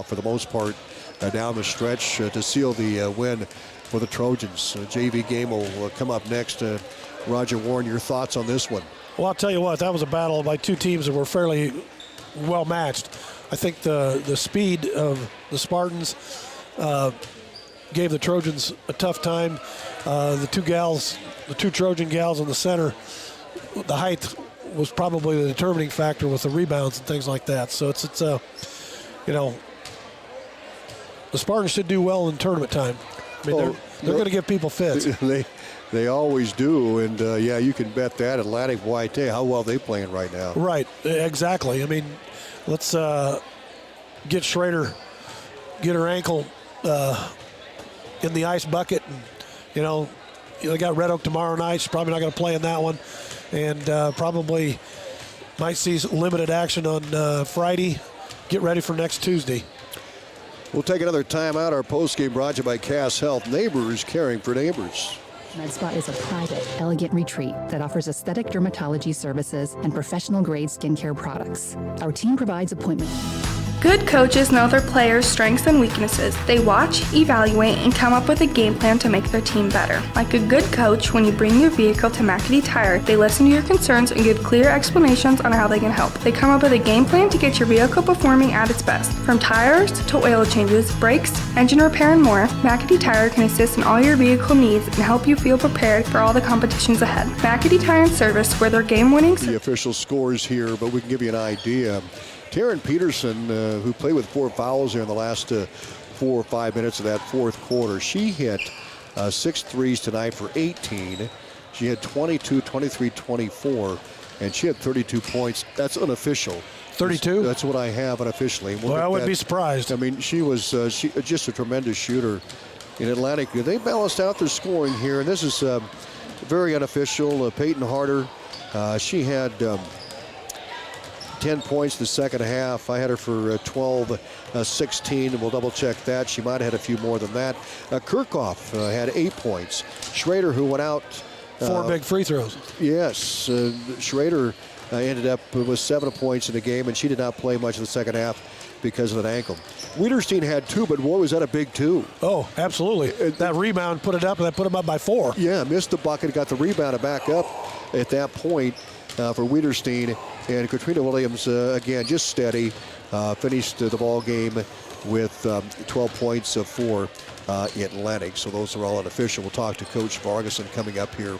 A: For the most part, down the stretch to seal the win for the Trojans. JV game will come up next. Roger Warne, your thoughts on this one?
D: Well, I'll tell you what, that was a battle by two teams that were fairly well matched. I think the speed of the Spartans gave the Trojans a tough time. The two Trojan gals in the center, the height was probably the determining factor with the rebounds and things like that. So it's the Spartans should do well in tournament time. I mean, they're going to give people fits.
A: They always do, and you can bet that. Atlantic White, how well they playing right now.
D: Right, exactly. I mean, let's get Schrader, get her ankle in the ice bucket, and they got Red Oak tomorrow night. She's probably not going to play in that one, and probably might see limited action on Friday. Get ready for next Tuesday.
A: We'll take another time out. Our postgame brought to you by Cass Health. Neighbors caring for neighbors.
G: MedSpa is a private, elegant retreat that offers aesthetic dermatology services and professional-grade skincare products. Our team provides appointments.
E: Good coaches know their players' strengths and weaknesses. They watch, evaluate, and come up with a game plan to make their team better. Like a good coach, when you bring your vehicle to McAdee Tire, they listen to your concerns and give clear explanations on how they can help. They come up with a game plan to get your vehicle performing at its best. From tires to oil changes, brakes, engine repair, and more, McAdee Tire can assist in all your vehicle needs and help you feel prepared for all the competitions ahead. McAdee Tire and Service, where their game-winning...
A: The official scores here, but we can give you an idea. Taryn Peterson, who played with 4 fouls here in the last 4 or 5 minutes of that fourth quarter, she hit 6 threes tonight for 18. She had 22, 23, 24, and she had 32 points. That's unofficial.
D: 32?
A: That's what I have unofficially.
D: Well, I wouldn't be surprised.
A: I mean, she was just a tremendous shooter in Atlantic. They balanced out their scoring here, and this is very unofficial. Peyton Harder, she had 10 points the second half. I had her for 12-16, and we'll double check that. She might have had a few more than that. Kirchhoff had 8 points. Schrader, who went out...
D: 4 big free throws.
A: Yes. Schrader ended up with 7 points in the game, and she did not play much in the second half because of an ankle. Wiederstein had 2, but boy, was that a big 2.
D: Oh, absolutely. That rebound put it up, and that put them up by 4.
A: Yeah, missed the bucket, got the rebound and back up at that point for Wiederstein. And Katrina Williams, again, just steady, finished the ball game with 12 points for Atlantic. So those are all unofficial. We'll talk to Coach Vargason coming up here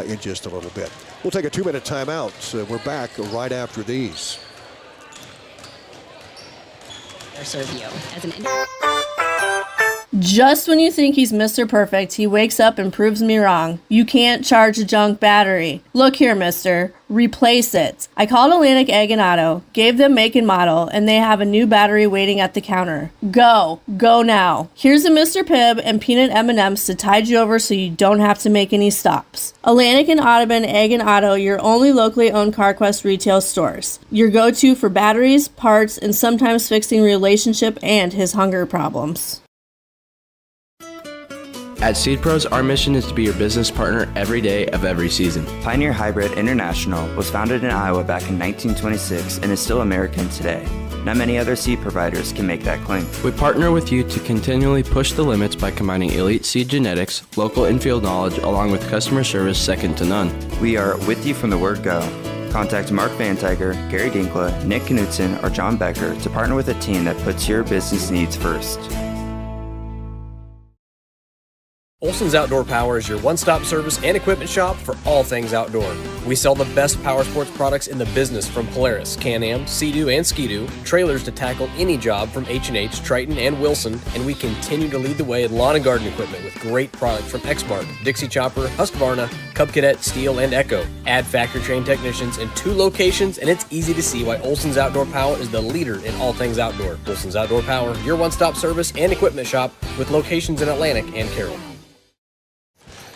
A: in just a little bit. We'll take a 2-minute timeout. We're back right after these.
S: Serve you as an
T: Just when you think he's Mr. Perfect, he wakes up and proves me wrong. You can't charge a junk battery. Look here, mister. Replace it. I called Atlantic Egg and Auto, gave them make and model, and they have a new battery waiting at the counter. Go. Go now. Here's a Mr. Pibb and peanut M&Ms to tide you over so you don't have to make any stops. Atlantic and Audubon Egg and Auto, your only locally owned CarQuest retail stores. Your go-to for batteries, parts, and sometimes fixing relationship and his hunger problems.
O: At Seed Pros, our mission is to be your business partner every day of every season.
V: Pioneer Hybrid International was founded in Iowa back in 1926 and is still American today. Not many other seed providers can make that claim.
O: We partner with you to continually push the limits by combining elite seed genetics, local infield knowledge, along with customer service second to none.
V: We are with you from the word go. Contact Mark Van Tiger, Gary Dinkla, Nick Knutson, or John Becker to partner with a team that puts your business needs first.
B: Olson's Outdoor Power is your one-stop service and equipment shop for all things outdoor. We sell the best power sports products in the business from Polaris, Can-Am, Sea-Doo, and Ski-Doo, trailers to tackle any job from H&H, Triton, and Wilson, and we continue to lead the way in lawn and garden equipment with great products from Exmark, Dixie Chopper, Husqvarna, Cub Cadet, Steel, and Echo. Add factory-trained technicians in 2 locations, and it's easy to see why Olson's Outdoor Power is the leader in all things outdoor. Olson's Outdoor Power, your one-stop service and equipment shop with locations in Atlantic and Carroll.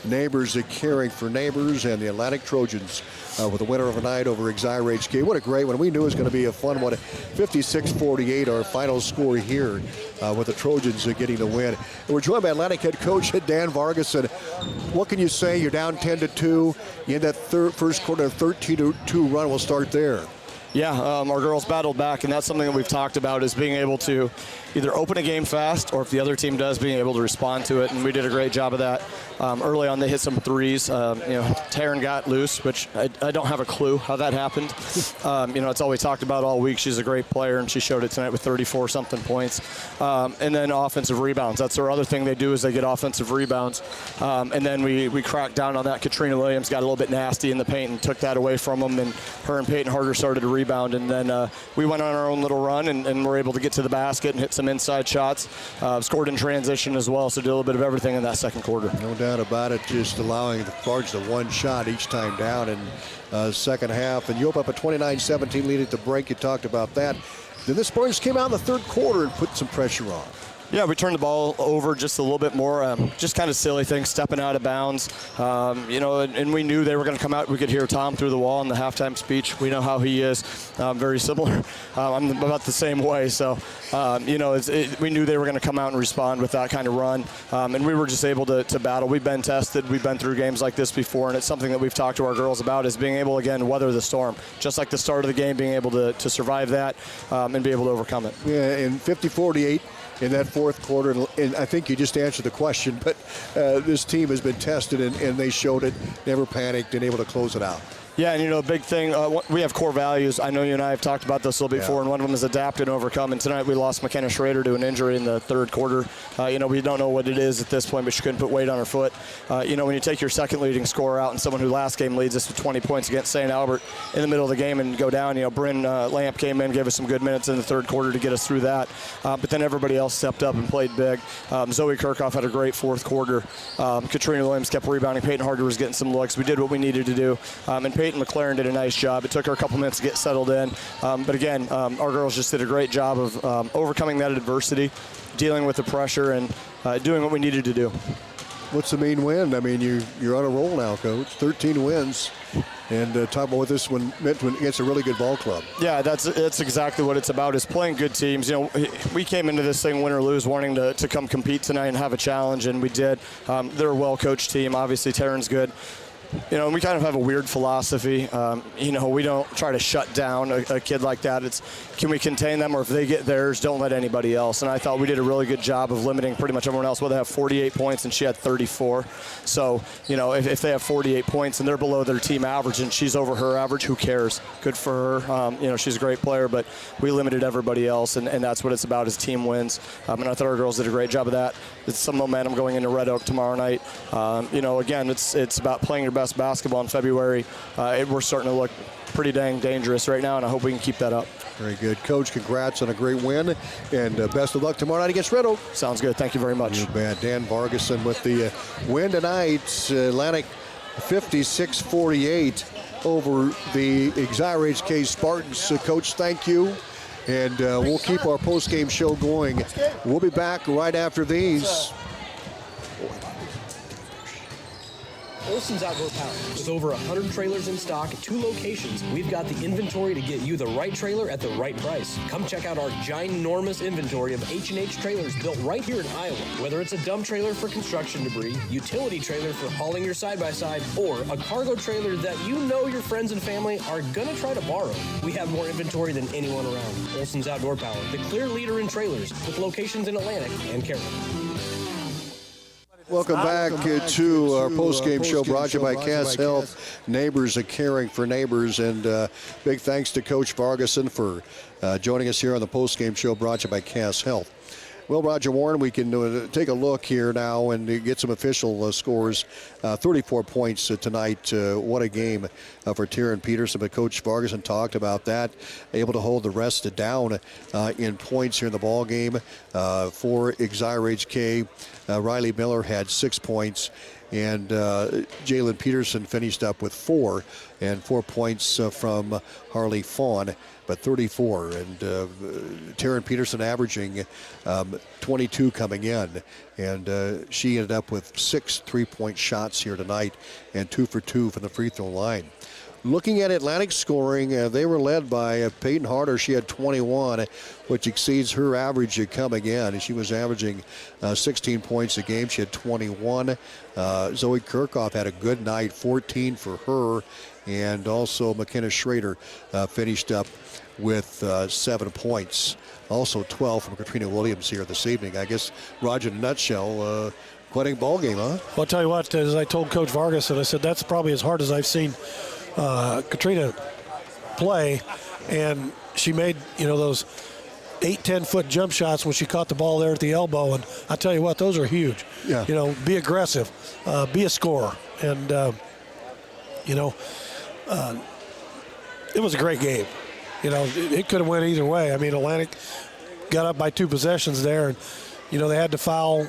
A: Neighbors are caring for neighbors, and the Atlantic Trojans with a winner overnight over Exira EHK. What a great one. We knew it was going to be a fun one. 56-48, our final score here with the Trojans getting the win. And we're joined by Atlantic head coach Dan Vargason. What can you say? You're down 10-2 in that first quarter, 13-2 run. We'll start there.
W: Yeah, our girls battled back, and that's something that we've talked about, is being able to either open a game fast, or if the other team does, being able to respond to it, and we did a great job of that. Early on, they hit some threes. Taryn got loose, which I don't have a clue how that happened. It's all we talked about all week. She's a great player, and she showed it tonight with 34-something points. And then offensive rebounds. That's their other thing they do, is they get offensive rebounds. And then we cracked down on that. Katrina Williams got a little bit nasty in the paint and took that away from them, and her and Peyton Harder started to rebound. And then we went on our own little run and were able to get to the basket and hit some inside shots. Scored in transition as well, so did a little bit of everything in that second quarter.
A: No doubt about it, just allowing the Cards to one shot each time down in second half. And you open up a 29-17 lead at the break. You talked about that. Then the Spartans came out in the third quarter and put some pressure on.
W: Yeah, we turned the ball over just a little bit more, just kind of silly things, stepping out of bounds. And we knew they were going to come out. We could hear Tom through the wall in the halftime speech. We know how he is, very similar. I'm about the same way. So, we knew they were going to come out and respond with that kind of run. And we were just able to battle. We've been tested. We've been through games like this before, and it's something that we've talked to our girls about, is being able, again, to weather the storm. Just like the start of the game, being able to survive that and be able to overcome it.
A: Yeah, and 50-48. In that fourth quarter, and I think you just answered the question, but this team has been tested, and they showed it, never panicked, and able to close it out.
W: Yeah, and a big thing, we have core values. I know you and I have talked about this a little bit before, and one of them is adapt and overcome. And tonight we lost McKenna Schrader to an injury in the third quarter. We don't know what it is at this point, but she couldn't put weight on her foot. When you take your second leading scorer out and someone who last game leads us with 20 points against St. Albert in the middle of the game and go down, Bryn Lamp came in, gave us some good minutes in the third quarter to get us through that. But then everybody else stepped up and played big. Zoe Kirchhoff had a great fourth quarter. Katrina Williams kept rebounding. Peyton Harder was getting some looks. We did what we needed to do. And Peyton McLaren did a nice job. It took her a couple minutes to get settled in. But again, our girls just did a great job of overcoming that adversity, dealing with the pressure, and doing what we needed to do.
A: What's the main win? I mean, you're on a roll now, Coach. 13 wins. And talk about what this one meant against a really good ball club.
W: Yeah, that's exactly what it's about, is playing good teams. We came into this thing win or lose wanting to come compete tonight and have a challenge, and we did. They're a well-coached team. Obviously, Taryn's good. You know, we kind of have a weird philosophy. You know, we don't try to shut down a kid like that. It's, can we contain them, or if they get theirs, don't let anybody else. And I thought we did a really good job of limiting pretty much everyone else. Well, they have 48 points, and she had 34. So, you know, if they have 48 points and they're below their team average and she's over her average, who cares? Good for her. You know, she's a great player, but we limited everybody else, and that's what it's about, is team wins. And I thought our girls did a great job of that. It's some momentum going into Red Oak tomorrow night. You know, again, it's about playing your best basketball in February. We're starting to look pretty dang dangerous right now, and I hope we can keep that up.
A: Very good. Coach, congrats on a great win, and best of luck tomorrow night against Red Oak.
W: Sounds good. Thank you very much.
A: You bet. Dan Vargason with the win tonight. Atlantic 56-48 over the Exira EHK Spartans. Coach, thank you. And we'll keep our post-game show going. We'll be back right after these.
B: Olson's Outdoor Power. With over 100 trailers in stock at 2 locations, we've got the inventory to get you the right trailer at the right price. Come check out our ginormous inventory of H&H trailers built right here in Iowa. Whether it's a dump trailer for construction debris, utility trailer for hauling your side-by-side, or a cargo trailer that you know your friends and family are gonna try to borrow, we have more inventory than anyone around. Olson's Outdoor Power, the clear leader in trailers, with locations in Atlantic and Carrollton.
A: Welcome back to our post-game show brought to you by Cass Health. Neighbors are caring for neighbors, and big thanks to Coach Vargason for joining us here on the post-game show brought to you by Cass Health. Well, Roger Warne, we can take a look here now and get some official scores. 34 points tonight. What a game for Taryn Peterson. But Coach Vargason talked about that. Able to hold the rest down in points here in the ball game for Exira EHK. Riley Miller had 6 points. And Jalen Peterson finished up with 4, and 4 points from Harley Fawn, but 34. And Taryn Peterson averaging 22 coming in, and she ended up with 6 3-point shots here tonight, and 2 for 2 from the free throw line. Looking at Atlantic scoring, they were led by Peyton Harder. She had 21, which exceeds her average coming in. She was averaging 16 points a game. She had 21. Zoe Kirchhoff had a good night, 14 for her. And also McKenna Schrader finished up with 7 points. Also 12 from Katrina Williams here this evening. I guess, Roger, in a nutshell, quite a ball game, huh?
D: Well, I'll tell you what, as I told Coach Vargas, and I said that's probably as hard as I've seen Katrina play, and she made, you know, those 8-10 foot jump shots when she caught the ball there at the elbow, and I tell you what, those are huge.
A: Yeah.
D: You know, be aggressive, be a scorer, and you know, it was a great game. You know, it could have went either way. I mean, Atlantic got up by 2 possessions there, and you know they had to foul.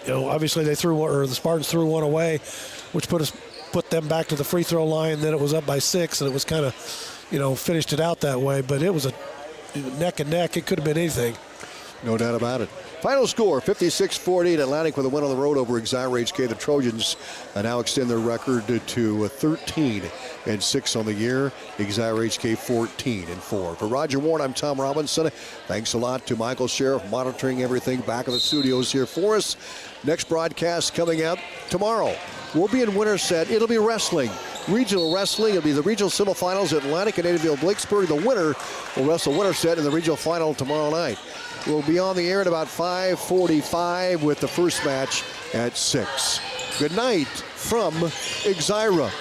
D: You know, obviously they threw, or the Spartans threw one away, which put them back to the free throw line. Then it was up by 6, and it was kind of, you know, finished it out that way. But it was a neck and neck. It could have been anything.
A: No doubt about it. Final score, 56-48. Atlantic with a win on the road over Exira EHK. The Trojans now extend their record to 13-6 on the year. Exira EHK 14-4. For Roger Warne, I'm Tom Robinson. Thanks a lot to Michael Sheriff monitoring everything back in the studios here for us. Next broadcast coming up tomorrow. We'll be in Winterset. It'll be wrestling. Regional wrestling. It'll be the regional semifinals at Atlantic and Naperville-Blakesburg. The winner will wrestle Winterset in the regional final tomorroh night. We'll be on the air at about 5:45 with the first match at 6. Good night from Exira.